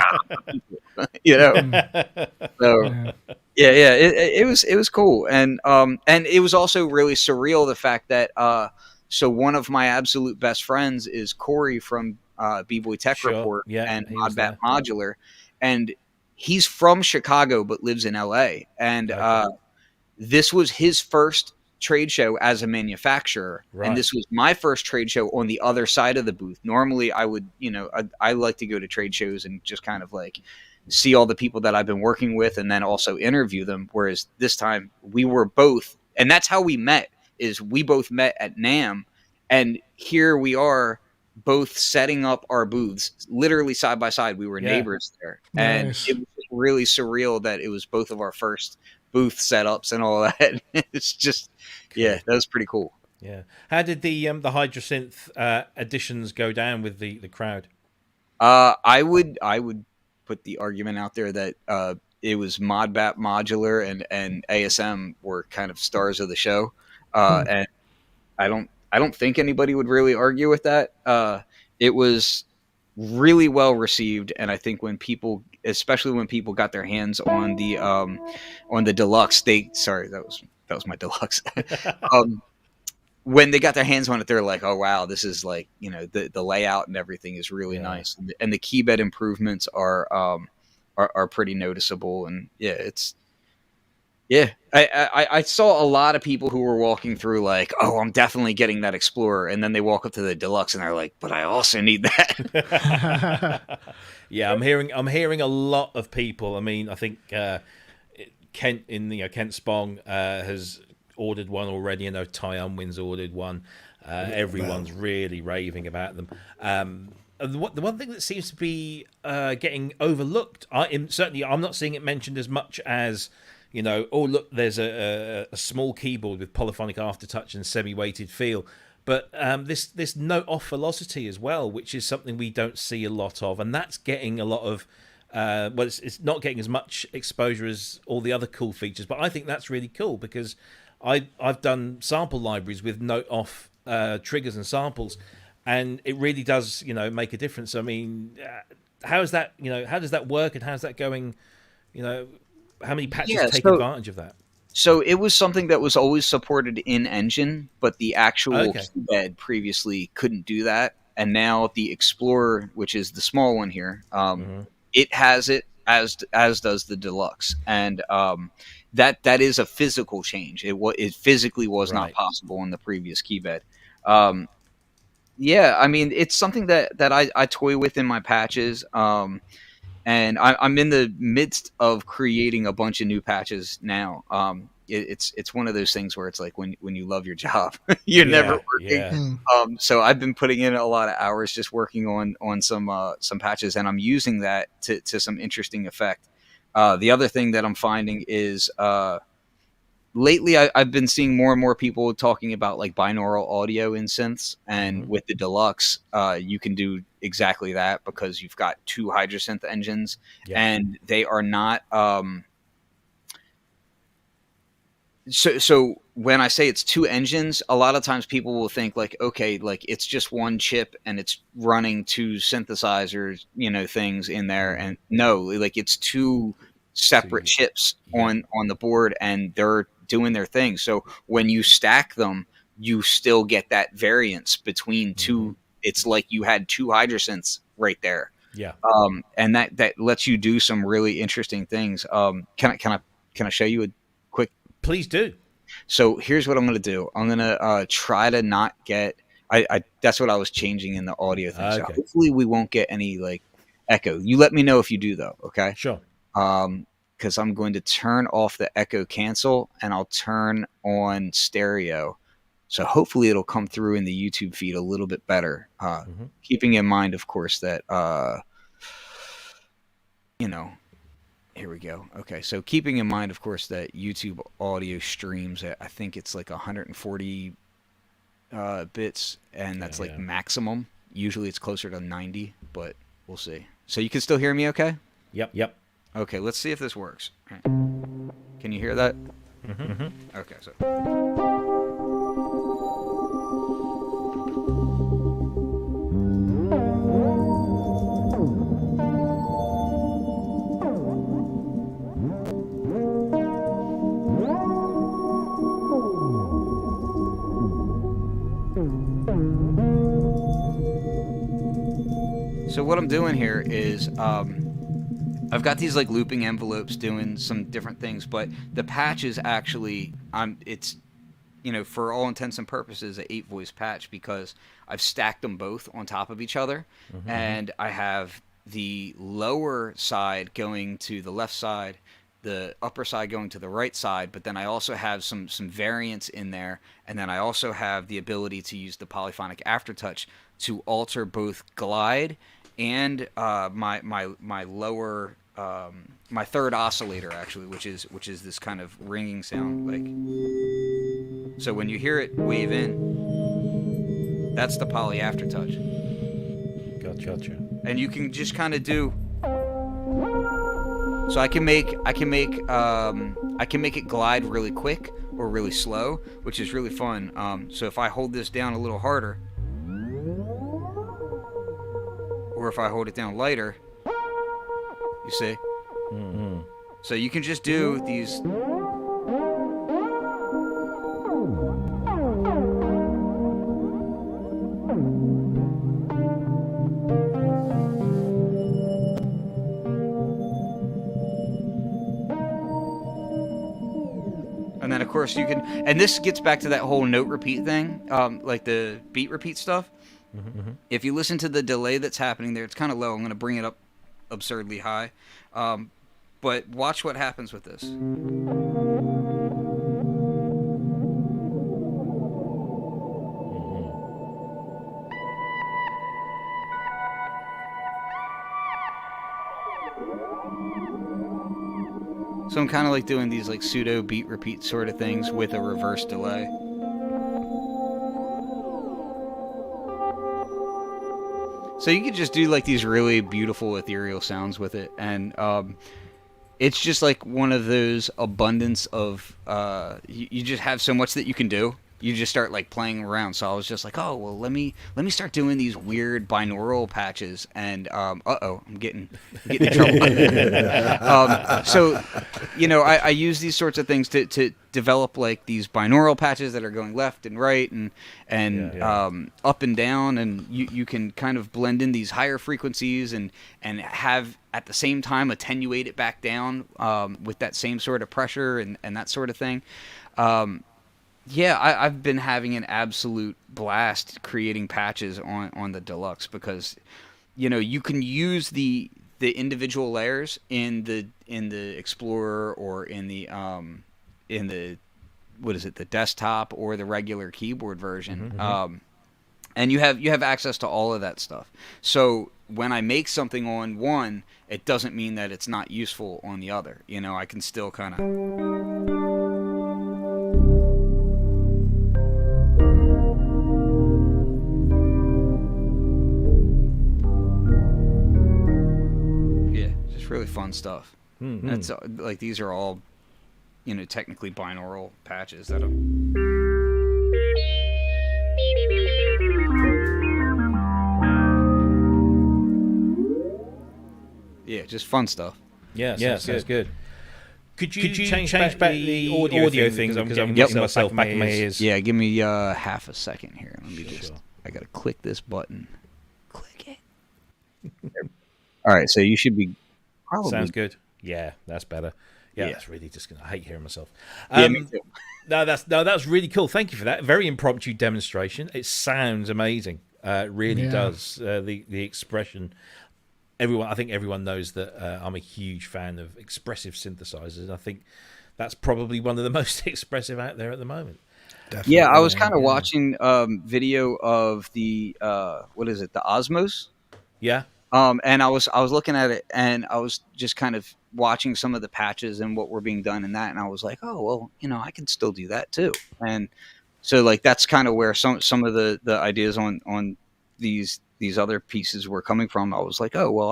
So it was cool, and it was also really surreal the fact that so one of my absolute best friends is Corey from B-Boy Tech Report and Modbat Modular, and he's from Chicago but lives in LA, and this was his first trade show as a manufacturer, and this was my first trade show on the other side of the booth. Normally I would I like to go to trade shows and just kind of see all the people that I've been working with and then also interview them, whereas this time we were both, and that's how we met, is we both met at NAMM, and here we are both setting up our booths literally side by side. We were neighbors there. Nice. And it was really surreal that it was both of our first booth setups and all that. It's just that was pretty cool. Yeah. How did the Hydrasynth editions go down with the crowd? I would put the argument out there that it was Modbat Modular and ASM were kind of stars of the show. And I don't think anybody would really argue with that. It was really well received, and I think especially when people got their hands on the deluxe, that was my deluxe. When they got their hands on it, they're like, oh wow, this is the layout and everything is really nice, and the key bed improvements are pretty noticeable, and I saw a lot of people who were walking through oh, I'm definitely getting that Explorer, and then they walk up to the Deluxe and they're like, but I also need that. Yeah, I'm hearing a lot of people. I mean, I think Kent Kent Spong has ordered one already. I know Ty Unwin's ordered one. Everyone's really raving about them. The one thing that seems to be getting overlooked, certainly I'm not seeing it mentioned as much as, oh look, there's a small keyboard with polyphonic aftertouch and semi-weighted feel. But this note off velocity as well, which is something we don't see a lot of, and that's getting a lot of it's not getting as much exposure as all the other cool features. But I think that's really cool because I've done sample libraries with note off triggers and samples, and it really does make a difference. I mean, how is that? How does that work, and how's that going? How many patches take advantage of that? So it was something that was always supported in engine, but the actual keyboard previously couldn't do that. And now the Explorer, which is the small one here, it has it, as does the Deluxe. And that is a physical change. It physically was not possible in the previous keyboard. Yeah, I mean, it's something that I toy with in my patches. And I'm in the midst of creating a bunch of new patches now. It's one of those things where it's like when you love your job, you're never working. Yeah. So I've been putting in a lot of hours just working on some patches, and I'm using that to some interesting effect. The other thing that I'm finding is lately I've been seeing more and more people talking about like binaural audio in synths, and with the Deluxe, you can do exactly that because you've got two Hydrasynth engines, and they are not. So when I say it's two engines, a lot of times people will think like, okay, like it's just one chip and it's running two synthesizers, things in there, and no, like it's two separate chips on the board, and they're doing their thing. So when you stack them, you still get that variance between two. It's like you had two Hydrasynths right there. Yeah. And that lets you do some really interesting things. Can I show you a quick? Please do. So here's what I'm going to do. I'm going to try to not get. That's what I was changing in the audio thing. So hopefully we won't get any like echo. You let me know if you do though. Okay. Sure. Because I'm going to turn off the echo cancel and I'll turn on stereo. So hopefully it'll come through in the YouTube feed a little bit better. Keeping in mind, of course, that, here we go. Okay, so keeping in mind, of course, that YouTube audio streams, I think it's like 140 bits, and that's maximum. Usually it's closer to 90, but we'll see. So you can still hear me okay? Yep. Okay, let's see if this works. Right. Can you hear that? Okay, so... So what I'm doing here is I've got these like looping envelopes doing some different things, but the patch is actually it's for all intents and purposes an 8-voice patch because I've stacked them both on top of each other, and I have the lower side going to the left side, the upper side going to the right side, but then I also have some variance in there, and then I also have the ability to use the polyphonic aftertouch to alter both glide and my lower my third oscillator actually, which is this kind of ringing sound. Like, so when you hear it wave in, that's the poly aftertouch. Gotcha. And you can just kind of do. So I can make it glide really quick or really slow, which is really fun. So if I hold this down a little harder, or if I hold it down lighter, you see? So you can just do these. And then of course you can, and this gets back to that whole note repeat thing, like the beat repeat stuff. If you listen to the delay that's happening there, it's kind of low. I'm going to bring it up absurdly high. But watch what happens with this. So I'm kind of like doing these like pseudo beat repeat sort of things with a reverse delay. So you could just do like these really beautiful ethereal sounds with it, and it's just like one of those abundance of you just have so much that you can do. You just start like playing around. So I was just like, oh well, let me start doing these weird binaural patches. And I'm getting in trouble. So I use these sorts of things to develop like these binaural patches that are going left and right and up and down, and you can kind of blend in these higher frequencies and have at the same time attenuate it back down with that same sort of pressure and that sort of thing. I've been having an absolute blast creating patches on the Deluxe, because you can use the individual layers in the Explorer or in the the desktop or the regular keyboard version. And you have access to all of that stuff. So when I make something on one, it doesn't mean that it's not useful on the other. I can still kind of really fun stuff. That's like, these are all technically binaural patches that I'm just fun stuff. That's good. Could you change back the audio thing, because I'm getting myself back in my ears? Yeah, give me half a second here. Let me I gotta click this button. Click it. All right, so you should be probably. Sounds good. Yeah, that's better. Yeah, that's really just I hate hearing myself. Me too. That was really cool. Thank you for that. Very impromptu demonstration. It sounds amazing. It really does. The expression. I think everyone knows that I'm a huge fan of expressive synthesizers. I think that's probably one of the most expressive out there at the moment. Definitely. Yeah, I was kind of watching video of the the Osmos. Yeah. And I was looking at it, and I was just kind of watching some of the patches and what were being done in that, and I was like, oh well, I can still do that too. And so like that's kind of where some of the ideas on these other pieces were coming from. I was like, oh well,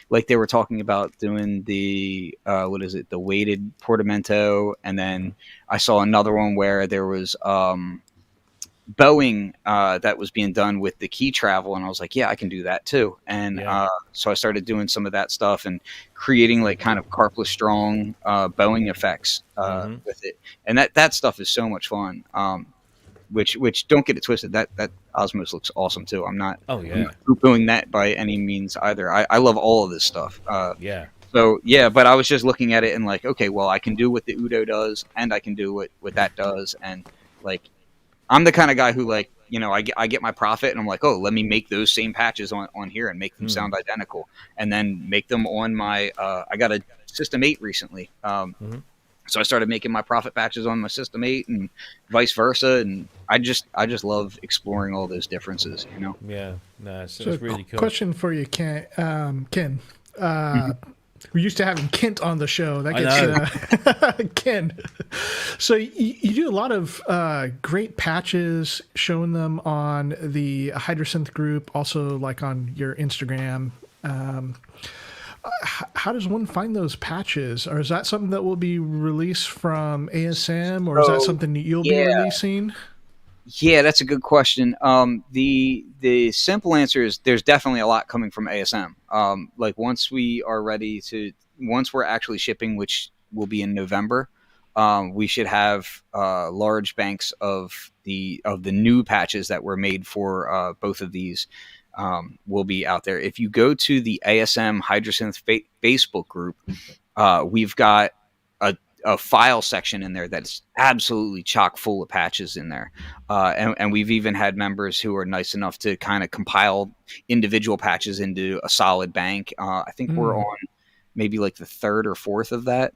like they were talking about doing the the weighted portamento, and then I saw another one where there was bowing that was being done with the key travel, and I was like, yeah, I can do that too. And so I started doing some of that stuff and creating like kind of carpless strong bowing effects with it, and that stuff is so much fun. Which don't get it twisted, that Osmos looks awesome too. I'm not poo-pooing that by any means either. I love all of this stuff. So but I was just looking at it and like, okay, well, I can do what the Udo does, and I can do what that does, and like I'm the kind of guy who like, I get my profit, and I'm like, oh, let me make those same patches on here and make them sound identical, and then make them on my I got a System 8 recently. So I started making my profit patches on my System 8 and vice versa, and I just love exploring all those differences, Yeah, no, it's So really cool. Question for you, Ken. We're used to having Kent on the show. That gets Ken. So you do a lot of great patches, showing them on the Hydrasynth group, also like on your Instagram. How does one find those patches? Or is that something that will be released from ASM, or is that something that you'll be releasing? Yeah, that's a good question. The simple answer is there's definitely a lot coming from ASM. Like once we're actually shipping, which will be in November, we should have large banks of the new patches that were made for both of these. Will be out there. If you go to the ASM Hydrasynth Facebook group, we've got a file section in there that's absolutely chock full of patches in there. And we've even had members who are nice enough to kind of compile individual patches into a solid bank. I think we're on maybe like the third or fourth of that.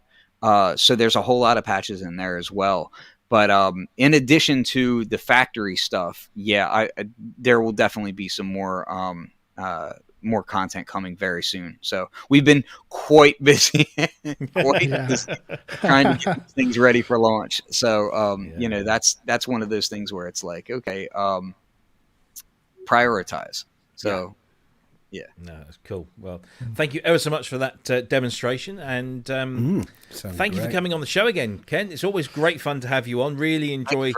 So there's a whole lot of patches in there as well. But in addition to the factory stuff, there will definitely be some more content coming very soon. So we've been quite busy, trying to get things ready for launch. So that's one of those things where it's like, okay, prioritize. So Yeah. No, that's cool. Well, thank you ever so much for that demonstration, and thank you for coming on the show again, Ken. It's always great fun to have you on. Really enjoy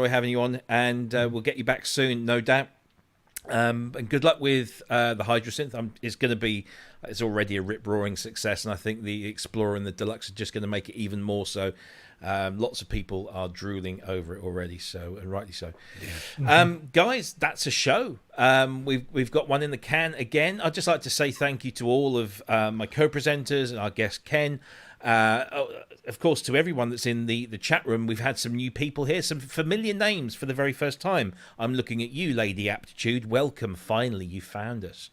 having you on, and we'll get you back soon, no doubt. And good luck with the Hydrasynth. It's already a rip-roaring success, and I think the Explorer and the Deluxe are just going to make it even more so. Lots of people are drooling over it already, and rightly so. Yeah. Guys, that's a show. We've got one in the can again. I'd just like to say thank you to all of my co-presenters and our guest Ken. Of course, to everyone that's in the chat room. We've had some new people here, some familiar names for the very first time. I'm looking at you, Lady Aptitude. Welcome, finally, you found us.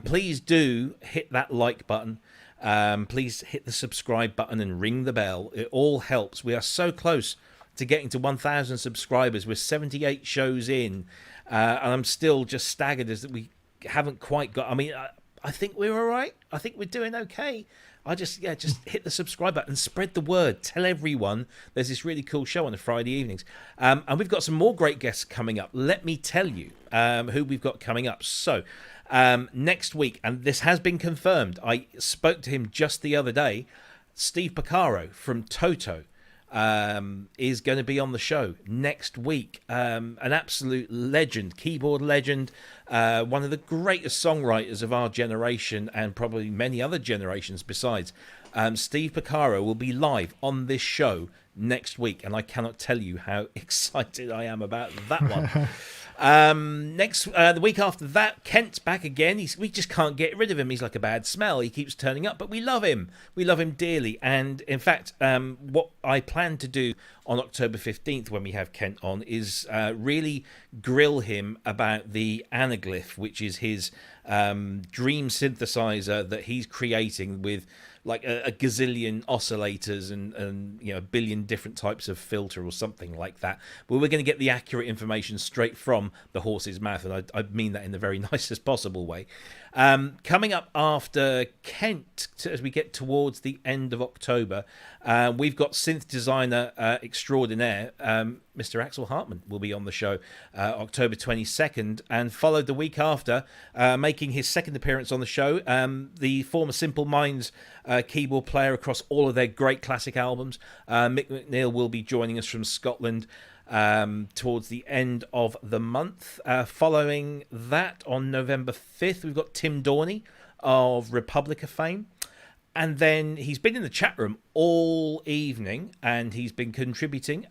Please do hit that like button. Please hit the subscribe button and ring the bell. It all helps. We are so close to getting to 1,000 subscribers. We're 78 shows in, and I'm still just staggered as that we haven't quite got. I mean, I think we're all right. I think we're doing okay. Just hit the subscribe button and spread the word. Tell everyone there's this really cool show on the Friday evenings. And we've got some more great guests coming up. Let me tell you who we've got coming up. So next week, and this has been confirmed, I spoke to him just the other day, Steve Porcaro from Toto is going to be on the show next week. An absolute legend, keyboard legend, one of the greatest songwriters of our generation and probably many other generations besides. Steve Porcaro will be live on this show next week, and I cannot tell you how excited I am about that one. The week after that, Kent's back again. We just can't get rid of him. He's like a bad smell. He keeps turning up, but we love him. We love him dearly. And in fact, what I plan to do on October 15th when we have Kent on is really grill him about the Anaglyph, which is his dream synthesizer that he's creating with like a gazillion oscillators and a billion different types of filter or something like that. But we're going to get the accurate information straight from the horse's mouth, and I mean that in the very nicest possible way. Coming up after Kent, as we get towards the end of October, we've got synth designer extraordinaire, Mr. Axel Hartman will be on the show October 22nd, and followed the week after, making his second appearance on the show, the former Simple Minds keyboard player across all of their great classic albums. Mick McNeil will be joining us from Scotland towards the end of the month. Following that, on November 5th, we've got Tim Dorney of Republica fame. And then he's been in the chat room all evening and he's been contributing.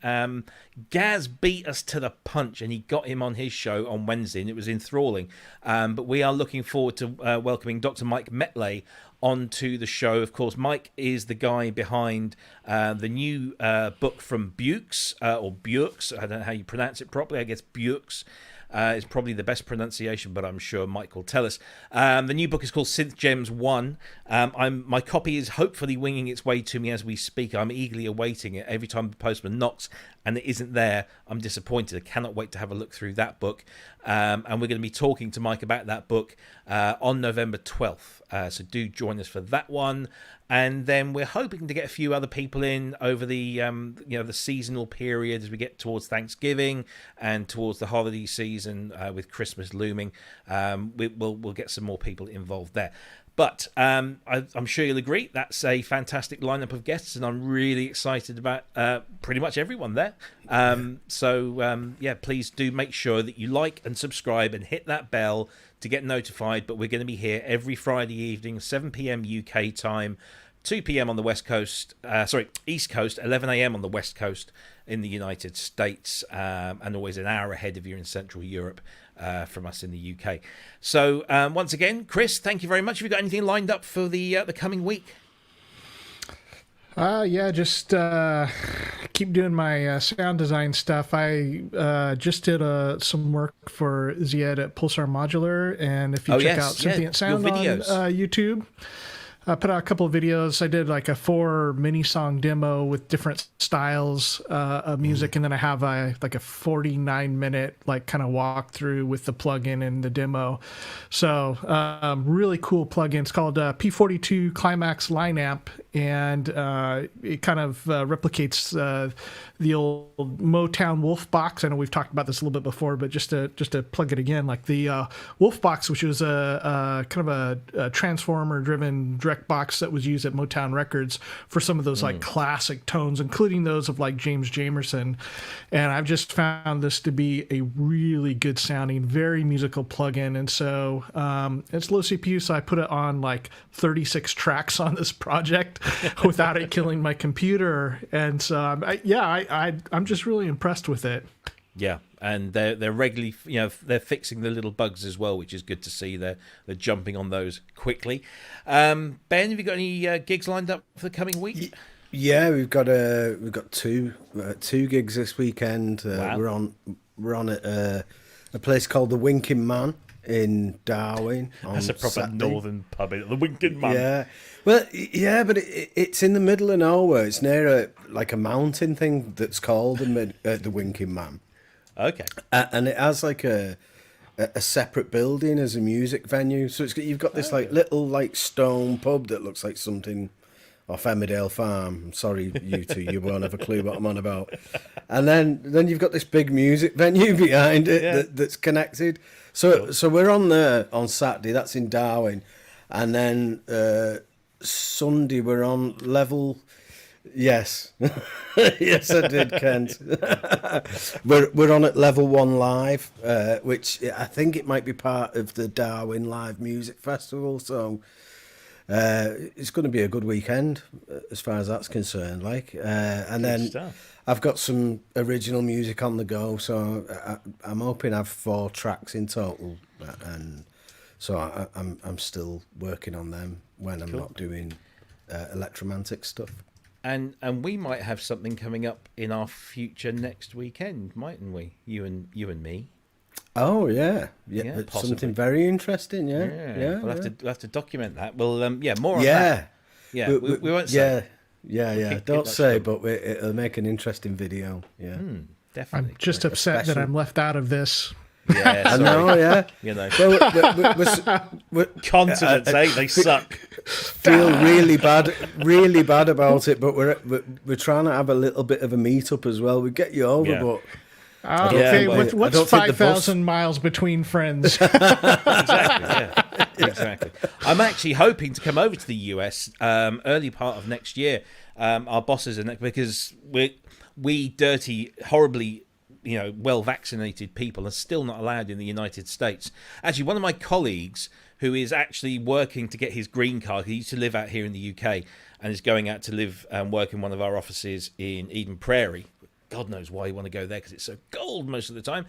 Gaz beat us to the punch and he got him on his show on Wednesday and it was enthralling. But we are looking forward to welcoming Dr. Mike Metley onto the show. Of course, Mike is the guy behind the new book from Bukes, or Bukes. I don't know how you pronounce it properly. I guess Bukes is probably the best pronunciation, but I'm sure Mike will tell us. The new book is called Synth Gems 1. My copy is hopefully winging its way to me as we speak. I'm eagerly awaiting it. Every time the postman knocks and it isn't there, I'm disappointed. I cannot wait to have a look through that book. And we're going to be talking to Mike about that book on November 12th. So do join us for that one. And then we're hoping to get a few other people in over the the seasonal period as we get towards Thanksgiving and towards the holiday season with Christmas looming. We'll get some more people involved there. But I'm sure you'll agree that's a fantastic lineup of guests, and I'm really excited about pretty much everyone there. Please do make sure that you like and subscribe and hit that bell to get notified. But we're going to be here every Friday evening, 7 p.m. UK time, 2 p.m. on the West Coast, East Coast, 11 a.m. on the West Coast in the United States, and always an hour ahead if you're in Central Europe from us in the UK. So once again, Chris, thank you very much. Have you got anything lined up for the coming week? Just keep doing my sound design stuff. I just did some work for Ziad at Pulsar Modular, and if you check out Sentient Sound on YouTube, I put out a couple of videos. I did like a 4 mini song demo with different styles of music, and then I have a 49-minute kind of walkthrough with the plugin and the demo. So really cool plugin. It's called P42 Climax Line Amp, and it kind of replicates the old Motown Wolf box. I know we've talked about this a little bit before, but just to plug it again, like the Wolf box, which was a kind of a transformer-driven direct box that was used at Motown Records for some of those like classic tones, including those of like James Jamerson. And I've just found this to be a really good sounding, very musical plugin. And so it's low CPU, so I put it on like 36 tracks on this project without it killing my computer. And so I'm just really impressed with it. Yeah, and they're regularly, they're fixing the little bugs as well, which is good to see. They're jumping on those quickly. Ben, have you got any gigs lined up for the coming week? Yeah, we've got two gigs this weekend. Wow. We're on at a place called the Winking Man in Darwin. That's a proper Saturday. Northern pub, the Winking Man. Yeah, well, yeah, but it's in the middle of nowhere. It's near a mountain thing that's called the Winking Man. Okay, and it has like a separate building as a music venue. So you've got this little stone pub that looks like something off Emmerdale Farm. I'm sorry, you two, you won't have a clue what I'm on about. And then you've got this big music venue behind it that's connected. So we're on there on Saturday. That's in Darwin, and then Sunday we're on level. Yes, yes, I did, Kent. we're on at Level 1 Live, which I think it might be part of the Darwin Live Music Festival. So it's going to be a good weekend as far as that's concerned. And then I've got some original music on the go, so I'm hoping I have 4 tracks in total, and so I'm still working on them when I'm not doing electromantic stuff. And we might have something coming up in our future next weekend, mightn't we? You and me. Oh yeah, something very interesting. Yeah. We'll have to document that. Well, more on that. Yeah, we won't say. Yeah. Don't say, but it'll make an interesting video. Yeah, definitely. I'm just upset that I'm left out of this. Yeah, I know. Yeah, Well, continents, they suck. Feel really bad about it, but we're trying to have a little bit of a meetup as well. We get you over, but. Okay, what's 5,000 miles between friends? Exactly. I'm actually hoping to come over to the US early part of next year. Our bosses, because we dirty, horribly, well-vaccinated people are still not allowed in the United States. Actually, one of my colleagues who is actually working to get his green card, he used to live out here in the UK and is going out to live and work in one of our offices in Eden Prairie. God knows why you want to go there because it's so cold most of the time.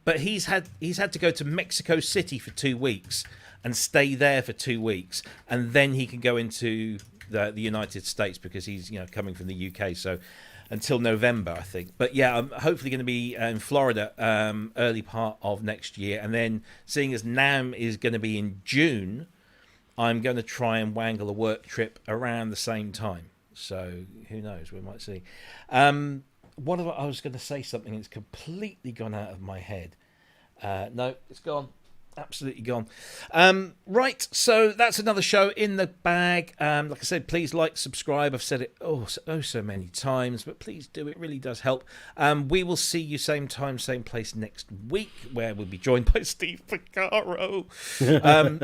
But he's had to go to Mexico City for 2 weeks and stay there for 2 weeks, and then he can go into the United States because he's coming from the UK. So until November, I think. But yeah, I'm hopefully going to be in Florida early part of next year, and then seeing as NAMM is going to be in June, I'm going to try and wangle a work trip around the same time. So who knows? We might see. I was going to say something that's completely gone out of my head. No, it's gone. Absolutely gone. Right, so that's another show in the bag. Like I said, please subscribe. I've said it so many times, but please do. It really does help. We will see you same time, same place next week, where we'll be joined by Steve Picaro.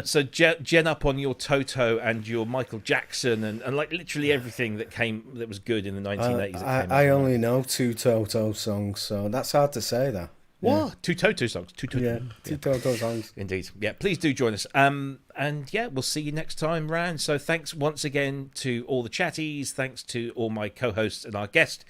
So gen up on your Toto and your Michael Jackson and like literally everything that was good in the 1980s. I only know 2 Toto songs, so that's hard to say that. What? Yeah. 2 Toto songs. 2 Toto songs. Indeed. Yeah, please do join us. And yeah, we'll see you next time round. So thanks once again to all the chatties. Thanks to all my co-hosts and our guest,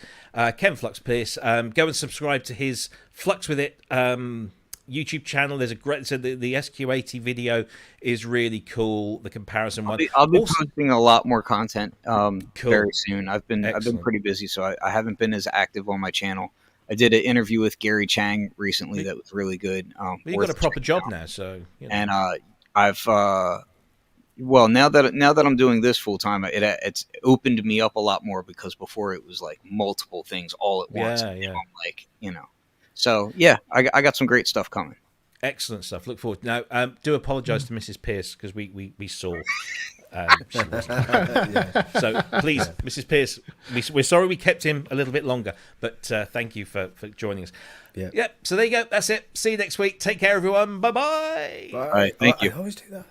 Ken Flux Pierce. Go and subscribe to his Flux With It YouTube channel. There's a great... So the SQ80 video is really cool. The comparison one. I'll be posting a lot more content very soon. I've been pretty busy, so I haven't been as active on my channel. I did an interview with Gary Chang recently that was really good. You got a proper job now, so and I've now that I'm doing this full time, it's opened me up a lot more because before it was like multiple things all at once. So yeah, I got some great stuff coming. Excellent stuff. Look forward. Now, do apologise to Mrs. Pierce because we saw. She wasn't. So please, Mrs. Pierce, we're sorry we kept him a little bit longer, but thank you for joining us. Yeah. Yep. So there you go. That's it. See you next week. Take care, everyone. Bye-bye. All right. Thank you. I always do that.